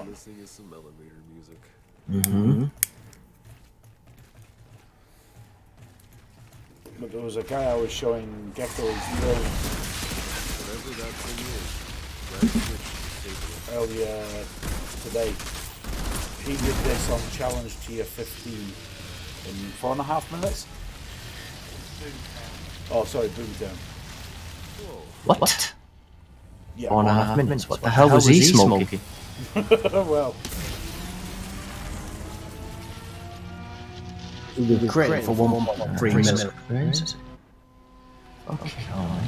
Listening to some elevator music. But there was a guy I was showing Gecko's drill Whatever that thing is, earlier today. He did this on challenge tier 15 in 4.5 minutes. Oh, sorry, Boomtown. What? Yeah, 4.5 minutes. What the hell was he smoking? Well, The credit for 1.3 million. Where is it? Okay, alright.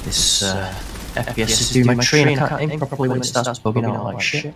This FPS is doing my train. I can't aim properly when it starts bugging out like shit.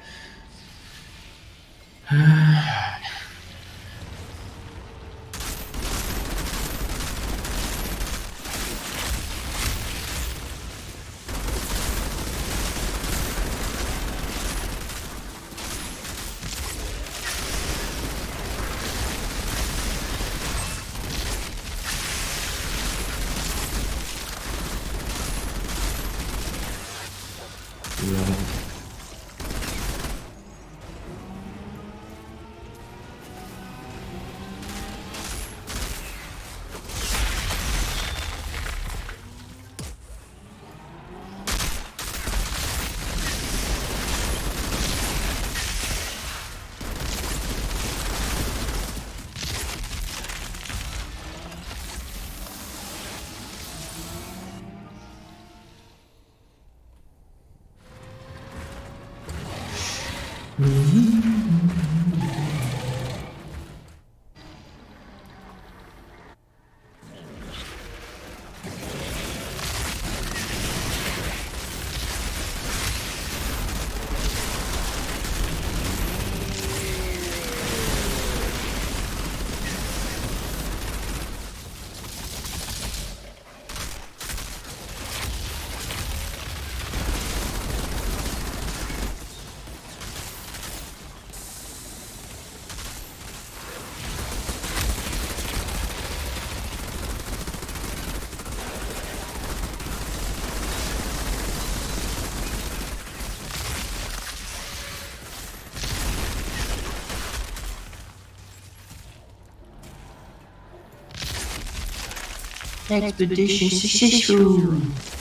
Expedition successful.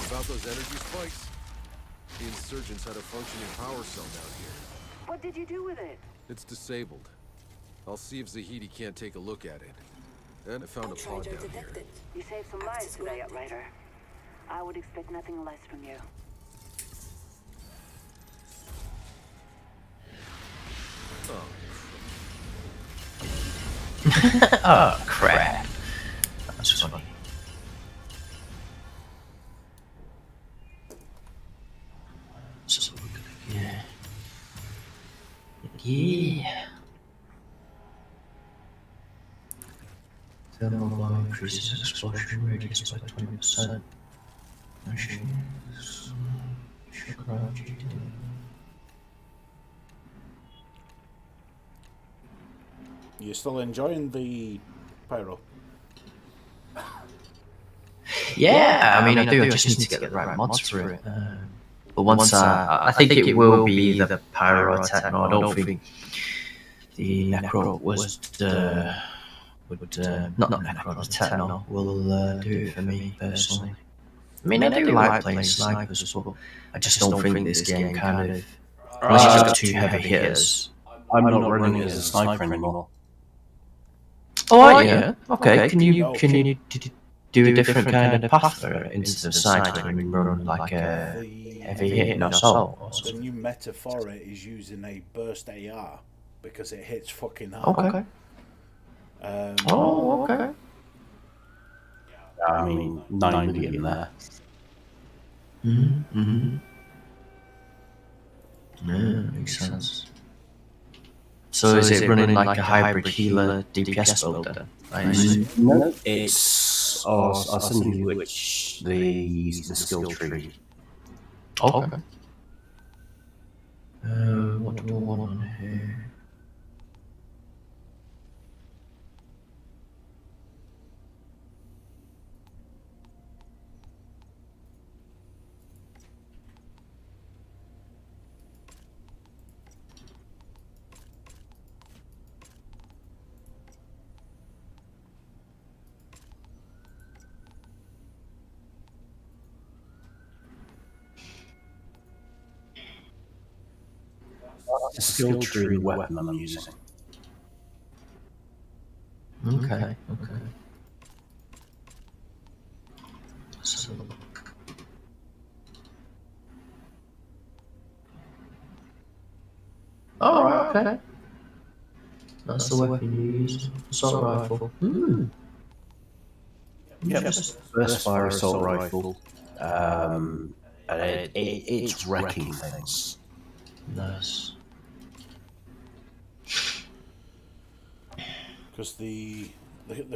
About those energy spikes? The insurgents had a functioning power cell down here. What did you do with it? It's disabled. I'll see if Zahidi can't take a look at it. And I found a pod down here. You saved some lives today, Outrider. I would expect nothing less from you. Oh crap. That's funny. So, yeah. Yeah. Thermal bomb increases explosion radius by 20%. Machines. you still enjoying the pyro? Yeah, I mean, I do. I just need to get the right mods for it. But once I think it will be the pyro techno. I don't think the necro would not necro, the techno will do it for me personally. I mean, I do like playing snipers, but I just don't think this game kind of, unless you've got 2 heavy hitters. I'm not running as a sniper anymore. Oh, are you? Okay. Can you do a different kind of path for it instead of sniping and run like a heavy hitting assault? The new meta for it is using a burst AR because it hits fucking hard. Okay. Okay. I mean, 9 million there. Mm-hmm. Yeah, makes sense. So is it running like a hybrid healer DPS build then? No, it's... I'll send you which they use the skill tree. Okay. What do I want on here? It's a skill tree weapon I'm using. Okay. So, oh, right, okay. That's the weapon you use. Assault rifle. Yep, burst fire assault rifle. And it's wrecking things. Nice. Because the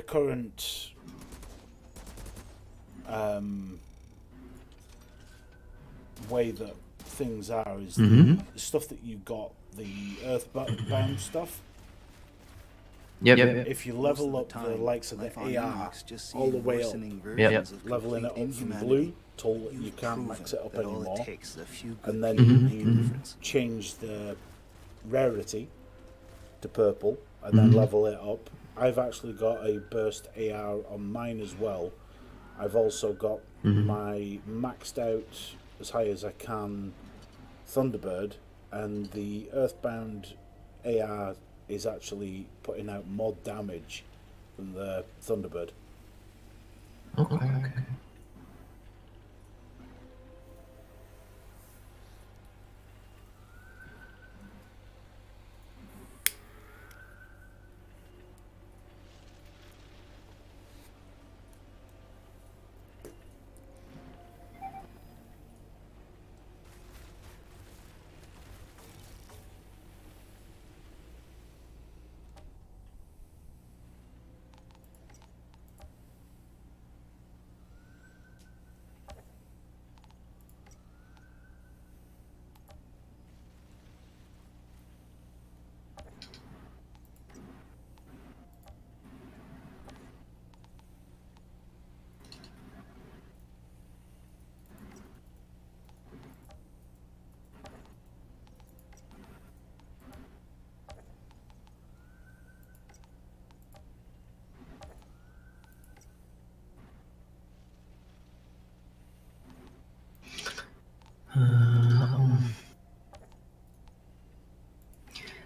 current way that things are is the stuff that you got, the earthbound stuff. Yep. If you level up the likes of the AR all the way up, leveling it up from blue till you can't max it up anymore, and then you change the rarity to purple and then level it up. I've actually got a burst AR on mine as well. I've also got my maxed out as high as I can Thunderbird, and the Earthbound AR is actually putting out more damage than the Thunderbird. Okay.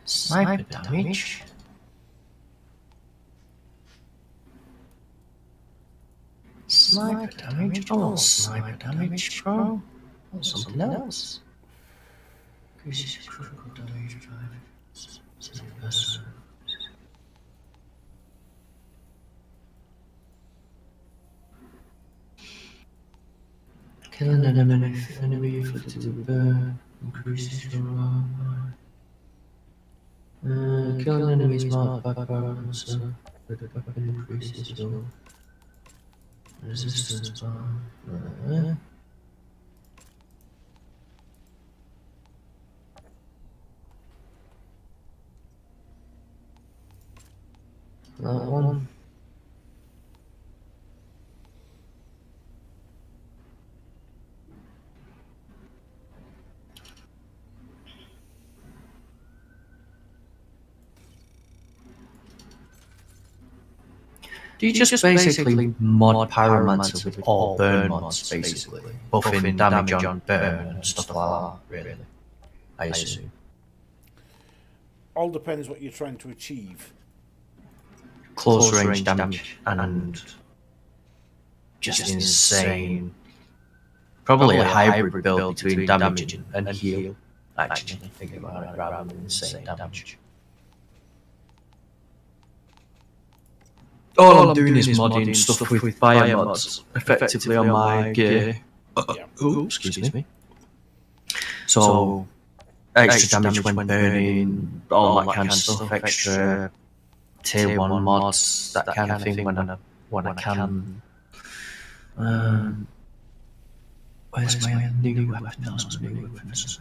Sniper damage. Sniper damage. Oh, sniper damage, bro. Oh, something else. Increases critical damage by kill an enemy inflicted with burn. Increases your armor. Killing enemies marked by barrels, with the weapon increases your resistance bar. That one. Do you just basically mod Pyromancer with all burn mods, basically? Buffing damage on burn and stuff like that, really? I assume. All depends what you're trying to achieve. Close range damage and just insane. Probably a hybrid build between damage and heal, actually, thinking about it, rather than insane damage. All I'm doing is modding stuff with biomods effectively on my gear. Oh, excuse me. So, extra damage when burning, all that kind of stuff, extra tier 1 mods, that kind of thing when I can. Where's my new weapon? That's my new weapons.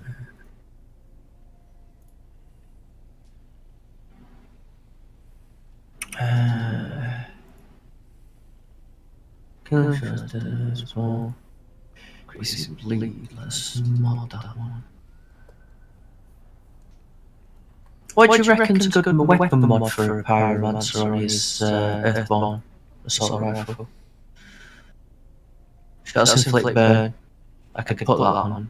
There's more. Crazy bleed. Let's mod that one. What do you reckon's a good weapon mod for a Pyromancer on his Earthborn assault rifle? Shots inflict burn. I could put that on.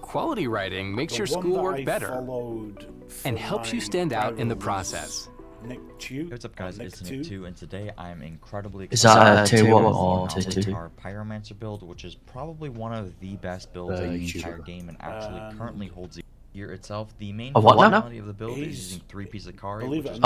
Quality writing makes your schoolwork better and helps you stand out in the process. What's up, guys? It's Nick 2, and today I'm incredibly excited. Is that a tier 1 or tier 2? Our Pyromancer build, which is probably one of the best builds in the entire game, and actually currently holds the gear itself. The main functionality of the build is using 3 pieces of Kari, which is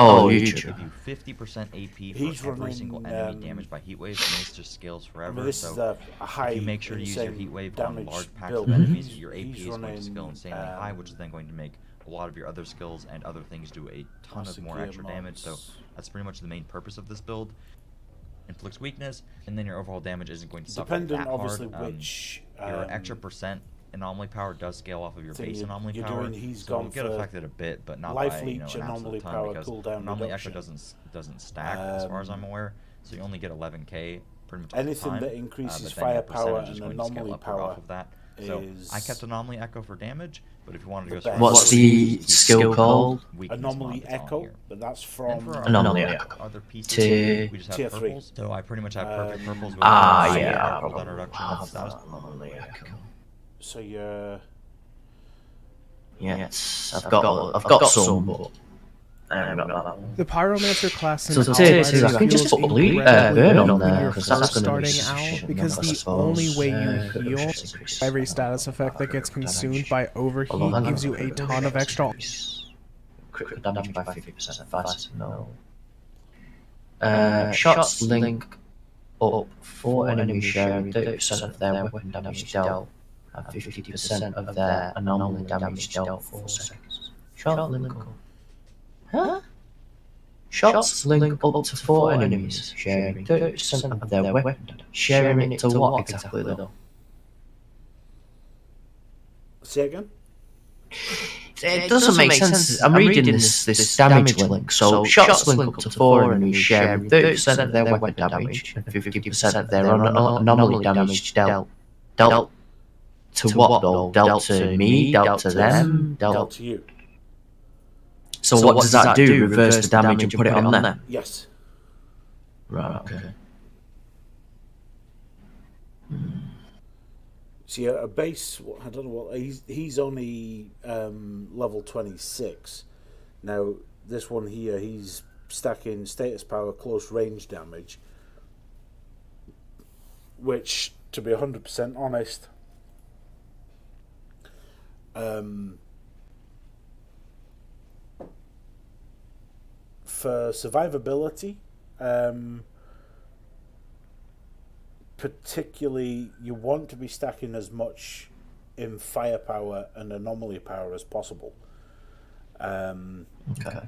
give you 50% AP for every single enemy damaged by heat waves, and this just scales forever. So if you make sure to use your heat wave on large packs of enemies, your AP is going to scale insanely high, which is then going to make a lot of your other skills and other things do a ton of more extra damage. So that's pretty much the main purpose of this build. Inflicts weakness, and then your overall damage isn't going to suffer that hard. Your extra percent anomaly power does scale off of your base anomaly power, so you'll get affected a bit, but not by an absolute ton, because anomaly echo doesn't stack as far as I'm aware, so you only get 11k pretty much anything all the time, that increases but then your firepower percentage is and going to scale anomaly upward power off of that. So I kept anomaly echo for damage, but if you wanted to go, what's the skill called? Anomaly echo, but that's from anomaly echo. Other pieces, we just have purples. So I pretty much have perfect purples with cooldown reduction. Anomaly echo. So you're. Yes, I've got some, but the Pyromancer class so tier 2, I can just put burn on there because that's starting out, because the only way you heal every status effect that gets consumed by overheat gives you a ton of extra. Critical damage by 50% fast. No. Shots link up 4 enemies sharing 30% of their weapon damage dealt and 50% of their anomaly damage dealt for 4 seconds. Shot link up. Huh? Shots link up to 4 enemies, sharing 30% of their weapon damage. Sharing it to what exactly, though? Say again? It doesn't make sense. I'm reading this damage link. So, shots link up to 4 enemies, sharing 30% of their weapon damage and 50% of their anomaly damage dealt. Dealt to what, though? Dealt to me? Dealt to them? Dealt to you. So what does that do? Reverse the damage and put it on them? Yes. Right, okay. See, a base, I don't know what, he's only level 26. Now, this one here, he's stacking status power close range damage, which, to be 100% honest, for survivability, particularly, you want to be stacking as much in firepower and anomaly power as possible. Okay.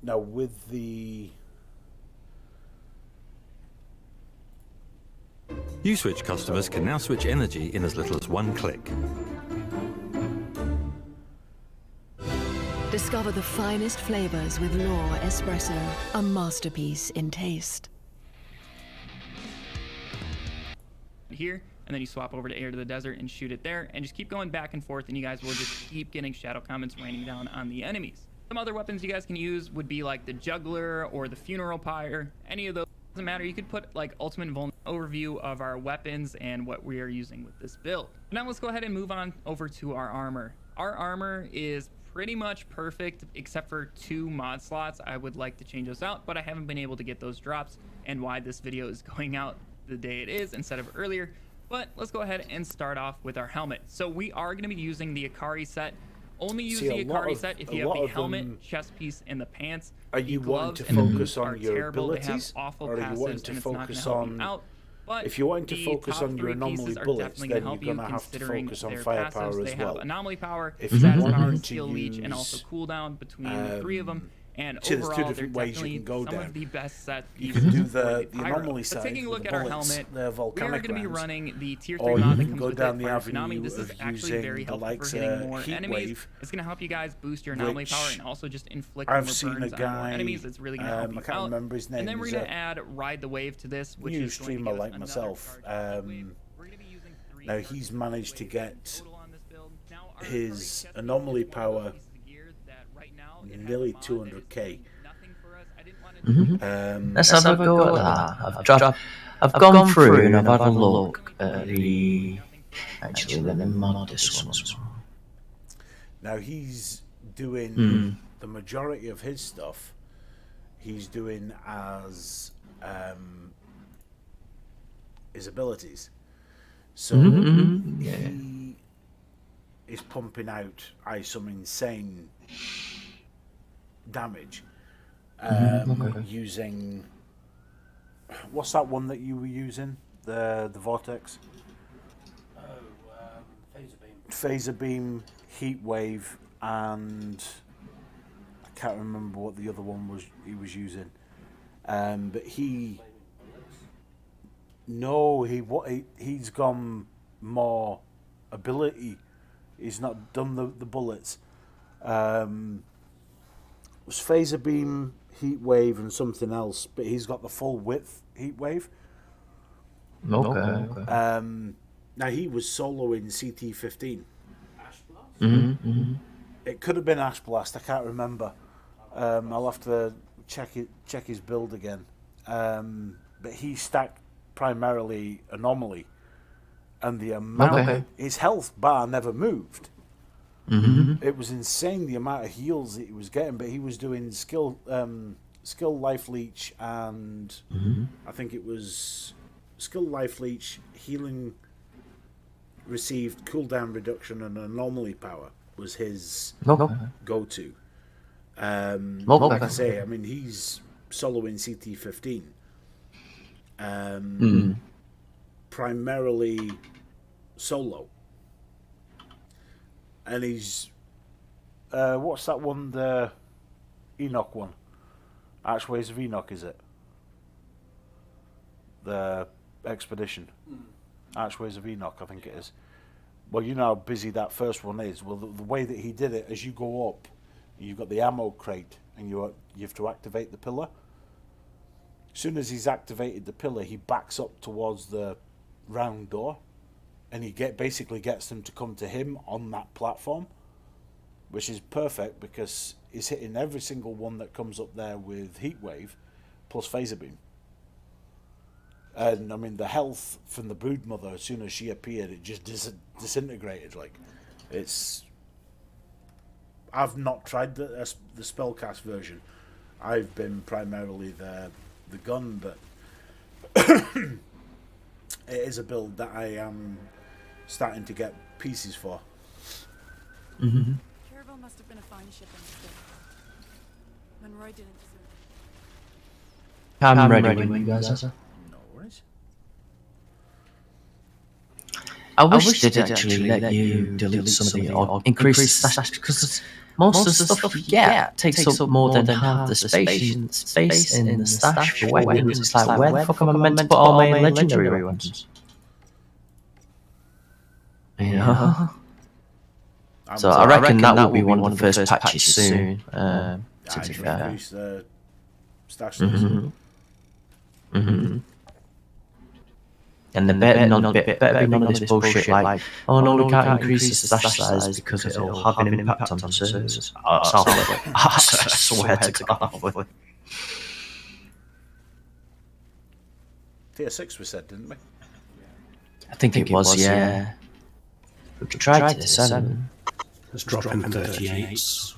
Now, with the... U-Switch customers can now switch energy in as little as 1 click. Discover the finest flavors with Law Espresso, a masterpiece in taste. Here, and then you swap over to Heir to the Desert and shoot it there, and just keep going back and forth, and you guys will just keep getting shadow comets raining down on the enemies. Some other weapons you guys can use would be like the Juggler or the Funeral Pyre. Any of those, doesn't matter. You could put like ultimate overview of our weapons and what we are using with this build. Now let's go ahead and move on over to our armor. Our armor is pretty much perfect except for 2 mod slots. I would like to change those out, but I haven't been able to get those drops, and why this video is going out the day it is instead of earlier. But let's go ahead and start off with our helmet. So we are going to be using the Akari set. Only use the Akari set if you have the helmet, chest piece, and the pants. Are you wanting to focus on your abilities, or are you wanting to focus on? If you're wanting to focus on your anomaly bullets, then you're going to have to focus on firepower as well. Anomaly power, if you status want power, to skill leech, and also cooldown between the 3 of them. And there's overall, 2 they're different ways definitely you can go some down. of the best sets. You can do the anomaly So side. taking a look with at the our bullets, helmet, the we are volcanic going to be rounds, running the tier 3 or you mod that can comes go with down the the Fire Tsunami. avenue This is of actually using very the helpful likes for hitting of more heat enemies. wave, It's going to help you guys boost your anomaly which power and also just inflict I've more seen a burns on more guy, enemies. It's really going to help you I can't out. remember his name. And then we're He's going to a add Ride the Wave to this, which new is going to streamer give us like another myself. Now he's managed to get his anomaly power nearly 200k. Let's have a go at that. I've gone through and I've had a look at the. Actually, let me mod this one as well. Now he's doing the majority of his stuff. He's doing as his abilities. So he is pumping out some insane damage using what's that one that you were using, the vortex, phaser beam, heat wave, and I can't remember what the other one was he was using, but he's gone more ability. He's not done the bullets. It was phaser beam, heat wave, and something else, but he's got the full width heat wave. Okay. Now he was soloing CT15. It could have been Ash Blast. I can't remember. I'll have to check his build again. But he stacked primarily anomaly, and the amount his health bar never moved. It was insane the amount of heals that he was getting, but he was doing skill life leech, and I think it was skill life leech, healing received, cooldown reduction, and anomaly power was his go-to. Like I say, I mean, he's soloing CT15. Primarily solo. And he's what's that one, the Enoch one? Archways of Enoch, is it? The expedition. Archways of Enoch, I think it is. Well, you know how busy that first one is. Well, the way that he did it, as you go up, you've got the ammo crate, and you have to activate the pillar. As soon as he's activated the pillar, he backs up towards the round door, and he basically gets them to come to him on that platform, which is perfect because he's hitting every single one that comes up there with heat wave plus phaser beam. And I mean, the health from the broodmother, as soon as she appeared, it just disintegrated. Like, it's. I've not tried the spellcast version. I've been primarily the gun, but it is a build that I am starting to get pieces for. Caravel must have been a fine ship in the Monroy didn't deserve I'm ready when you guys are. I wish they'd actually let you delete some of the or increase the stash, because most of the stuff you get takes up more than half the space in the stash for weapons. It's like, where the fuck am I meant to put all my legendary weapons? You know? So I reckon that will be one of the first patches soon, to be fair. And the better be none of this bullshit like, oh no, we can't increase the stash size because it'll have an impact on the servers. I swear to God. Tier 6 we said, didn't we? I think it was, yeah. We tried Tier 7. Let's drop in 38s.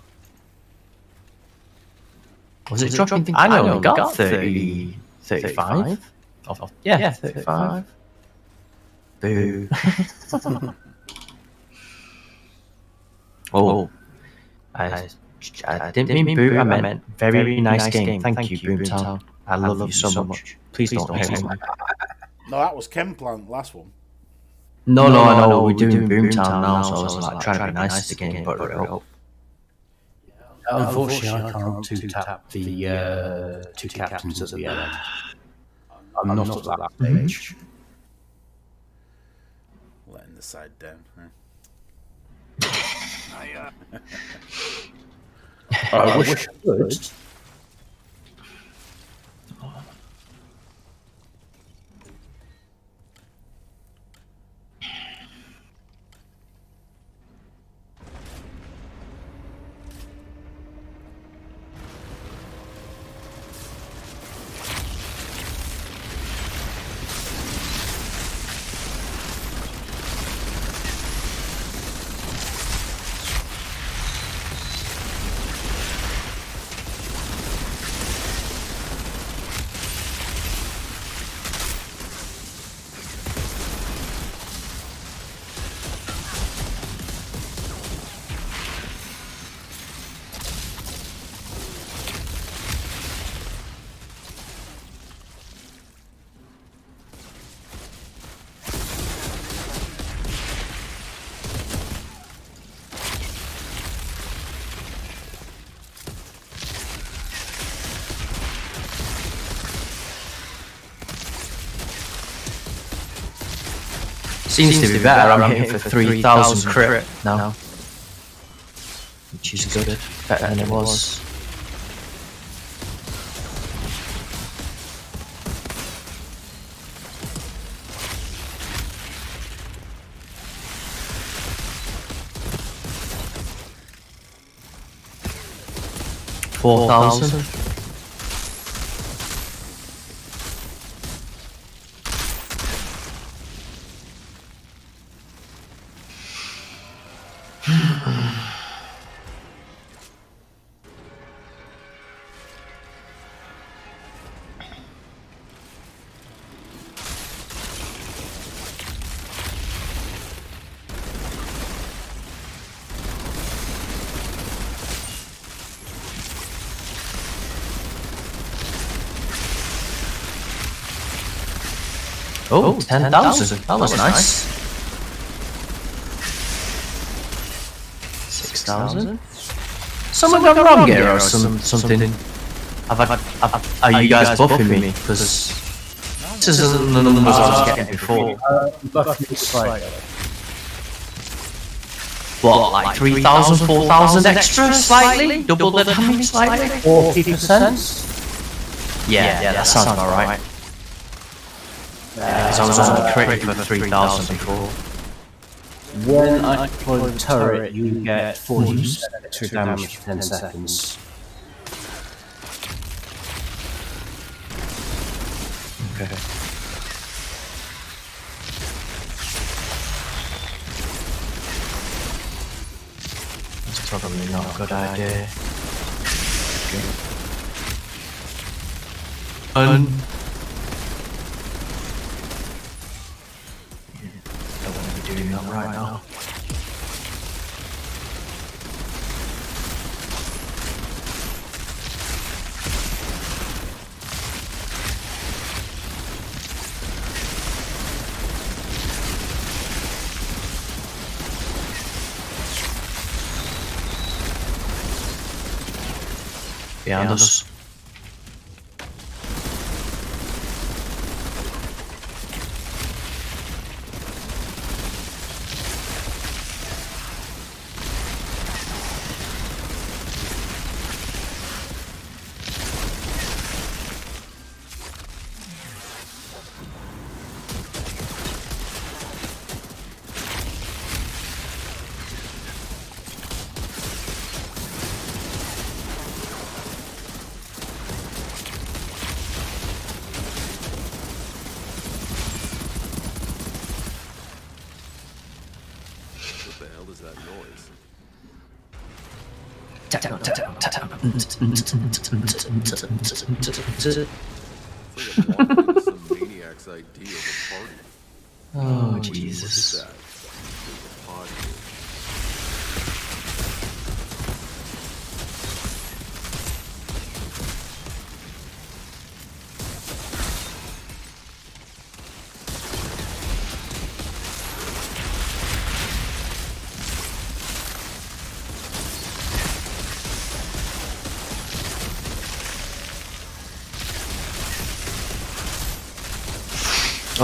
Was it dropping? I only got 30, 35. Yeah, 35. Boo. Oh, I didn't mean boo, I meant very nice game. Thank you, Boomtown. I love you so much. Please don't hate me. No, that was Chemplant, last one. No, I know. We're doing Boomtown now, so I was like trying to be nice to the game, but it up. Unfortunately, I can't two-tap the two captains at the end. I'm not at that stage. Letting the side down. I wish I could. Seems to be better. I'm hitting for 3,000 crit now, which is good. Better than it was. $4,000. Oh, 10,000. That was nice. 6,000. Someone got wrong here or something. Are you guys buffing me? Because this isn't the numbers I was getting before. What, like 3,000, 4,000 extra slightly? Double the damage slightly? 40%? Yeah, that sounds about right. Because I was on the crit for 3,000 before. When I deploy the turret, you get 40% extra damage for 10 seconds. Okay. That's probably not a good idea. Don't want to be doing that right now. Behind us. Some maniac's idea of a party. Oh, Look Jesus. at that. There's a pod here.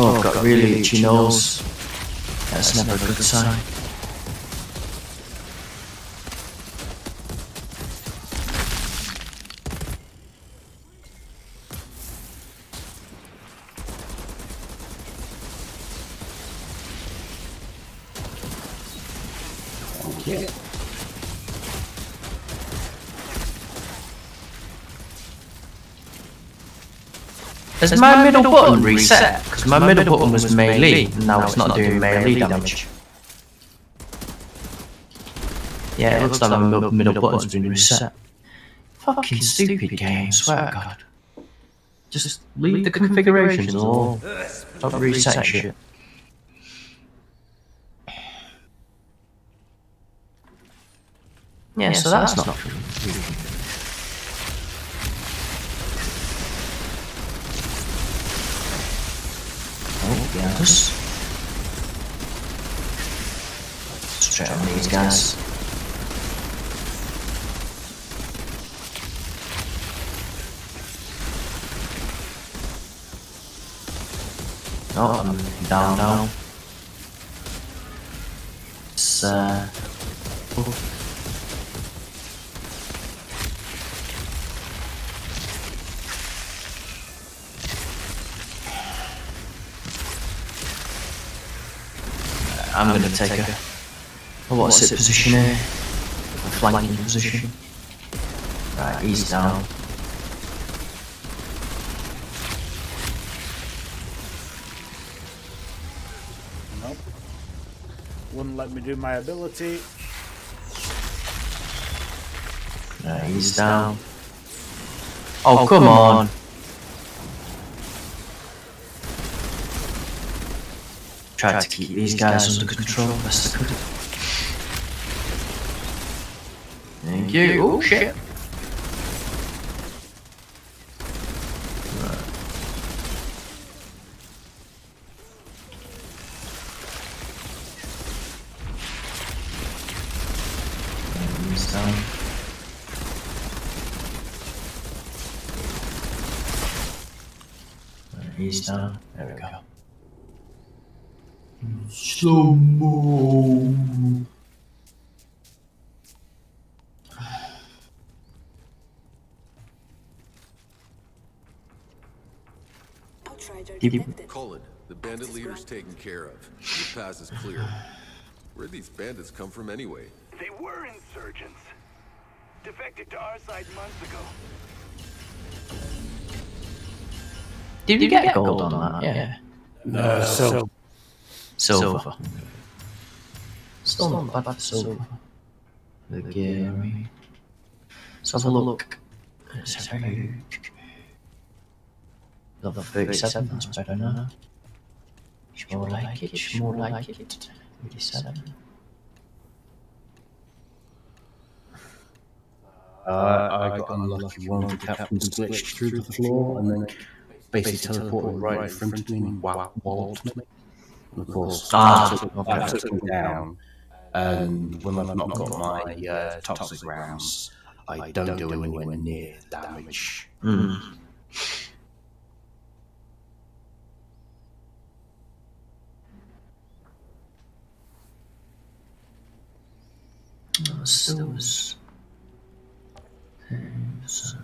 Oh, I've got really itchy nose. That's never a good sign. Yeah. Has my middle button reset? Because my middle button was melee, and now it's not doing melee damage. Yeah, it looks like my middle button's been reset. Fucking stupid game, swear to God. Just leave the configurations all. Stop resetting shit. Yeah, so that's not true. Oh, yes. Straight on these guys. Oh, I'm down. It's, I'm gonna take a what's it position here? A flanking position. Right, he's down. Nope. Wouldn't let me do my ability. Right, he's down. Oh, come on. Tried to keep these guys under control best I could. Thank you. Oh shit. Right. He's down. He's down. There we go. Slow mo. Cullen, the bandit leader's taken care of. Your pass is clear. Where'd these bandits come from anyway? They were insurgents. Defected to our side months ago. Did you get gold on that? Yeah. No, Silver. Still not bad for silver. The Gary. Let's have a look. It's huge. Level 37, that's better now. It's more like it, it's more like it. 37. I got unlucky. One of the captains glitched through the floor and then basically teleported right in front of me and walloped me. And of course, I took him down. And when I've not got my toxic rounds, I don't do anywhere near the damage. Still was. So.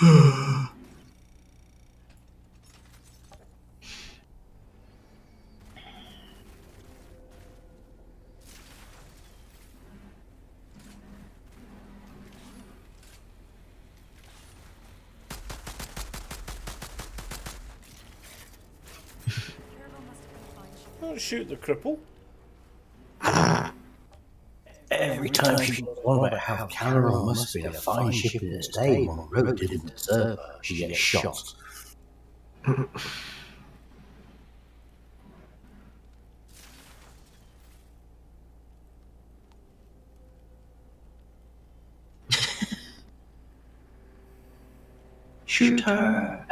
Don't shoot the cripple. Every time she goes on about how Carol must be a fine ship in its day, Monroe didn't deserve her, she gets shot. Shoot her!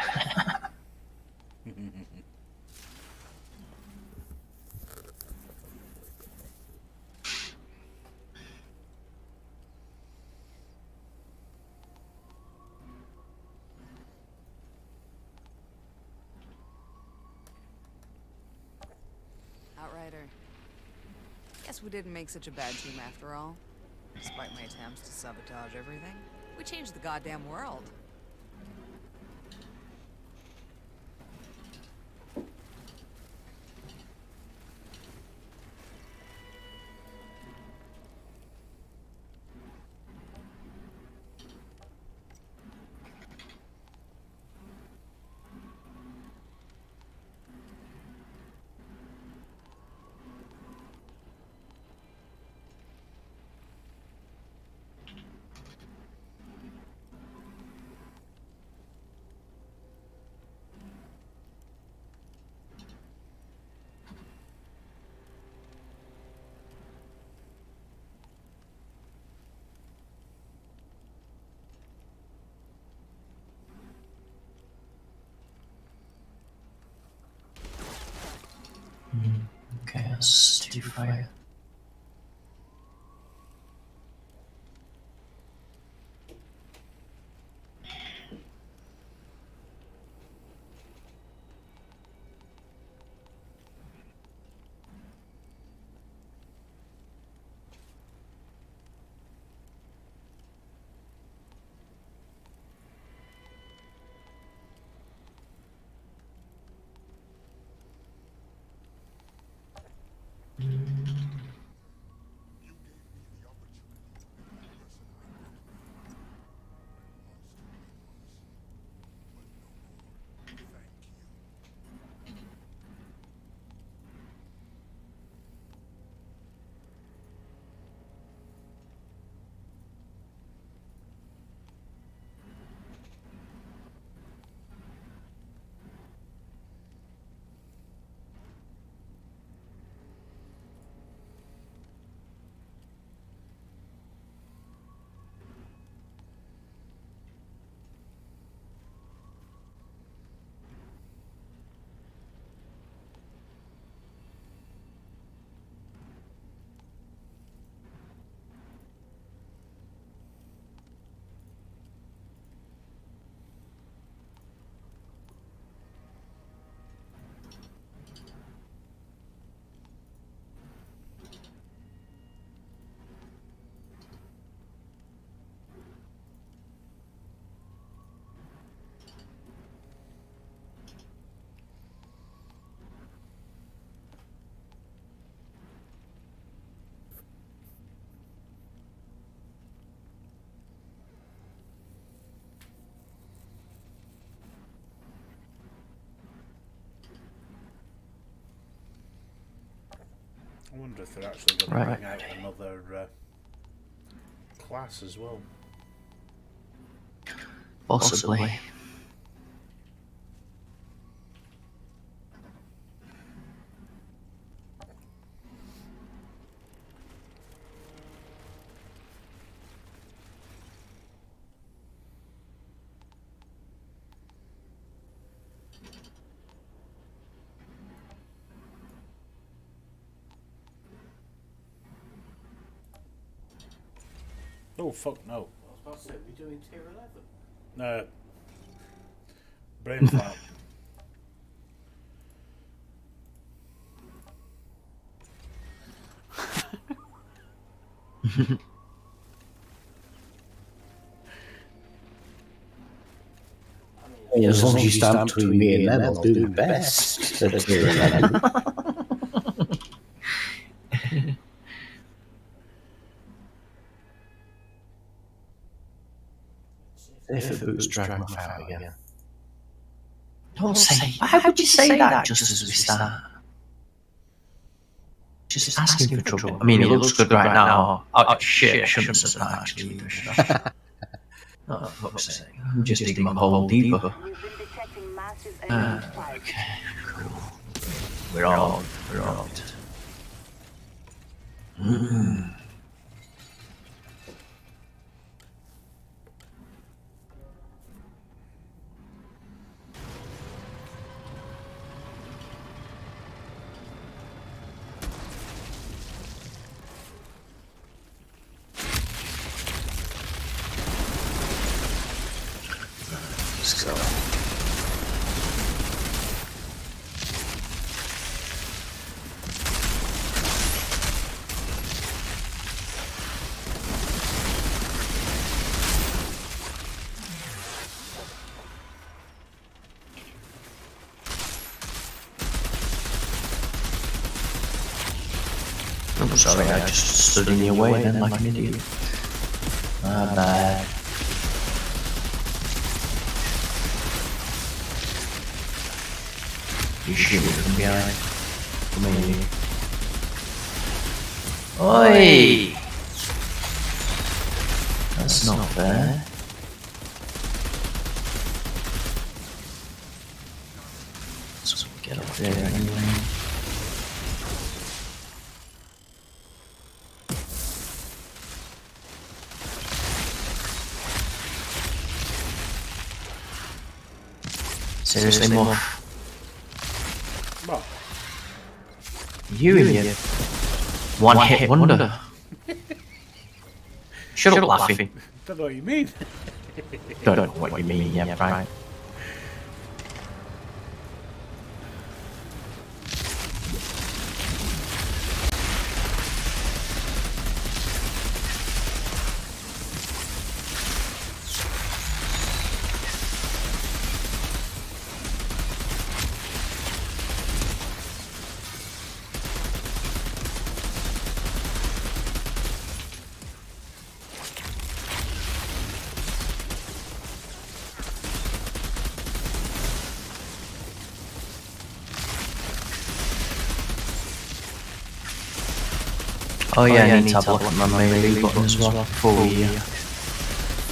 Outrider. Guess we didn't make such a bad team after all. Despite my attempts to sabotage everything, we changed the goddamn world. Okay, that's too far. I wonder if they're actually going to bring out another class as well. Possibly. Oh fuck no. I was about to say, we're doing tier 11. No. Brain fart. As long as you stand between me and them, I'll do my best. At tier 11. If it boots Dragonmoth out again. Don't say. Why would you say that just as we start? Just asking for trouble. I mean, it looks good right now. Oh, shit, I shouldn't have said that actually. Oh, for fuck's sake. I'm just digging my hole deeper. Okay, cool. We're on. Let's go. I'm sorry, I just stood in your way then like an idiot. My bad. You shoot from behind. Me. Oi! That's not fair. Let's get up there anyway. Seriously, more. What? You and your one-hit wonder. Shut up, laughing. Don't know what you mean. Don't know what you mean, yeah, right. Oh yeah, I need to have a look at my melee button as well before we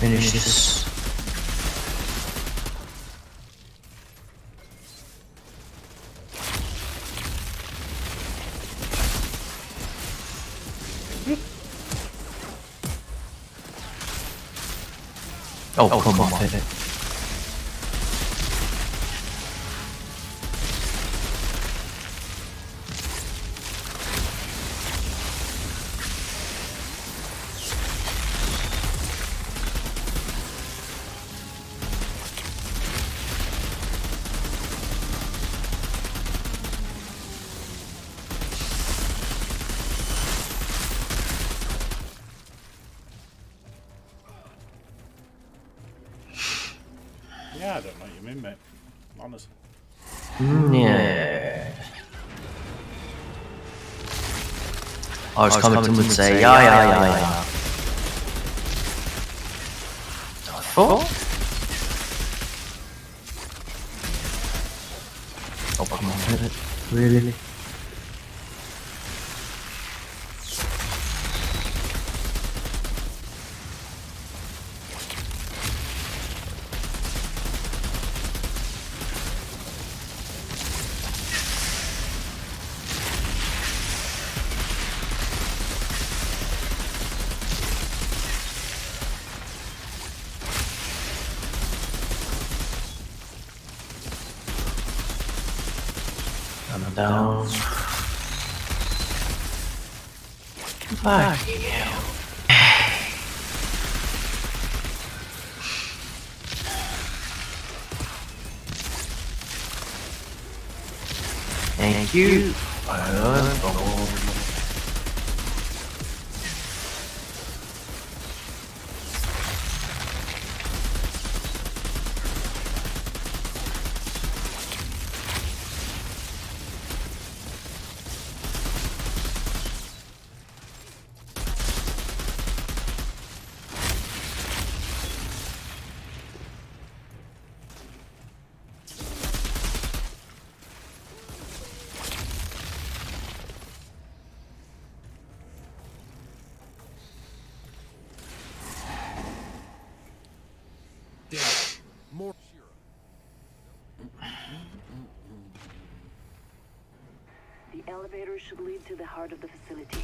finish this. Oh, come on, pivot. Yeah, I don't know what you mean, mate. Honestly. Yeah. I was coming would say, yeah. Oh, come on, really? I'm down. Fuck you. Thank you. elevator should lead to the heart of the facility.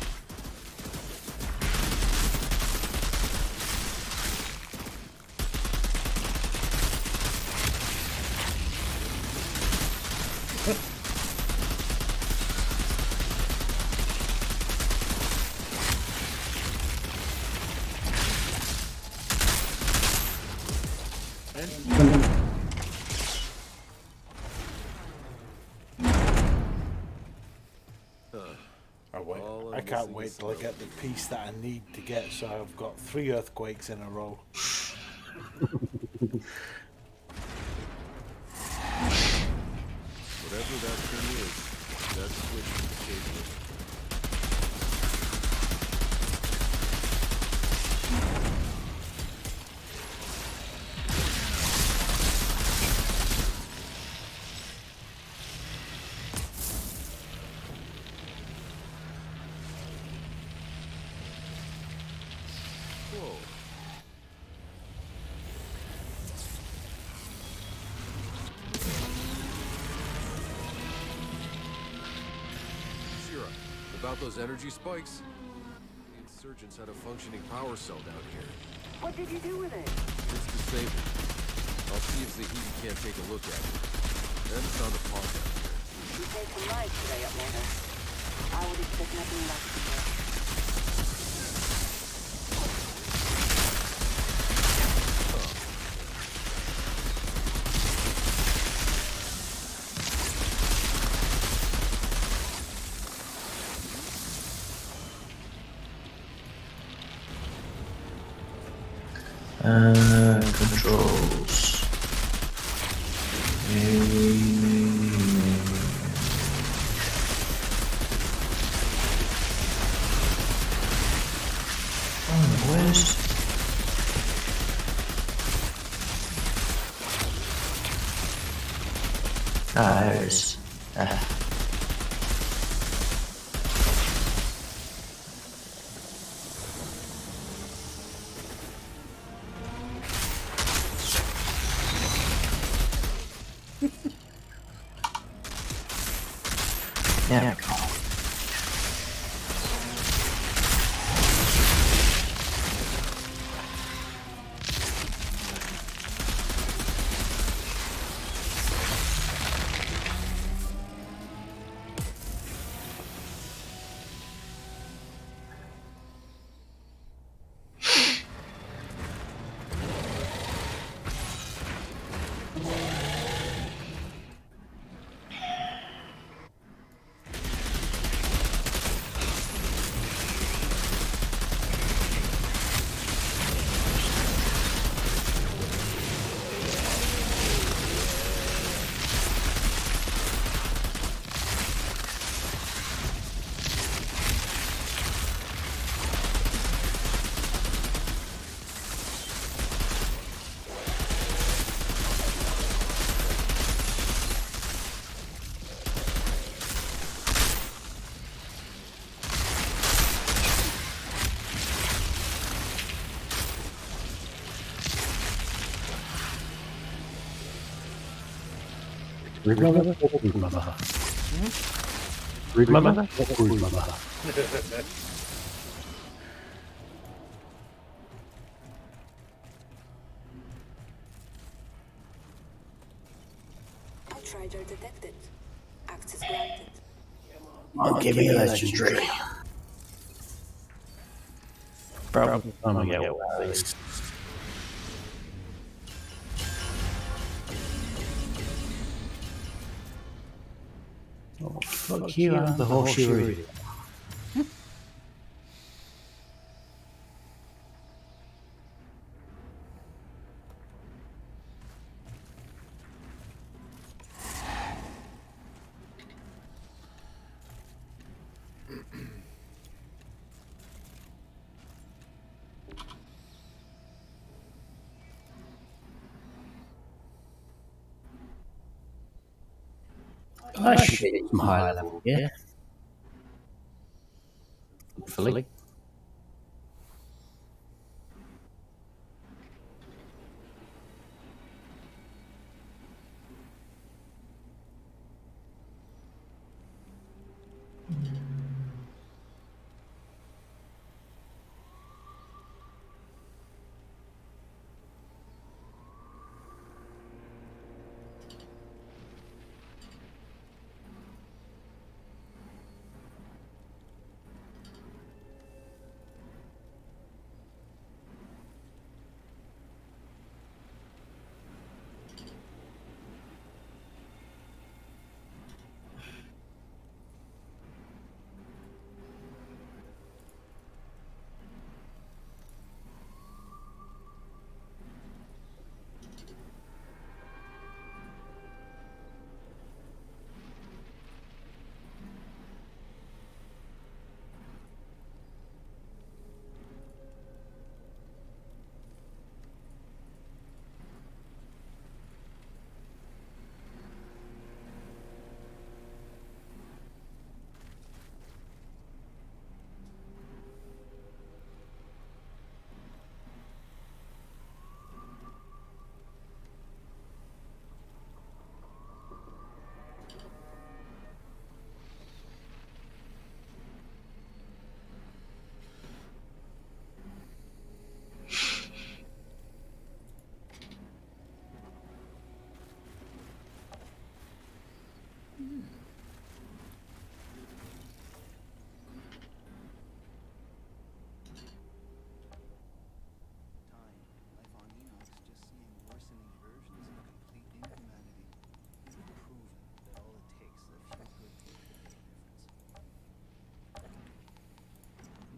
I can't wait till I get the piece that I need to get, so I've got 3 earthquakes in a row. Whatever that thing is, that switch is the cable. Whoa. Shira, about those energy spikes? The insurgents had a functioning power cell down here. What did you do with it? It's disabled. I'll see if Zahidi can't take a look at it. Then found a pod down here. You paid some lies today, Atlanta. I would expect nothing less from you. Controls. Where's... there it is. Yeah. Read mother or read mother? Read mother or read mother? Outrider detected. Access granted. I'll give me a legendary. Probably time I get one of these. Oh, fuck you and the horseshoe. I should get some high level, yeah. Hopefully.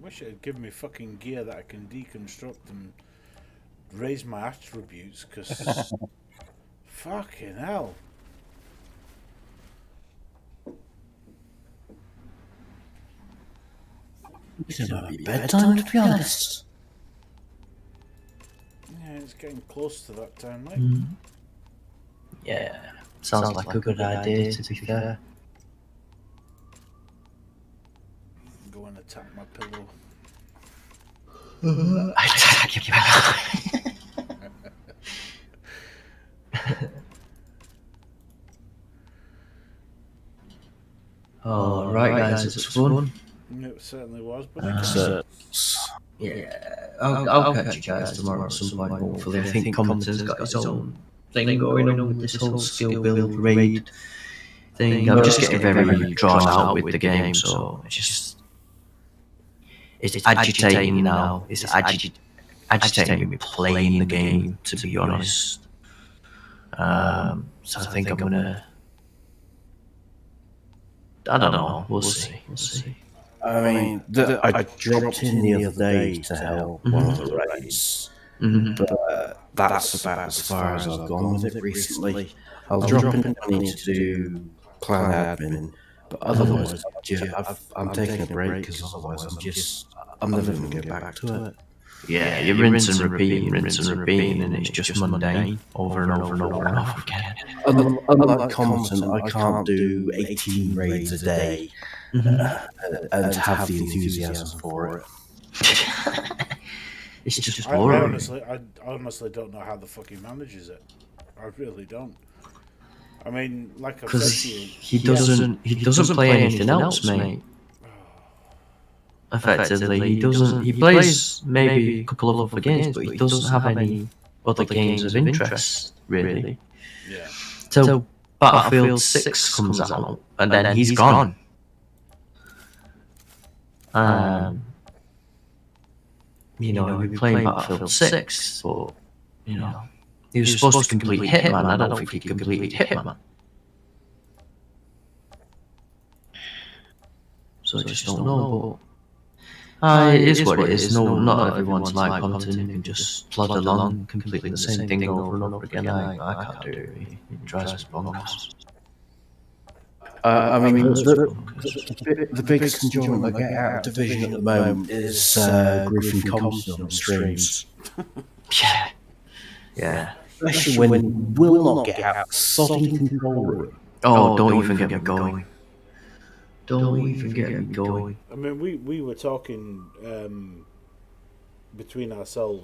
wish it had given me fucking gear that I can deconstruct and raise my attributes, because fucking hell. It might be bedtime, to be honest. Yeah, it's getting close to that time, mate. Yeah, sounds like a good idea, to be fair. Go and attack my pillow. Attack your pillow. Oh, right, guys, it was fun. It certainly was, but yeah, I'll catch you guys tomorrow at some point, hopefully. I think Compton's got his own thing going on with this whole skill build raid thing. I'm just getting very drawn out with the game, so it's agitating now. It's agitating me playing the game, to be honest. So I think I'm gonna... I don't know. We'll see. I mean, I dropped in the other day to help one of the raids, but that's about as far as I've gone with it recently. I'll drop in money to do clan admin, but otherwise I'm taking a break because otherwise I'm never going to go back to it. Yeah, you rinse and repeat, and it's just mundane over and over and over and over again. Unlike Compton, I can't do 18 raids a day and have the enthusiasm for it. It's just I boring. honestly don't know how the fuck he manages it. I really don't. I mean, like I've said Because to you, he doesn't play anything else, mate. Effectively, he plays maybe a couple of other games, but he doesn't have any other games of interest, really. Yeah. So Battlefield 6 comes out, and then he's gone. You know, he'll be playing Battlefield 6, but, you know, he was supposed to complete Hitman. I don't think he completed Hitman. So I just don't know, but it is what it is. No, not everyone's like Compton who can just plod along, completing the same thing over and over again. I can't do it. It drives me bonkers. I mean, the biggest enjoyment I get out of Division at the moment is Griffin Compton on streams. Yeah. Especially when he will not get out of the sodding control room. Oh, don't even get me going. Don't even get me going. I mean, we were talking between ourselves